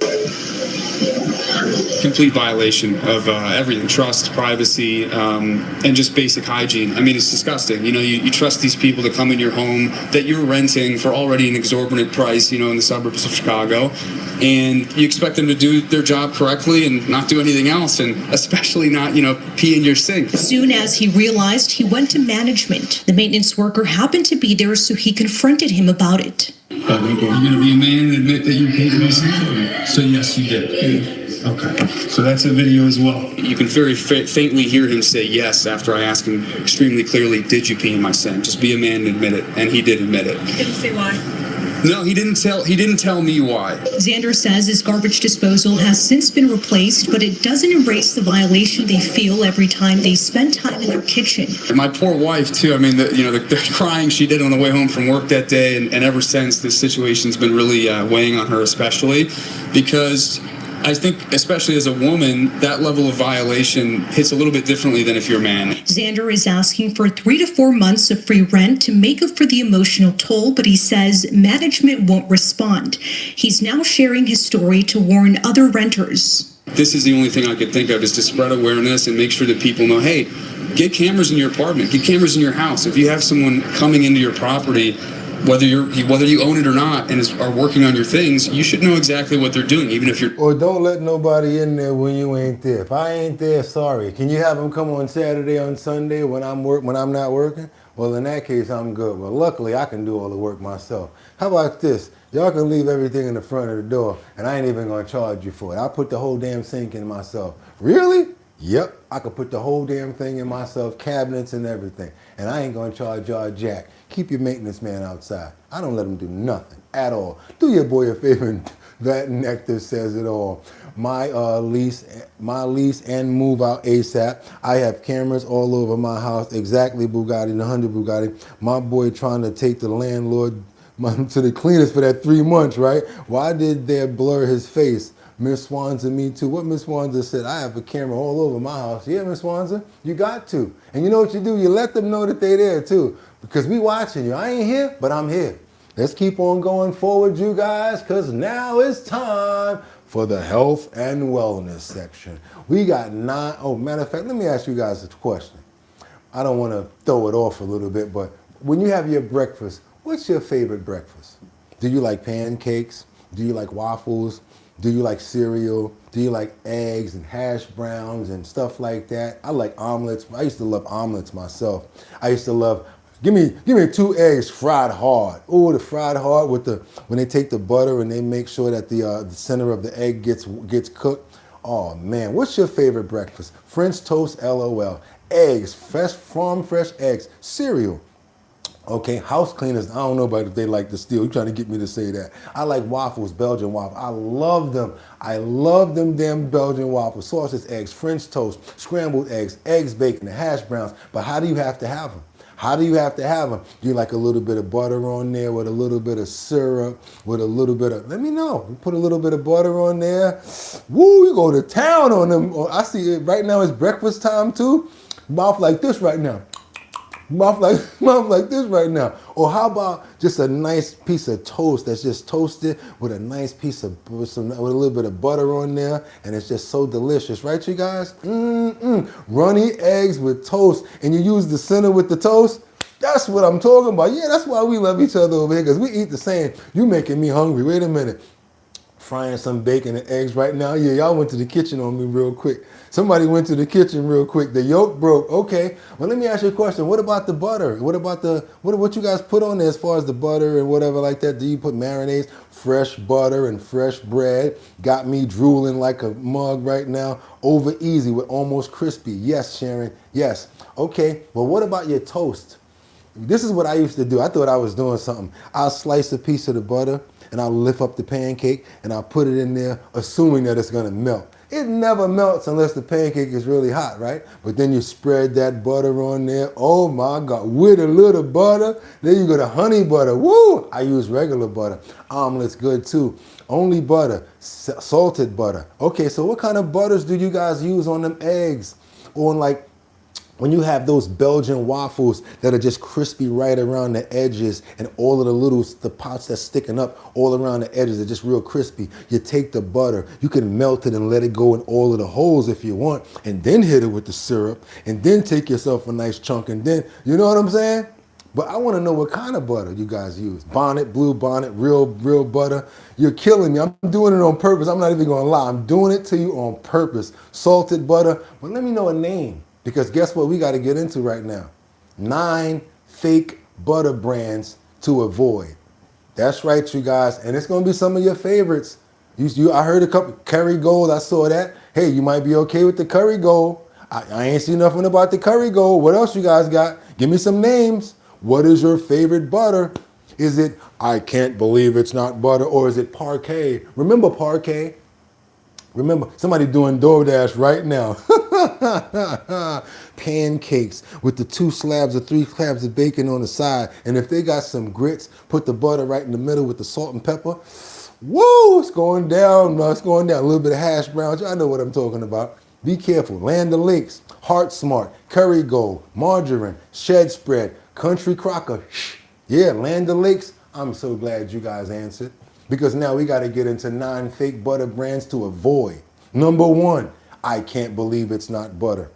Complete violation of everything, trust, privacy, and just basic hygiene. I mean, it's disgusting. You know, you trust these people to come in your home that you're renting for already an exorbitant price, you know, in the suburbs of Chicago, and you expect them to do their job correctly and not do anything else, and especially not, you know, pee in your sink. Soon as he realized, he went to management. The maintenance worker happened to be there, so he confronted him about it. You're going to be a man and admit that you peed in my sink? So yes, you did. Okay, so that's a video as well. You can very faintly hear him say yes after I ask him extremely clearly, did you pee in my sink? Just be a man and admit it, and he did admit it. Didn't say why. No, he didn't tell me why. Xander says his garbage disposal has since been replaced, but it doesn't erase the violation they feel every time they spend time in their kitchen. And my poor wife too. I mean, the crying she did on the way home from work that day, and ever since, this situation's been really weighing on her, especially because I think, especially as a woman, that level of violation hits a little bit differently than if you're a man. Xander is asking for 3 to 4 months of free rent to make up for the emotional toll, but he says management won't respond. He's now sharing his story to warn other renters. This is the only thing I could think of, is to spread awareness and make sure that people know, hey, get cameras in your apartment, get cameras in your house. If you have someone coming into your property, whether you own it or not, and are working on your things, you should know exactly what they're doing, even if you're... Or don't let nobody in there when you ain't there. If I ain't there, sorry. Can you have them come on Saturday, on Sunday when I'm not working? Well, in that case, I'm good. Well, luckily, I can do all the work myself. How about this? Y'all can leave everything in the front of the door, and I ain't even gonna charge you for it. I'll put the whole damn sink in myself. Really? Yep, I could put the whole damn thing in myself, cabinets and everything. And I ain't gonna charge y'all jack. keep your maintenance man outside. I don't let him do nothing at all. Do your boy a favor. That nectar says it all. My lease and move out ASAP. I have cameras all over my house. Exactly, Boogotti, the 100 Boogotti. My boy trying to take the landlord to the cleaners for that 3 months, right? Why did they blur his face? Miss Swanza, me too. What Miss Swanza said, I have a camera all over my house. Yeah, Miss Swanza, you got to. And you know what you do? You let them know that they're there too. Because we watching you. I ain't here, but I'm here. Let's keep on going forward, you guys, because now it's time for the health and wellness section. We got 9, oh, matter of fact, let me ask you guys a question. I don't want to throw it off a little bit, but when you have your breakfast, what's your favorite breakfast? Do you like pancakes? Do you like waffles? Do you like cereal? Do you like eggs and hash browns and stuff like that? I like omelets. I used to love omelets myself. I used to love, give me 2 eggs fried hard. Oh, the fried hard with the, when they take the butter and they make sure that the center of the egg gets cooked. Oh man, what's your favorite breakfast? French toast, LOL. Eggs, fresh eggs. Cereal. Okay, house cleaners, I don't know about if they like to steal. You're trying to get me to say that. I like waffles, Belgian waffles. I love them. I love them damn Belgian waffles. Sausage, eggs, French toast, scrambled eggs, bacon, and hash browns. But how do you have to have them? How do you have to have them? Do you like a little bit of butter on there with a little bit of syrup, with a little bit of, let me know. You put a little bit of butter on there. Woo, you go to town on them. I see it right now, it's breakfast time too. Mouth like this right now. Mouth like this right now. Or how about just a nice piece of toast that's just toasted with a nice piece of, with a little bit of butter on there, and it's just so delicious, right, you guys? Runny eggs with toast, and you use the center with the toast. That's what I'm talking about. Yeah, that's why we love each other over here, because we eat the same. You making me hungry. Wait a minute. Frying some bacon and eggs right now. Yeah, y'all went to the kitchen on me real quick. Somebody went to the kitchen real quick. The yolk broke. Okay. Well, let me ask you a question. What about the butter? What about what you guys put on there as far as the butter and whatever like that? Do you put marinades? Fresh butter and fresh bread. Got me drooling like a mug right now. Over easy with almost crispy. Yes, Sharon. Yes. Okay. Well, what about your toast? This is what I used to do. I thought I was doing something. I'll slice a piece of the butter and I'll lift up the pancake and I'll put it in there, assuming that it's gonna melt. It never melts unless the pancake is really hot, right? But then you spread that butter on there. Oh my God, with a little butter. Then you go to honey butter. Woo! I use regular butter. Omelet's good too. Only butter, salted butter. Okay, so what kind of butters do you guys use on them eggs? On like, when you have those Belgian waffles that are just crispy right around the edges and all of the parts that's sticking up all around the edges are just real crispy. You take the butter, you can melt it and let it go in all of the holes if you want, and then hit it with the syrup, and then take yourself a nice chunk, and then, you know what I'm saying? But I want to know what kind of butter you guys use. Bonnet, blue bonnet, real butter. You're killing me. I'm doing it on purpose. I'm not even going to lie. I'm doing it to you on purpose. Salted butter. But let me know a name. Because guess what we got to get into right now? 9 fake butter brands to avoid. That's right, you guys. And it's going to be some of your favorites. I heard a couple, Kerrygold, I saw that. Hey, you might be okay with the Kerrygold. I ain't seen nothing about the Kerrygold. What else you guys got? Give me some names. What is your favorite butter? Is it, I can't believe it's not butter, or is it Parquet? Remember Parquet? Remember, somebody doing DoorDash right now. Pancakes with the 2 slabs or 3 slabs of bacon on the side. And if they got some grits, put the butter right in the middle with the salt and pepper. Woo, it's going down. No, it's going down. A little bit of hash browns. I know what I'm talking about. Be careful. Land O'Lakes, Heart Smart, Kerrygold, Margarine, Shed Spread, Country Crocker. Yeah, Land O'Lakes. I'm so glad you guys answered. Because now we got to get into 9 fake butter brands to avoid. Number 1, I can't believe it's not butter.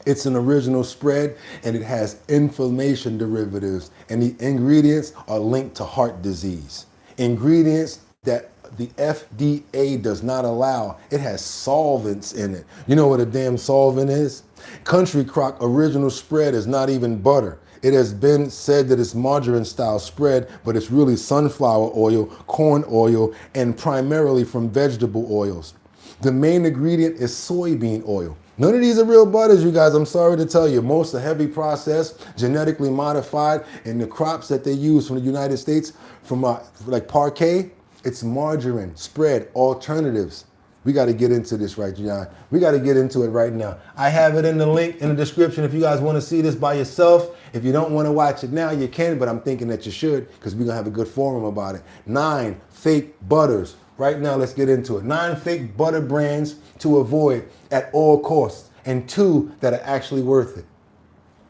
It's an original spread and it has inflammation derivatives, and the ingredients are linked to heart disease. Ingredients that the FDA does not allow. It has solvents in it. You know what a damn solvent is? Country Crock original spread is not even butter. It has been said that it's margarine style spread, but it's really sunflower oil, corn oil, and primarily from vegetable oils. The main ingredient is soybean oil. None of these are real butters, you guys. I'm sorry to tell you. Most are heavy processed, genetically modified, and the crops that they use from the United States, from like Parquet, it's margarine, spread, alternatives. We got to get into this, right, John? We got to get into it right now. I have it in the link in the description if you guys want to see this by yourself. If you don't want to watch it now, you can, but I'm thinking that you should because we're going to have a good forum about it. 9 fake butters. Right now, let's get into it. 9 fake butter brands to avoid at all costs, and 2 that are actually worth it.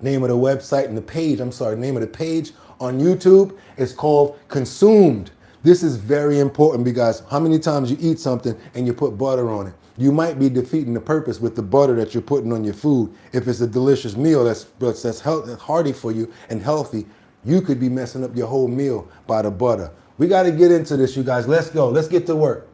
Name of the website and the page, name of the page on YouTube is called Consumed. This is very important because how many times you eat something and you put butter on it? You might be defeating the purpose with the butter that you're putting on your food. If it's a delicious meal that's hearty for you and healthy, you could be messing up your whole meal by the butter. We got to get into this, you guys. Let's go. Let's get to work.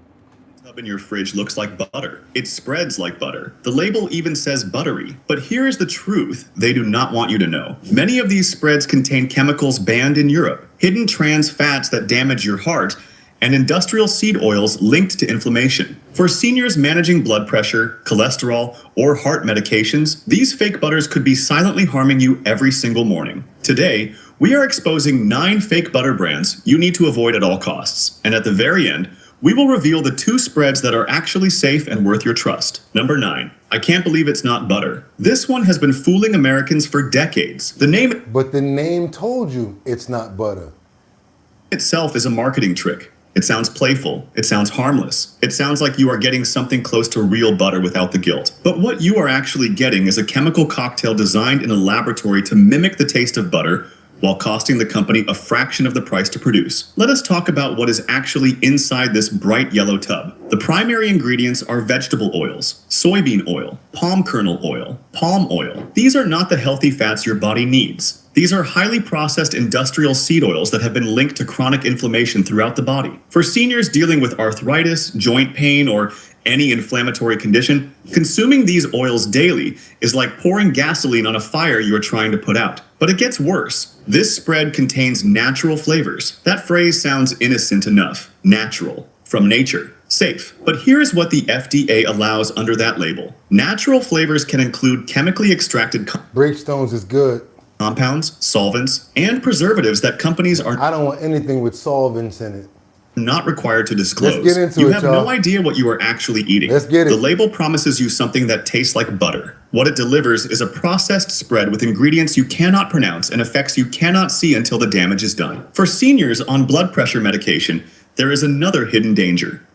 Tub in your fridge looks like butter. It spreads like butter. The label even says buttery. But here's the truth they do not want you to know. Many of these spreads contain chemicals banned in Europe, hidden trans fats that damage your heart, and industrial seed oils linked to inflammation. For seniors managing blood pressure, cholesterol, or heart medications, these fake butters could be silently harming you every single morning. Today, we are exposing 9 fake butter brands you need to avoid at all costs. And at the very end, we will reveal the 2 spreads that are actually safe and worth your trust. Number 9. I can't believe it's not butter. This one has been fooling Americans for decades. But the name told you it's not butter. Itself is a marketing trick. It sounds playful. It sounds harmless. It sounds like you are getting something close to real butter without the guilt. But what you are actually getting is a chemical cocktail designed in a laboratory to mimic the taste of butter while costing the company a fraction of the price to produce. Let us talk about what is actually inside this bright yellow tub. The primary ingredients are vegetable oils, soybean oil, palm kernel oil, palm oil. These are not the healthy fats your body needs. These are highly processed industrial seed oils that have been linked to chronic inflammation throughout the body. For seniors dealing with arthritis, joint pain, or any inflammatory condition, consuming these oils daily is like pouring gasoline on a fire you are trying to put out. But it gets worse. This spread contains natural flavors. That phrase sounds innocent enough. Natural. From nature. Safe. But here's what the FDA allows under that label. Natural flavors can include chemically extracted Breakstones is good. Compounds, solvents, and preservatives that companies are I don't want anything with solvents in it. Not required to disclose. Let's get into you it, have y'all. no idea what you are actually eating. Let's get it. The label promises you something that tastes like butter. What it delivers is a processed spread with ingredients you cannot pronounce and effects you cannot see until the damage is done. For seniors on blood pressure medication, there is another hidden danger.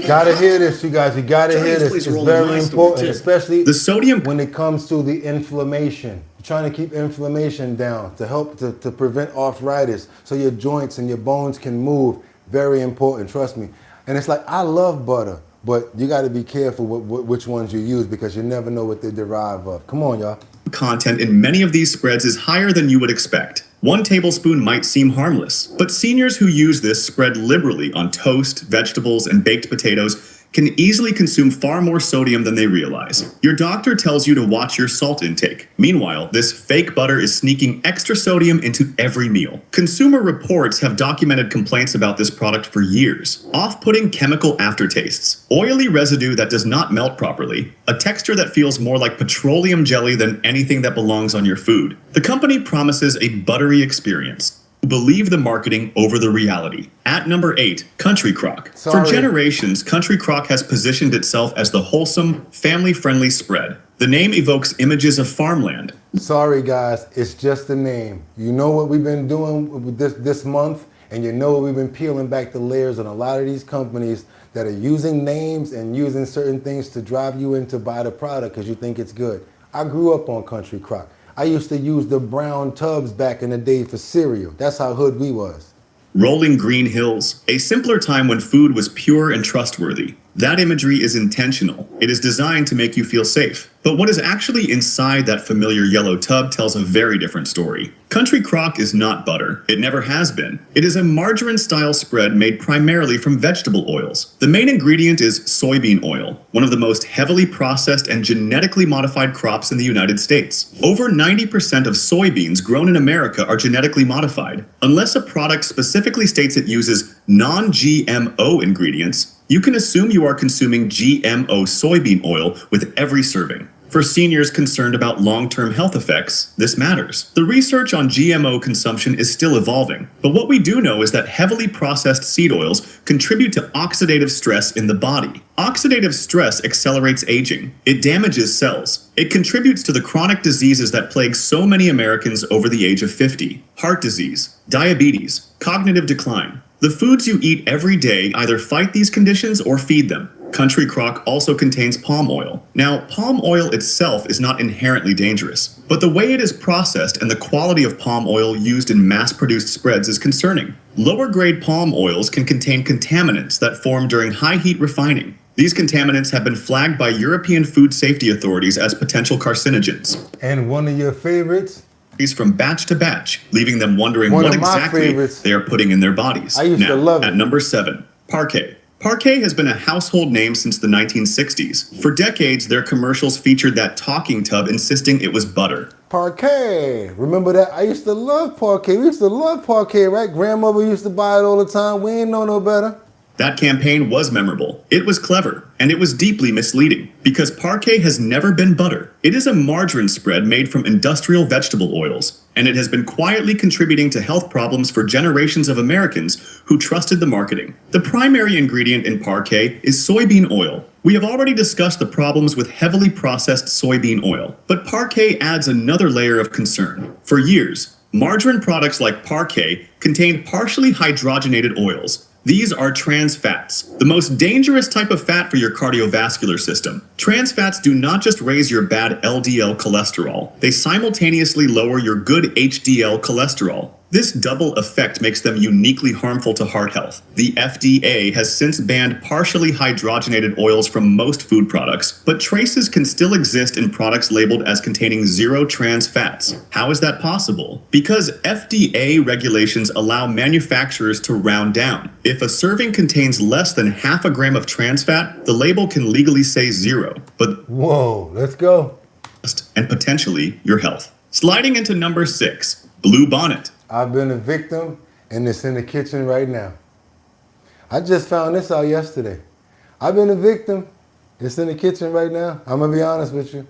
Gotta hear this, you guys. You gotta hear this. It's very important, especially the sodium when it comes to the inflammation. You're trying to keep inflammation down to help to prevent arthritis, so your joints and your bones can move. Very important, trust me. And it's like, I love butter, but you got to be careful which ones you use because you never know what they derive of. Come on, y'all. Content in many of these spreads is higher than you would expect. 1 tablespoon might seem harmless, but seniors who use this spread liberally on toast, vegetables, and baked potatoes can easily consume far more sodium than they realize. Your doctor tells you to watch your salt intake. Meanwhile, this fake butter is sneaking extra sodium into every meal. Consumer Reports have documented complaints about this product for years. Off-putting chemical aftertastes, oily residue that does not melt properly, a texture that feels more like petroleum jelly than anything that belongs on your food. The company promises a buttery experience. Believe the marketing over the reality. At number 8, Country Crock. For generations, Country Crock has positioned itself as the wholesome, family-friendly spread. The name evokes images of farmland. Sorry, guys, it's just a name. You know what we've been doing with this month, and you know we've been peeling back the layers on a lot of these companies that are using names and using certain things to drive you in to buy the product because you think it's good. I grew up on Country Crock. I used to use the brown tubs back in the day for cereal. That's how hood we was. Rolling green hills, a simpler time when food was pure and trustworthy. That imagery is intentional. It is designed to make you feel safe. But what is actually inside that familiar yellow tub tells a very different story. Country Crock is not butter. It never has been. It is a margarine-style spread made primarily from vegetable oils. The main ingredient is soybean oil, one of the most heavily processed and genetically modified crops in the United States. Over 90% of soybeans grown in America are genetically modified. Unless a product specifically states it uses non-GMO ingredients, You can assume you are consuming GMO soybean oil with every serving. For seniors concerned about long-term health effects, this matters. The research on GMO consumption is still evolving, but what we do know is that heavily processed seed oils contribute to oxidative stress in the body. Oxidative stress accelerates aging. It damages cells. It contributes to the chronic diseases that plague so many Americans over the age of 50. Heart disease, diabetes, cognitive decline. The foods you eat every day either fight these conditions or feed them. Country Crock also contains palm oil. Now, palm oil itself is not inherently dangerous, but the way it is processed and the quality of palm oil used in mass-produced spreads is concerning. Lower-grade palm oils can contain contaminants that form during high heat refining. These contaminants have been flagged by European food safety authorities as potential carcinogens. And one of your favorites? From batch to batch, leaving them wondering what exactly they are putting in their bodies. I used to love it. At number 7, Parquet. Parquet has been a household name since the 1960s. For decades, their commercials featured that talking tub insisting it was butter. Parquet. Remember that? I used to love Parquet. We used to love Parquet, right? Grandmother used to buy it all the time. We ain't know no better. That campaign was memorable. It was clever, and it was deeply misleading, because Parquet has never been butter. It is a margarine spread made from industrial vegetable oils, and it has been quietly contributing to health problems for generations of Americans who trusted the marketing. The primary ingredient in Parquet is soybean oil. We have already discussed the problems with heavily processed soybean oil, but Parquet adds another layer of concern. For years, margarine products like Parquet contained partially hydrogenated oils. These are trans fats, the most dangerous type of fat for your cardiovascular system. Trans fats do not just raise your bad LDL cholesterol, they simultaneously lower your good HDL cholesterol. This double effect makes them uniquely harmful to heart health. The FDA has since banned partially hydrogenated oils from most food products, but traces can still exist in products labeled as containing zero trans fats. How is that possible? Because FDA regulations allow manufacturers to round down. If a serving contains less than half a gram of trans fat, the label can legally say zero. But whoa, let's go. And potentially your health. Sliding into number 6, Blue Bonnet. I've been a victim, and it's in the kitchen right now. I just found this out yesterday. I've been a victim. It's in the kitchen right now. I'm going to be honest with you.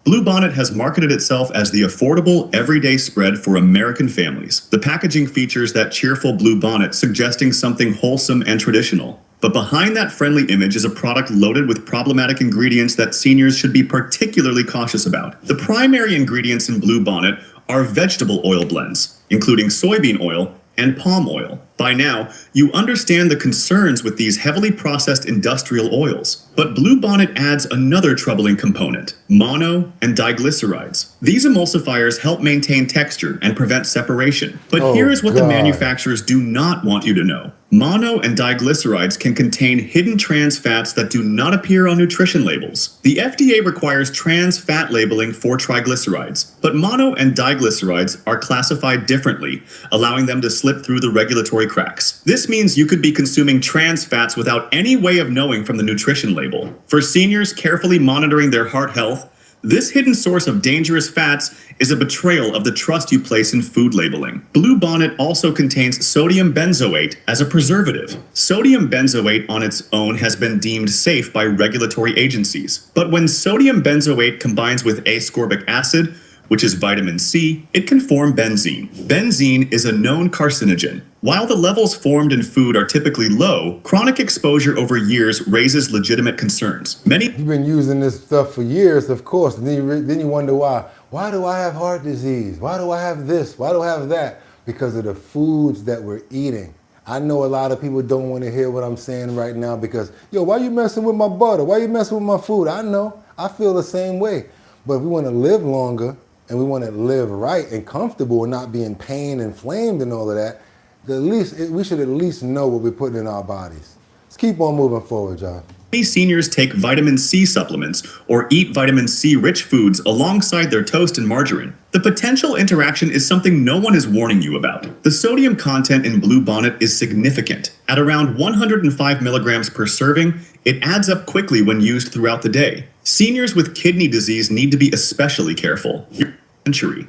Blue Bonnet has marketed itself as the affordable, everyday spread for American families. The packaging features that cheerful blue bonnet, suggesting something wholesome and traditional. But behind that friendly image is a product loaded with problematic ingredients that seniors should be particularly cautious about. The primary ingredients in Blue Bonnet are vegetable oil blends, including soybean oil and palm oil. By now, you understand the concerns with these heavily processed industrial oils. But Blue Bonnet adds another troubling component, mono and diglycerides. These emulsifiers help maintain texture and prevent separation. But here is what the manufacturers do not want you to know. Mono and diglycerides can contain hidden trans fats that do not appear on nutrition labels. The FDA requires trans fat labeling for triglycerides, but mono and diglycerides are classified differently, allowing them to slip through the regulatory cracks. This means you could be consuming trans fats without any way of knowing from the nutrition label. For seniors carefully monitoring their heart health, this hidden source of dangerous fats is a betrayal of the trust you place in food labeling. Blue Bonnet also contains sodium benzoate as a preservative. Sodium benzoate on its own has been deemed safe by regulatory agencies. But when sodium benzoate combines with ascorbic acid, which is vitamin C, it can form benzene. Benzene is a known carcinogen. While the levels formed in food are typically low, chronic exposure over years raises legitimate concerns. You've been using this stuff for years, of course, and then you wonder why. Why do I have heart disease? Why do I have this? Why do I have that? Because of the foods that we're eating. I know a lot of people don't want to hear what I'm saying right now because, yo, why you messing with my butter? Why you messing with my food? I know. I feel the same way. But if we want to live longer, and we want to live right and comfortable and not be in pain, inflamed and all of that, we should at least know what we're putting in our bodies. Let's keep on moving forward, y'all. Many seniors take vitamin C supplements or eat vitamin C-rich foods alongside their toast and margarine. The potential interaction is something no one is warning you about. The sodium content in Blue Bonnet is significant. At around 105 milligrams per serving, it adds up quickly when used throughout the day. Seniors with kidney disease need to be especially careful.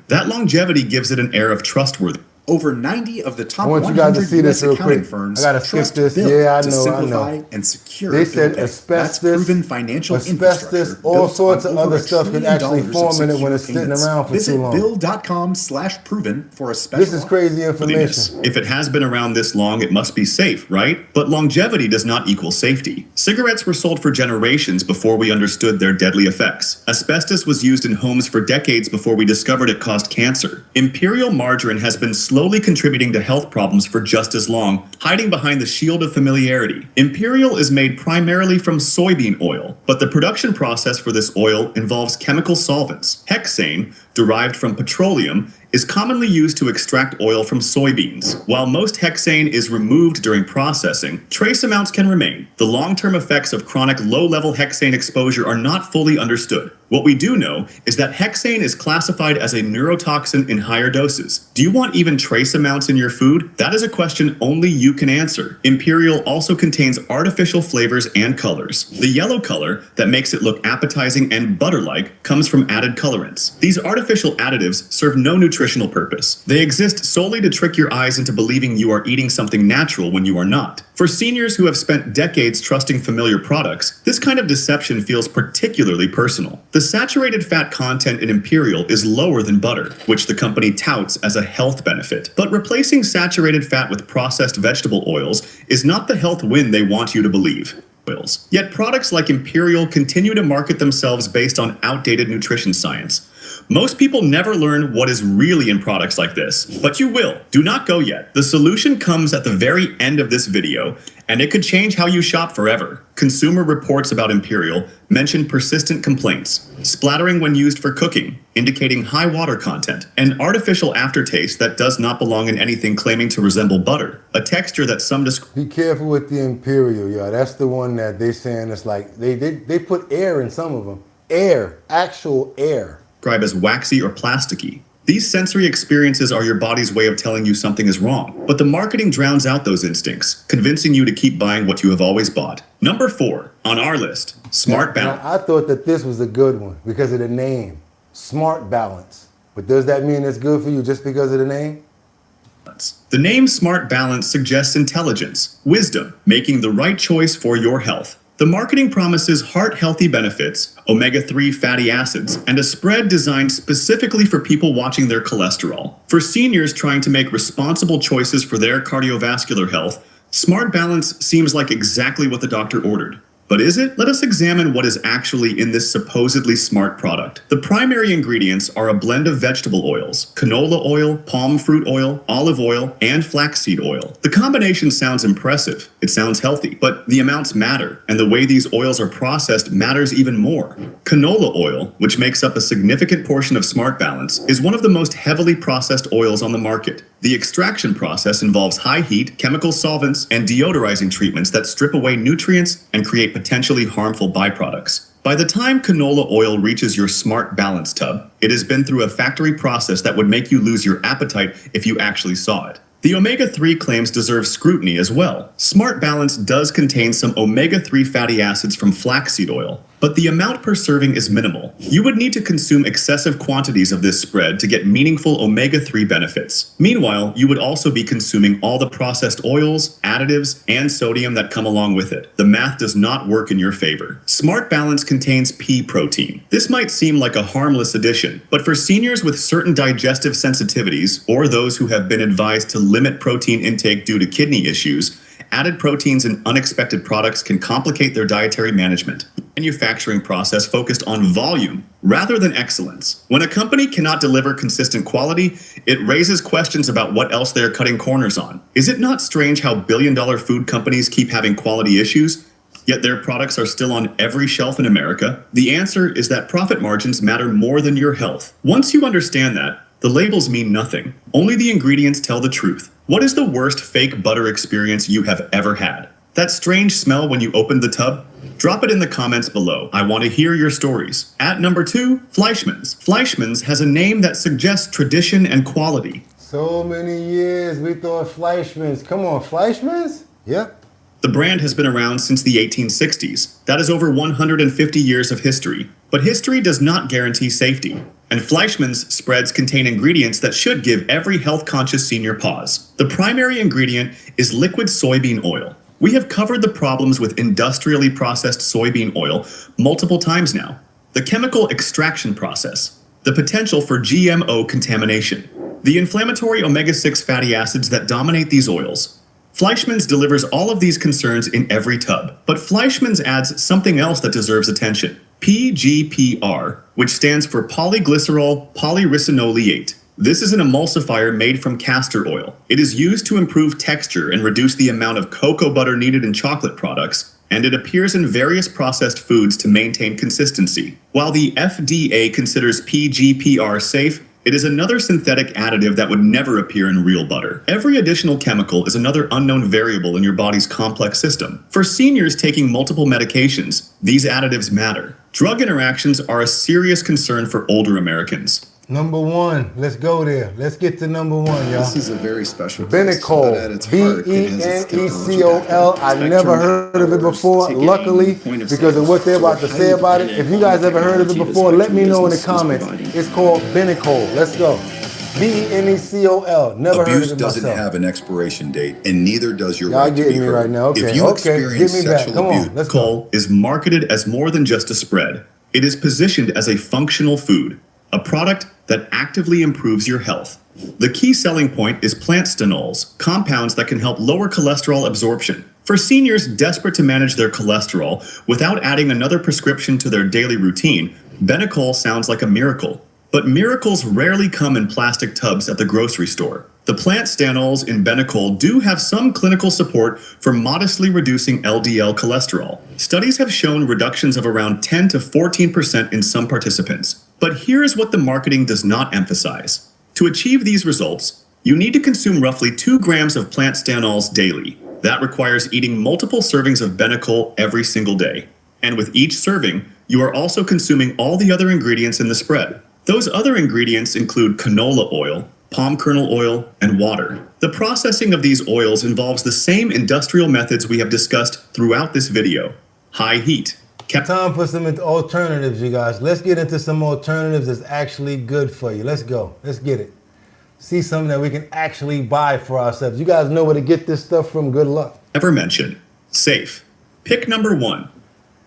That longevity gives it an air of trustworthiness. Over 90 of the top I want you guys to 100 see this U.S. real accounting quick. firms I gotta skip trust this. Bill Yeah, I to know, I simplify know. and secure They said bill pay. That's asbestos, proven financial asbestos, infrastructure all built sorts on of over other $1 stuff could trillion actually of form in it when secure it's sitting payments. around for Visit too long. bill.com/proven for a special. This is crazy information. If it has been around this long, it must be safe, right? But longevity does not equal safety. Cigarettes were sold for generations before we understood their deadly effects. Asbestos was used in homes for decades before we discovered it caused cancer. Imperial margarine has been slowly contributing to health problems for just as long, hiding behind the shield of familiarity. Imperial is made primarily from soybean oil, but the production process for this oil involves chemical solvents. Hexane, derived from petroleum, is commonly used to extract oil from soybeans. While most hexane is removed during processing, trace amounts can remain. The long-term effects of chronic low-level hexane exposure are not fully understood. What we do know is that hexane is classified as a neurotoxin in higher doses. Do you want even trace amounts in your food? That is a question only you can answer. Imperial also contains artificial flavors and colors. The yellow color that makes it look appetizing and butter-like comes from added colorants. These artificial additives serve no nutritional purpose. They exist solely to trick your eyes into believing you are eating something natural when you are not. For seniors who have spent decades trusting familiar products, this kind of deception feels particularly personal. The saturated fat content in Imperial is lower than butter, which the company touts as a health benefit. But replacing saturated fat with processed vegetable oils is not the health win they want you to believe. Yet products like Imperial continue to market themselves based on outdated nutrition science. Most people never learn what is really in products like this, but you will. Do not go yet. The solution comes at the very end of this video, and it could change how you shop forever. Consumer reports about Imperial mention persistent complaints, splattering when used for cooking, indicating high water content, an artificial aftertaste that does not belong in anything claiming to resemble butter, a texture that some Be careful with the Imperial, y'all. That's the one that they saying it's like, they put air in some of them. Air, actual air. Describe as waxy or plasticky. These sensory experiences are your body's way of telling you something is wrong, but the marketing drowns out those instincts, convincing you to keep buying what you have always bought. Number 4 on our list, Smart Balance. Now, I thought that this was a good one because of the name, Smart Balance. But does that mean it's good for you just because of the name? The name Smart Balance suggests intelligence, wisdom, making the right choice for your health. The marketing promises heart-healthy benefits, omega-3 fatty acids, and a spread designed specifically for people watching their cholesterol. For seniors trying to make responsible choices for their cardiovascular health, Smart Balance seems like exactly what the doctor ordered. But is it? Let us examine what is actually in this supposedly smart product. The primary ingredients are a blend of vegetable oils, canola oil, palm fruit oil, olive oil, and flaxseed oil. The combination sounds impressive. It sounds healthy, but the amounts matter, and the way these oils are processed matters even more. Canola oil, which makes up a significant portion of Smart Balance, is one of the most heavily processed oils on the market. The extraction process involves high heat, chemical solvents, and deodorizing treatments that strip away nutrients and create potentially harmful byproducts. By the time canola oil reaches your Smart Balance tub, it has been through a factory process that would make you lose your appetite if you actually saw it. The omega-3 claims deserve scrutiny as well. Smart Balance does contain some omega-3 fatty acids from flaxseed oil, but the amount per serving is minimal. You would need to consume excessive quantities of this spread to get meaningful omega-3 benefits. Meanwhile, you would also be consuming all the processed oils, additives, and sodium that come along with it. The math does not work in your favor. Smart Balance contains pea protein. This might seem like a harmless addition, but for seniors with certain digestive sensitivities, or those who have been advised to limit protein intake due to kidney issues, added proteins in unexpected products can complicate their dietary management. Manufacturing process focused on volume rather than excellence. When a company cannot deliver consistent quality, it raises questions about what else they are cutting corners on. Is it not strange how billion-dollar food companies keep having quality issues, yet their products are still on every shelf in America? The answer is that profit margins matter more than your health. Once you understand that, the labels mean nothing. Only the ingredients tell the truth. What is the worst fake butter experience you have ever had? That strange smell when you opened the tub? Drop it in the comments below. I want to hear your stories. At number 2, Fleischmann's. Fleischmann's has a name that suggests tradition and quality. So many years we thought Fleischmann's. Come on, Fleischmann's? Yep. The brand has been around since the 1860s. That is over 150 years of history. But history does not guarantee safety. And Fleischmann's spreads contain ingredients that should give every health-conscious senior pause. The primary ingredient is liquid soybean oil. We have covered the problems with industrially processed soybean oil multiple times now. The chemical extraction process, the potential for GMO contamination, the inflammatory omega-6 fatty acids that dominate these oils. Fleischmann's delivers all of these concerns in every tub, but Fleischmann's adds something else that deserves attention. PGPR, which stands for polyglycerol polyricinoleate. This is an emulsifier made from castor oil. It is used to improve texture and reduce the amount of cocoa butter needed in chocolate products, and it appears in various processed foods to maintain consistency. While the FDA considers PGPR safe, it is another synthetic additive that would never appear in real butter. Every additional chemical is another unknown variable in your body's complex system. For seniors taking multiple medications, these additives matter. Drug interactions are a serious concern for older Americans. Number one, let's go there. Let's get to number one, y'all. This is a very special Benecol, B-E-N-E-C-O-L. I never heard of it before, luckily, because of what they're about to say about it. If you guys ever heard of it before, let me know in the comments. It's called Benecol. Let's go. B-E-N-E-C-O-L. Never heard of it myself. Abuse doesn't have an expiration date, and neither does your y'all right to be getting me heard. right now. Okay, if you okay, experience get me back. sexual Come abuse, on, let's go. Benecol is marketed as more than just a spread. It is positioned as a functional food, a product that actively improves your health. The key selling point is plant stanols, compounds that can help lower cholesterol absorption. For seniors desperate to manage their cholesterol without adding another prescription to their daily routine, Benecol sounds like a miracle. But miracles rarely come in plastic tubs at the grocery store. The plant stanols in Benecol do have some clinical support for modestly reducing LDL cholesterol. Studies have shown reductions of around 10 to 14% in some participants. But here's what the marketing does not emphasize. To achieve these results, you need to consume roughly 2 grams of plant stanols daily. That requires eating multiple servings of Benecol every single day. And with each serving, you are also consuming all the other ingredients in the spread. Those other ingredients include canola oil, palm kernel oil, and water. The processing of these oils involves the same industrial methods we have discussed throughout this video. High heat. Time for some alternatives, you guys. Let's get into some alternatives that's actually good for you. Let's go. Let's get it. See something that we can actually buy for ourselves. You guys know where to get this stuff from. Good luck. Ever mentioned. Safe. Pick number 1.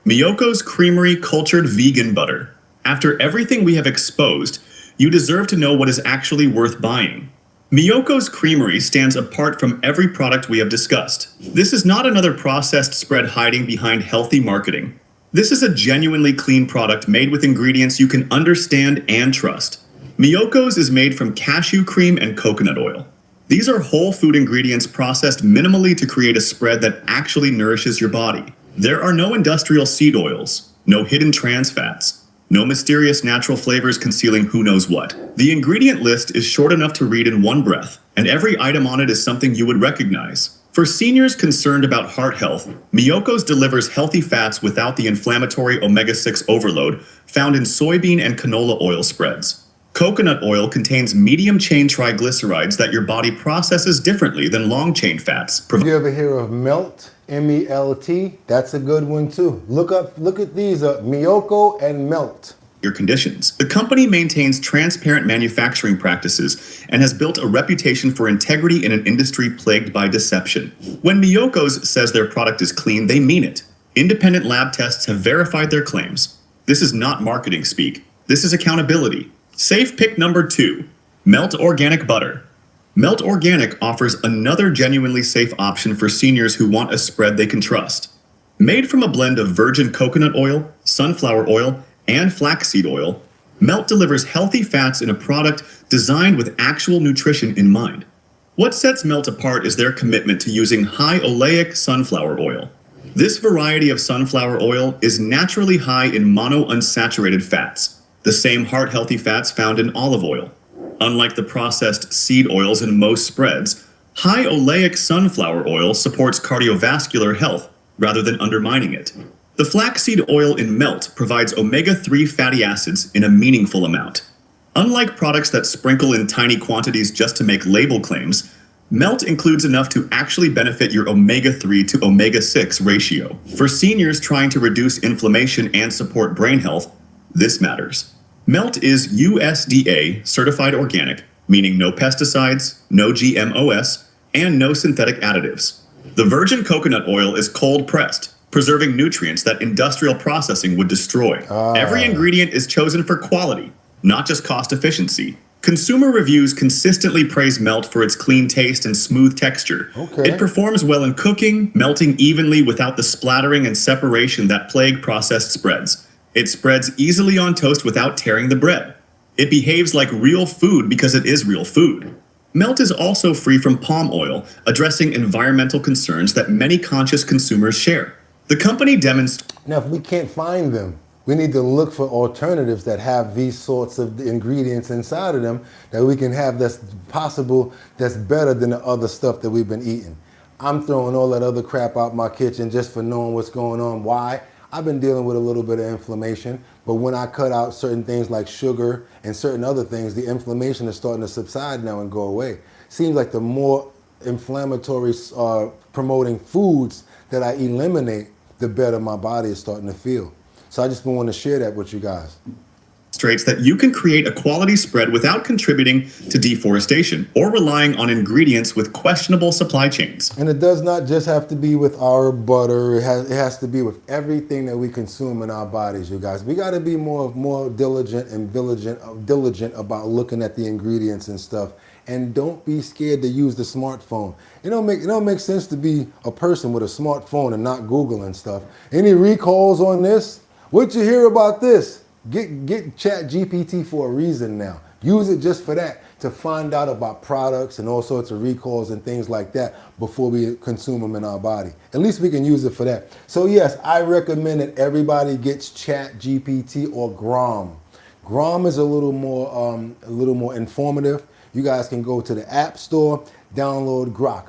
Miyoko's Creamery Cultured Vegan Butter. After everything we have exposed, you deserve to know what is actually worth buying. Miyoko's Creamery stands apart from every product we have discussed. This is not another processed spread hiding behind healthy marketing. This is a genuinely clean product made with ingredients you can understand and trust. Miyoko's is made from cashew cream and coconut oil. These are whole food ingredients processed minimally to create a spread that actually nourishes your body. There are no industrial seed oils, no hidden trans fats, no mysterious natural flavors concealing who knows what. The ingredient list is short enough to read in one breath, and every item on it is something you would recognize. For seniors concerned about heart health, Miyoko's delivers healthy fats without the inflammatory omega-6 overload found in soybean and canola oil spreads. Coconut oil contains medium-chain triglycerides that your body processes differently than long-chain fats. You ever hear of Melt? M-E-L-T? That's a good one too. Look at these, Miyoko and Melt. Your conditions. The company maintains transparent manufacturing practices and has built a reputation for integrity in an industry plagued by deception. When Miyoko's says their product is clean, they mean it. Independent lab tests have verified their claims. This is not marketing speak. This is accountability. Safe pick number 2, Melt Organic Butter. Melt Organic offers another genuinely safe option for seniors who want a spread they can trust. Made from a blend of virgin coconut oil, sunflower oil, and flaxseed oil, Melt delivers healthy fats in a product designed with actual nutrition in mind. What sets Melt apart is their commitment to using high oleic sunflower oil. This variety of sunflower oil is naturally high in monounsaturated fats, the same heart-healthy fats found in olive oil. Unlike the processed seed oils in most spreads, high oleic sunflower oil supports cardiovascular health rather than undermining it. The flaxseed oil in Melt provides omega-3 fatty acids in a meaningful amount. Unlike products that sprinkle in tiny quantities just to make label claims, Melt includes enough to actually benefit your omega-3 to omega-6 ratio. For seniors trying to reduce inflammation and support brain health, this matters. Melt is USDA certified organic, meaning no pesticides, no GMOs, and no synthetic additives. The virgin coconut oil is cold pressed, preserving nutrients that industrial processing would destroy. Every ingredient is chosen for quality, not just cost efficiency. Consumer reviews consistently praise Melt for its clean taste and smooth texture. It performs well in cooking, melting evenly without the splattering and separation that plague processed spreads. It spreads easily on toast without tearing the bread. It behaves like real food because it is real food. Melt is also free from palm oil, addressing environmental concerns that many conscious consumers share. The company demonstrates... Now, if we can't find them, we need to look for alternatives that have these sorts of ingredients inside of them that we can have that's possible, that's better than the other stuff that we've been eating. I'm throwing all that other crap out my kitchen just for knowing what's going on. Why? I've been dealing with a little bit of inflammation, but when I cut out certain things like sugar and certain other things, the inflammation is starting to subside now and go away. Seems like the more inflammatory promoting foods that I eliminate, the better my body is starting to feel. So I just want to share that with you guys. That you can create a quality spread without contributing to deforestation or relying on ingredients with questionable supply chains. And it does not just have to be with our butter. It has to be with everything that we consume in our bodies, you guys. We got to be more diligent and diligent about looking at the ingredients and stuff. And don't be scared to use the smartphone. It don't make sense to be a person with a smartphone and not Google and stuff. Any recalls on this? What you hear about this? Get Chat GPT for a reason now. Use it just for that, to find out about products and all sorts of recalls and things like that before we consume them in our body. At least we can use it for that. So yes, I recommend that everybody gets Chat GPT or Grom. Grom is a little more informative. You guys can go to the App Store, download Grok.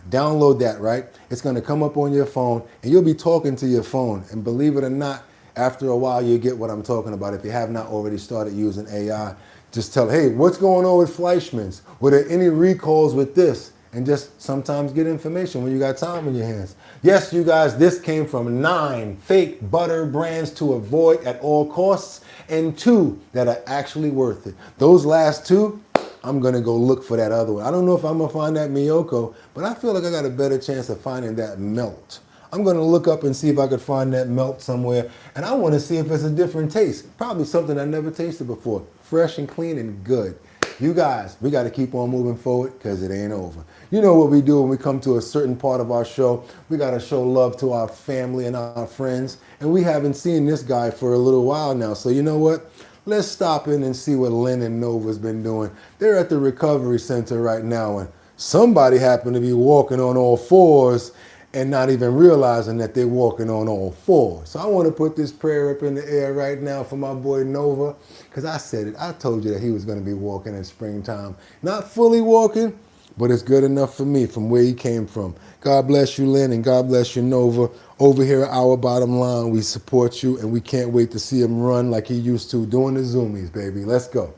Download that, right? It's going to come up on your phone and you'll be talking to your phone. And believe it or not, after a while, you get what I'm talking about. If you have not already started using AI, just tell, hey, what's going on with Fleischmann's? Were there any recalls with this? And just sometimes get information when you got time in your hands. Yes, you guys, this came from 9 fake butter brands to avoid at all costs and 2 that are actually worth it. Those last 2, I'm going to go look for that other one. I don't know if I'm going to find that Miyoko, but I feel like I got a better chance of finding that Melt. I'm going to look up and see if I could find that Melt somewhere. And I want to see if it's a different taste. Probably something I never tasted before. Fresh and clean and good. You guys, we got to keep on moving forward because it ain't over. You know what we do when we come to a certain part of our show. We got to show love to our family and our friends. And we haven't seen this guy for a little while now. So you know what? Let's stop in and see what Lynn and Nova's been doing. They're at the recovery center right now. And somebody happened to be walking on all fours and not even realizing that they're walking on all fours. So I want to put this prayer up in the air right now for my boy Nova, because I said it. I told you that he was going to be walking in springtime. Not fully walking, but it's good enough for me from where he came from. God bless you, Lynn, and God bless you, Nova. Over here at Our Bottom Line, we support you, and we can't wait to see him run like he used to, doing the zoomies, baby. Let's go.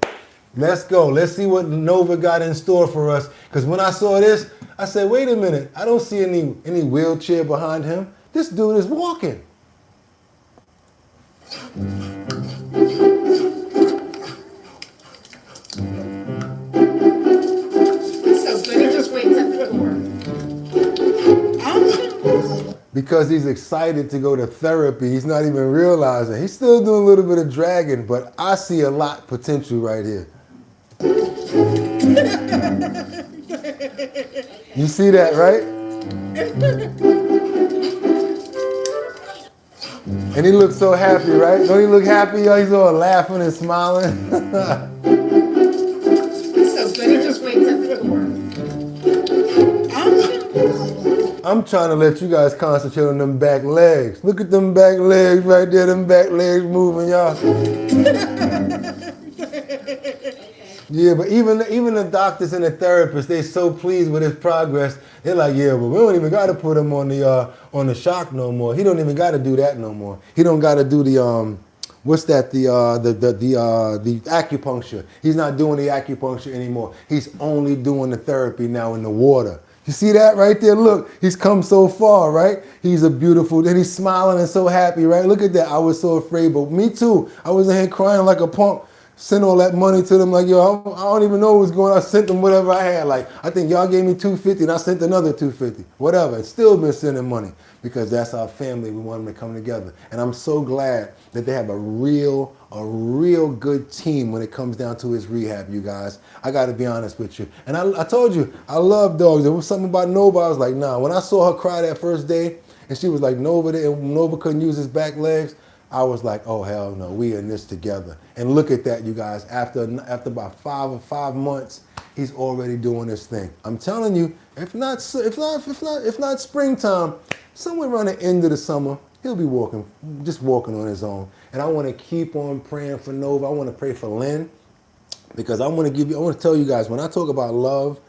Let's go. Let's see what Nova got in store for us. Because when I saw this, I said, wait a minute. I don't see any wheelchair behind him. This dude is walking. Because he's excited to go to therapy, he's not even realizing. He's still doing a little bit of dragging, but I see a lot potential right here. You see that, right? And he looks so happy, right? Don't he look happy? He's all laughing and smiling. I'm trying to let you guys concentrate on them back legs. Look at them back legs right there, them back legs moving, y'all. Yeah, but even the doctors and the therapists, they so pleased with his progress. They're like, yeah, but we don't even got to put him on the shock no more. He don't even got to do that no more. He don't got to do the what's that? The acupuncture. He's not doing the acupuncture anymore. He's only doing the therapy now in the water. You see that right there? Look, he's come so far, right? He's a beautiful, and he's smiling and so happy, right? Look at that. I was so afraid, but me too. I was in here crying like a punk. Sent all that money to them like, yo, I don't even know what's going on. I sent them whatever I had. Like, I think y'all gave me $250 and I sent another $250. Whatever. It's still been sending money because that's our family. We want them to come together. And I'm so glad that they have a real good team when it comes down to his rehab, you guys. I got to be honest with you. And I told you, I love dogs. There was something about Nova. I was like, nah. When I saw her cry that first day and she was like, Nova couldn't use his back legs, I was like, oh, hell no, we in this together. And look at that, you guys. After about 5 months, he's already doing this thing. I'm telling you, if not springtime, somewhere around the end of the summer, he'll be just walking on his own. And I want to keep on praying for Nova. I want to pray for Lynn because I want to tell you guys, when I talk about love,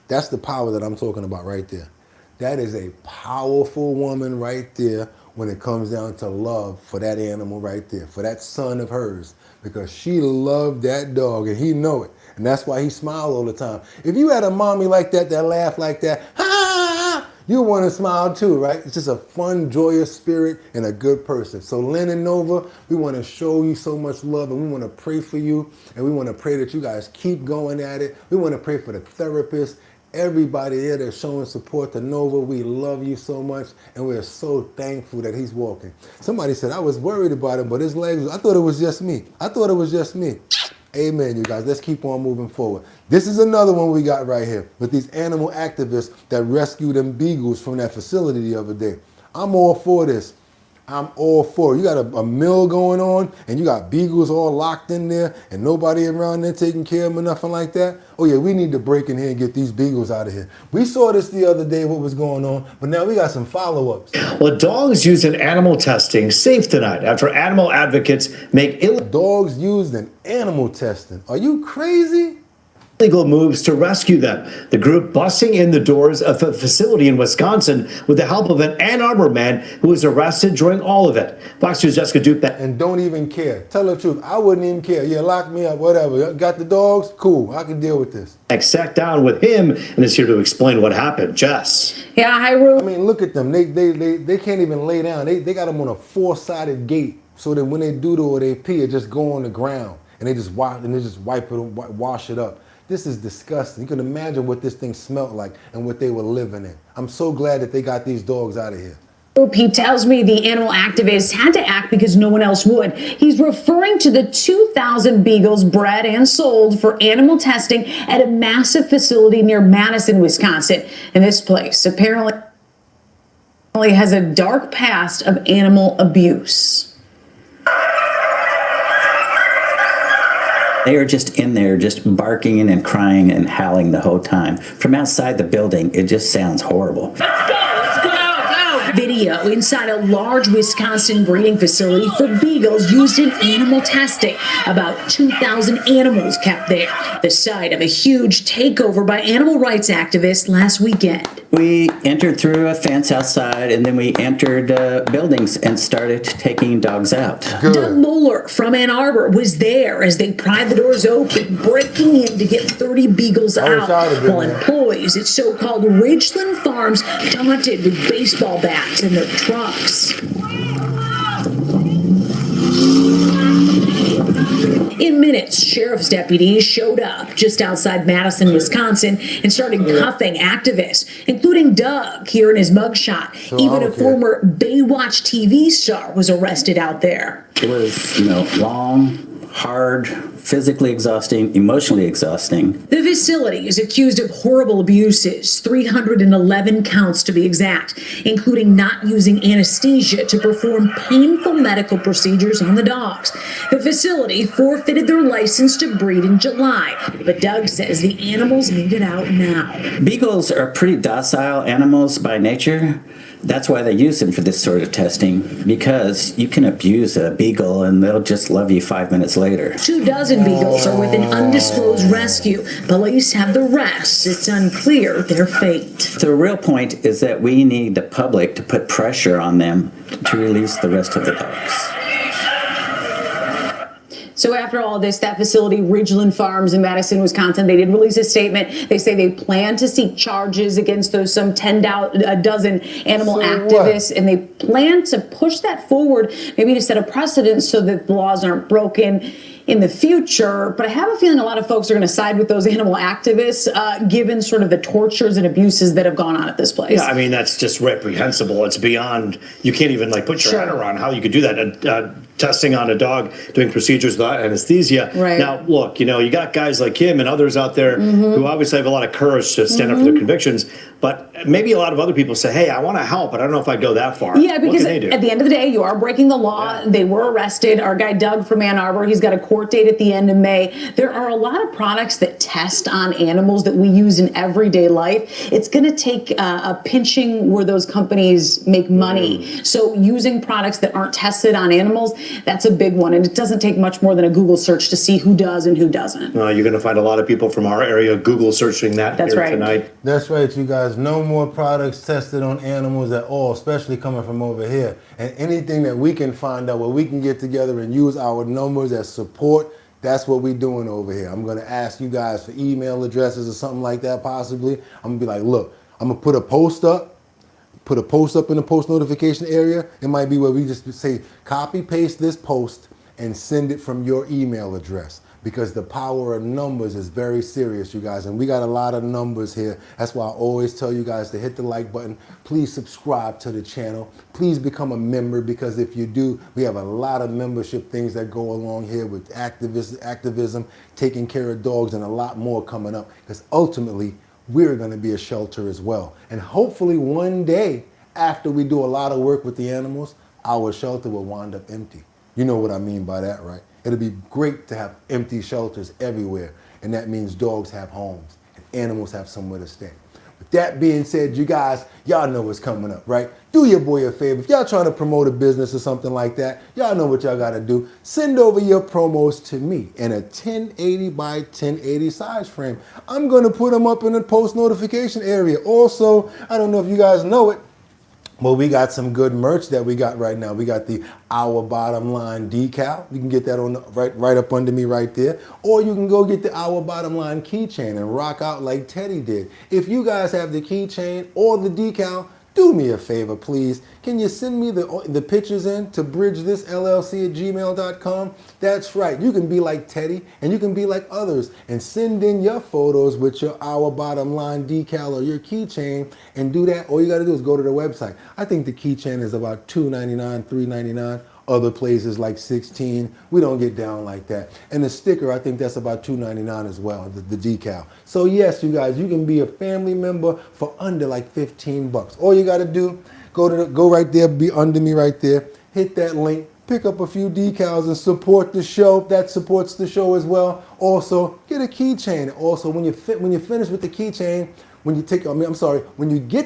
that's the power that I'm talking about right there. That is a powerful woman right there when it comes down to love for that animal right there, for that son of hers, because she loved that dog and he know it. And that's why he smiled all the time. If you had a mommy like that laughed like that, you want to smile too, right? It's just a fun, joyous spirit and a good person. So Lynn and Nova, we want to show you so much love and we want to pray for you and we want to pray that you guys keep going at it. We want to pray for the therapist. Everybody there that's showing support to Nova, we love you so much, and we're so thankful that he's walking. Somebody said, I was worried about him, but his legs, I thought it was just me. Amen, you guys. Let's keep on moving forward. This is another one we got right here with these animal activists that rescued them beagles from that facility the other day. I'm all for this. I'm all for it. You got a mill going on and you got beagles all locked in there and nobody around there taking care of them or nothing like that. Oh yeah, we need to break in here and get these beagles out of here. We saw this the other day, what was going on, but now we got some follow-ups. Well, dogs used in animal testing safe tonight after animal advocates make dogs used in animal testing. Are you crazy? Illegal moves to rescue them. The group busting in the doors of a facility in Wisconsin with the help of an Ann Arbor man who was arrested during all of it. Fox News' Jessica Duke. And don't even care. Tell the truth. I wouldn't even care. Yeah, lock me up, whatever. Got the dogs? Cool. I can deal with this. Sat down with him and is here to explain what happened. Jess. Yeah, hi, Ru. I mean, look at them. They can't even lay down. They got them on a 4-sided gate so that when they doodle or they pee, it just go on the ground and they just wash it up. This is disgusting. You can imagine what this thing smelled like and what they were living in. I'm so glad that they got these dogs out of here. He tells me the animal activists had to act because no one else would. He's referring to the 2,000 beagles bred and sold for animal testing at a massive facility near Madison, Wisconsin. And this place apparently has a dark past of animal abuse. They are just in there, just barking and crying and howling the whole time. From outside the building, it just sounds horrible. Video inside a large Wisconsin breeding facility for beagles used in animal testing. About 2,000 animals kept there. The site of a huge takeover by animal rights activists last weekend. We entered through a fence outside, and then we entered buildings and started taking dogs out. Doug Moeller from Ann Arbor was there as they pried the doors open, breaking in to get 30 beagles out, while employees at so-called Ridgeland Farms taunted with baseball bats in their trucks. In minutes, sheriff's deputies showed up just outside Madison, Wisconsin, and started cuffing activists, including Doug here in his mugshot. Even a former Baywatch TV star was arrested out there. It was, long, hard, physically exhausting, emotionally exhausting. The facility is accused of horrible abuses, 311 counts to be exact, including not using anesthesia to perform painful medical procedures on the dogs. The facility forfeited their license to breed in July, but Doug says the animals need it out now. Beagles are pretty docile animals by nature. That's why they use them for this sort of testing, because you can abuse a beagle and they'll just love you 5 minutes later. 24 beagles are with an undisclosed rescue. Police have the rest. It's unclear their fate. The real point is that we need the public to put pressure on them to release the rest of the dogs. So after all this, that facility, Ridgeland Farms in Madison, Wisconsin, they did release a statement. They say they plan to seek charges against those some 10 dozen animal activists, and they plan to push that forward, maybe to set a precedent so that the laws aren't broken in the future. But I have a feeling a lot of folks are going to side with those animal activists, given sort of the tortures and abuses that have gone on at this place. Yeah, I mean, that's just reprehensible. It's beyond, you can't even like put your head around how you could do that. Testing on a dog, doing procedures without anesthesia. Right. Now, look, you know, you got guys like him and others out there who obviously have a lot of courage to stand up for their convictions, but maybe a lot of other people say, hey, I want to help, but I don't know if I'd go that far. Yeah, what because can they do? at the end of the day, you are breaking the law. Yeah. They were arrested. Our guy Doug from Ann Arbor, he's got a court date at the end of May. There are a lot of products that test on animals that we use in everyday life. It's going to take a pinching where those companies make money. So using products that aren't tested on animals, that's a big one. And it doesn't take much more than a Google search to see who does and who doesn't. You're going to find a lot of people from our area Google searching that tonight. That's right, you guys. No more products tested on animals at all, especially coming from over here. And anything that we can find out where we can get together and use our numbers as support, that's what we're doing over here. I'm going to ask you guys for email addresses or something like that possibly. I'm going to be like, look, I'm going to put a post up in the post notification area. It might be where we just say, copy, paste this post and send it from your email address, because the power of numbers is very serious, you guys. And we got a lot of numbers here. That's why I always tell you guys to hit the like button. Please subscribe to the channel. Please become a member, because if you do, we have a lot of membership things that go along here with activism, taking care of dogs, and a lot more coming up, because ultimately we're going to be a shelter as well. And hopefully one day, after we do a lot of work with the animals, our shelter will wind up empty. You know what I mean by that, right? It'll be great to have empty shelters everywhere, and that means dogs have homes and animals have somewhere to stay. With that being said, you guys, y'all know what's coming up, right? Do your boy a favor. If y'all trying to promote a business or something like that, y'all know what y'all got to do. Send over your promos to me in a 1080 by 1080 size frame. I'm going to put them up in the post notification area. Also, I don't know if you guys know it, well, we got some good merch that we got right now. We got the Our Bottom Line decal. You can get that on the, right up under me right there. Or you can go get the Our Bottom Line keychain and rock out like Teddy did. If you guys have the keychain or the decal, do me a favor, please. Can you send me the pictures in to bridgethisllc@gmail.com? That's right. You can be like Teddy and you can be like others and send in your photos with your Our Bottom Line decal or your keychain and do that. All you got to do is go to the website. I think the keychain is about $2.99, $3.99. Other places like $16. We don't get down like that. And the sticker, I think that's about $2.99 as well, the decal. So yes, you guys, you can be a family member for under like 15 bucks. All you got to do, go right there, be under me right there, hit that link, pick up a few decals and support the show. That supports the show as well. Also, get a keychain. Also, when you finish with the keychain, when you get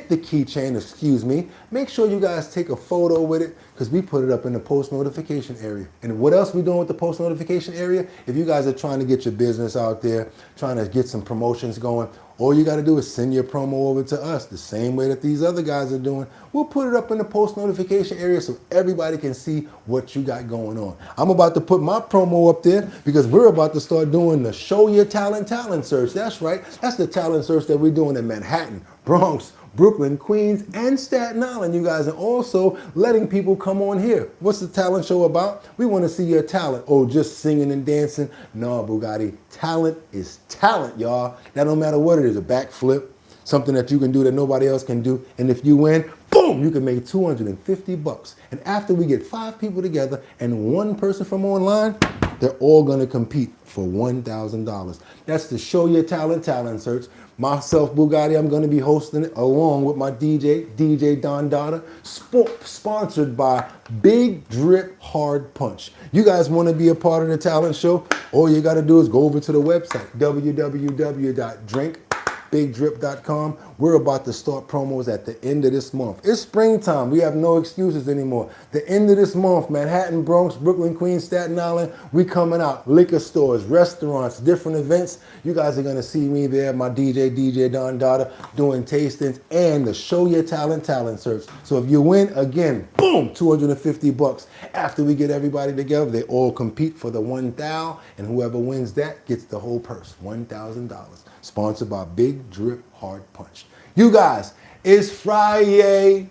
the keychain, make sure you guys take a photo with it, because we put it up in the post notification area. And what else we doing with the post notification area? If you guys are trying to get your business out there, trying to get some promotions going, all you got to do is send your promo over to us the same way that these other guys are doing. We'll put it up in the post notification area so everybody can see what you got going on. I'm about to put my promo up there because we're about to start doing the Show Your Talent search. That's right. That's the talent search that we're doing in Manhattan, Bronx, Brooklyn, Queens, and Staten Island, you guys, and also letting people come on here. What's the talent show about? We want to see your talent. Oh, just singing and dancing? No, Boogotti. Talent is talent, y'all. That no matter what it is, a backflip, something that you can do that nobody else can do, and if you win, boom, you can make 250 bucks. And after we get 5 people together and 1 person from online, they're all going to compete for $1,000. That's the Show Your Talent search. Myself, Boogotti, I'm going to be hosting it along with my DJ Don Dada, sponsored by Big Drip Hard Punch. You guys want to be a part of the talent show? All you got to do is go over to the website, www.drinkbigdrip.com. We're about to start promos at the end of this month. It's springtime. We have no excuses anymore. The end of this month, Manhattan, Bronx, Brooklyn, Queens, Staten Island, we coming out. Liquor stores, restaurants, different events. You guys are going to see me there, my DJ Don Dada, doing tastings and the Show Your Talent search. So if you win, again, boom, $250. After we get everybody together, they all compete for the $1,000, and whoever wins that gets the whole purse, $1,000. Sponsored by Big Drip Hard Punch. You guys, it's Friday,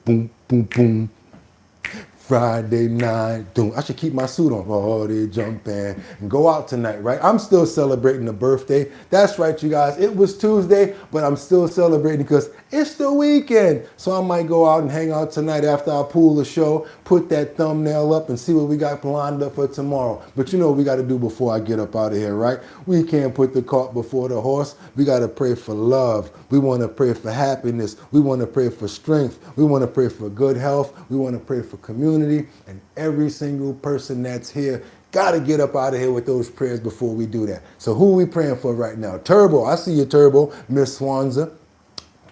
boom, boom, boom. Friday night, doom. I should keep my suit on. Oh, they jumping and go out tonight, right? I'm still celebrating a birthday. That's right, you guys. It was Tuesday, but I'm still celebrating because it's the weekend. So I might go out and hang out tonight after I pull the show, put that thumbnail up and see what we got lined up for tomorrow. But you know what we got to do before I get up out of here, right? We can't put the cart before the horse. We got to pray for love. We want to pray for happiness. We want to pray for strength. We want to pray for good health. We want to pray for community. And every single person that's here got to get up out of here with those prayers before we do that. So who are we praying for right now? Turbo. I see you, Turbo. Miss Swanza.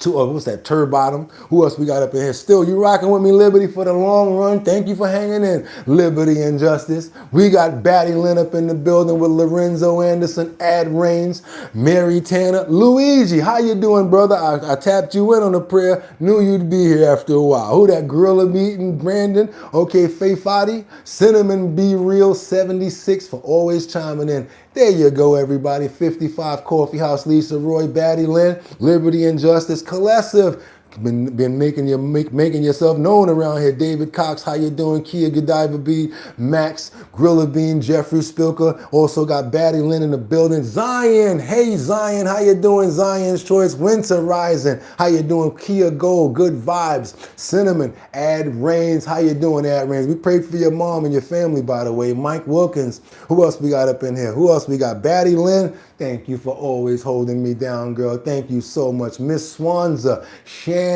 What's that? Turbottom. Who else we got up in here? Still, you rocking with me, Liberty, for the long run. Thank you for hanging in. Liberty and Justice. We got Batty Lynn up in the building with Lorenzo Anderson, Ad Rains, Mary Tanner. Luigi, how you doing, brother? I tapped you in on a prayer. Knew you'd be here after a while. Who that? Gorilla Meeting, Brandon. Okay, Faye Fadi. Cinnamon Be Real 76 for always chiming in. There you go, everybody. 55 Coffee House, Lisa Roy, Batty Lynn, Liberty and Justice Collective. Been making yourself known around here. David Cox, how you doing? Kia Godiva B, Max, Grilla Bean, Jeffrey Spilker. Also got Batty Lynn in the building. Zion, hey Zion, how you doing? Zion's Choice, Winter Rising, how you doing? Kia Gold, Good Vibes, Cinnamon, Ad Rains, how you doing, Ad Rains? We prayed for your mom and your family, by the way. Mike Wilkins, who else we got up in here? Who else we got? Batty Lynn, thank you for always holding me down, girl. Thank you so much. Miss Swanza, Shannon,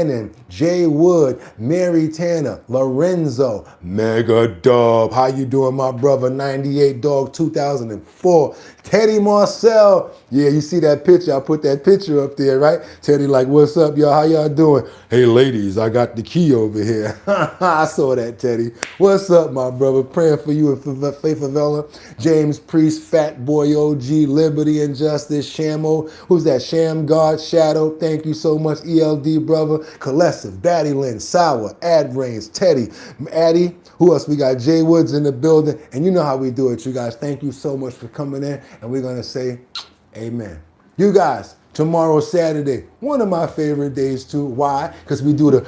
Jay Wood, Mary Tanner, Lorenzo, Mega Dub. How you doing, my brother? 98 Dog 2004. Teddy Marcel. Yeah, you see that picture? I put that picture up there, right? Teddy like, what's up, y'all? How y'all doing? Hey, ladies, I got the key over here. I saw that, Teddy. What's up, my brother? Praying for you and for Faith Favela. James Priest, Fat Boy OG, Liberty and Justice, Shamo. Who's that? Sham God, Shadow. Thank you so much, ELD brother. Collective, Batty Lynn, Sour, Ad Rains, Teddy, Addy. Who else? We got Jay Woods in the building. And you know how we do it, you guys. Thank you so much for coming in. And we're going to say amen. You guys, tomorrow, Saturday, one of my favorite days too. Why? Because we do the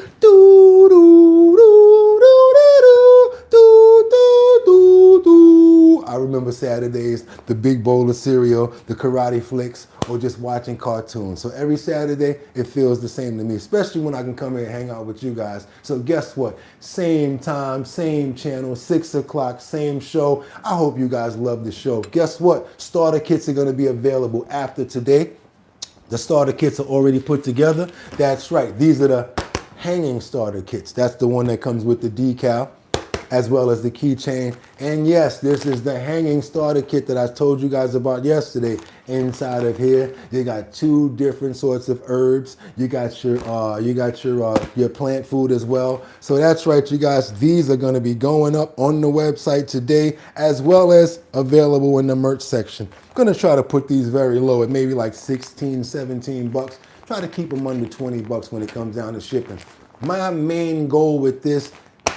I remember Saturdays, the big bowl of cereal, the karate flicks, or just watching cartoons. So every Saturday, it feels the same to me, especially when I can come here and hang out with you guys. So guess what? Same time, same channel, 6 o'clock, same show. I hope you guys love the show. Guess what? Starter kits are going to be available after today. The starter kits are already put together. That's right. These are the hanging starter kits. That's the one that comes with the decal, as well as the keychain. And yes, this is the hanging starter kit that I told you guys about yesterday. Inside of here, you got 2 different sorts of herbs. You got your plant food as well. So that's right, you guys. These are going to be going up on the website today, as well as available in the merch section. I'm going to try to put these very low at maybe like 16, 17 bucks. Try to keep them under 20 bucks when it comes down to shipping. My main goal with this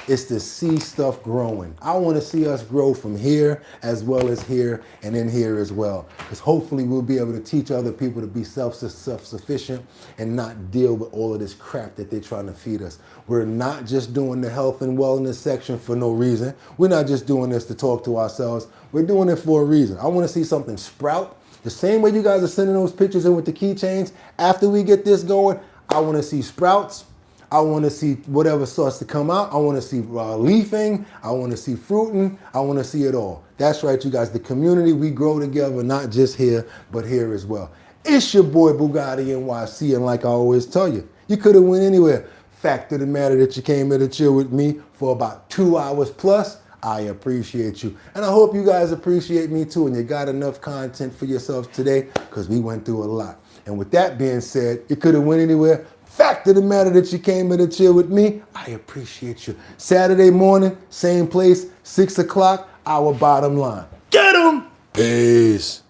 is to see stuff growing. I want to see us grow from here as well as here and in here as well. Because hopefully we'll be able to teach other people to be self-sufficient and not deal with all of this crap that they're trying to feed us. We're not just doing the health and wellness section for no reason. We're not just doing this to talk to ourselves. We're doing it for a reason. I want to see something sprout. The same way you guys are sending those pictures in with the keychains. After we get this going, I want to see sprouts. I want to see whatever starts to come out. I want to see leafing. I want to see fruiting. I want to see it all. That's right, you guys. The community, we grow together, not just here, but here as well. It's your boy BOOGOTTINYC, and like I always tell you, you could have went anywhere. Fact of the matter that you came here to chill with me for about 2 hours plus. I appreciate you. And I hope you guys appreciate me too, and you got enough content for yourselves today, because we went through a lot. And with that being said, it could have went anywhere. Fact of the matter that you came here to chill with me, I appreciate you. Saturday morning, same place, 6 o'clock, our bottom line. Get 'em! Peace.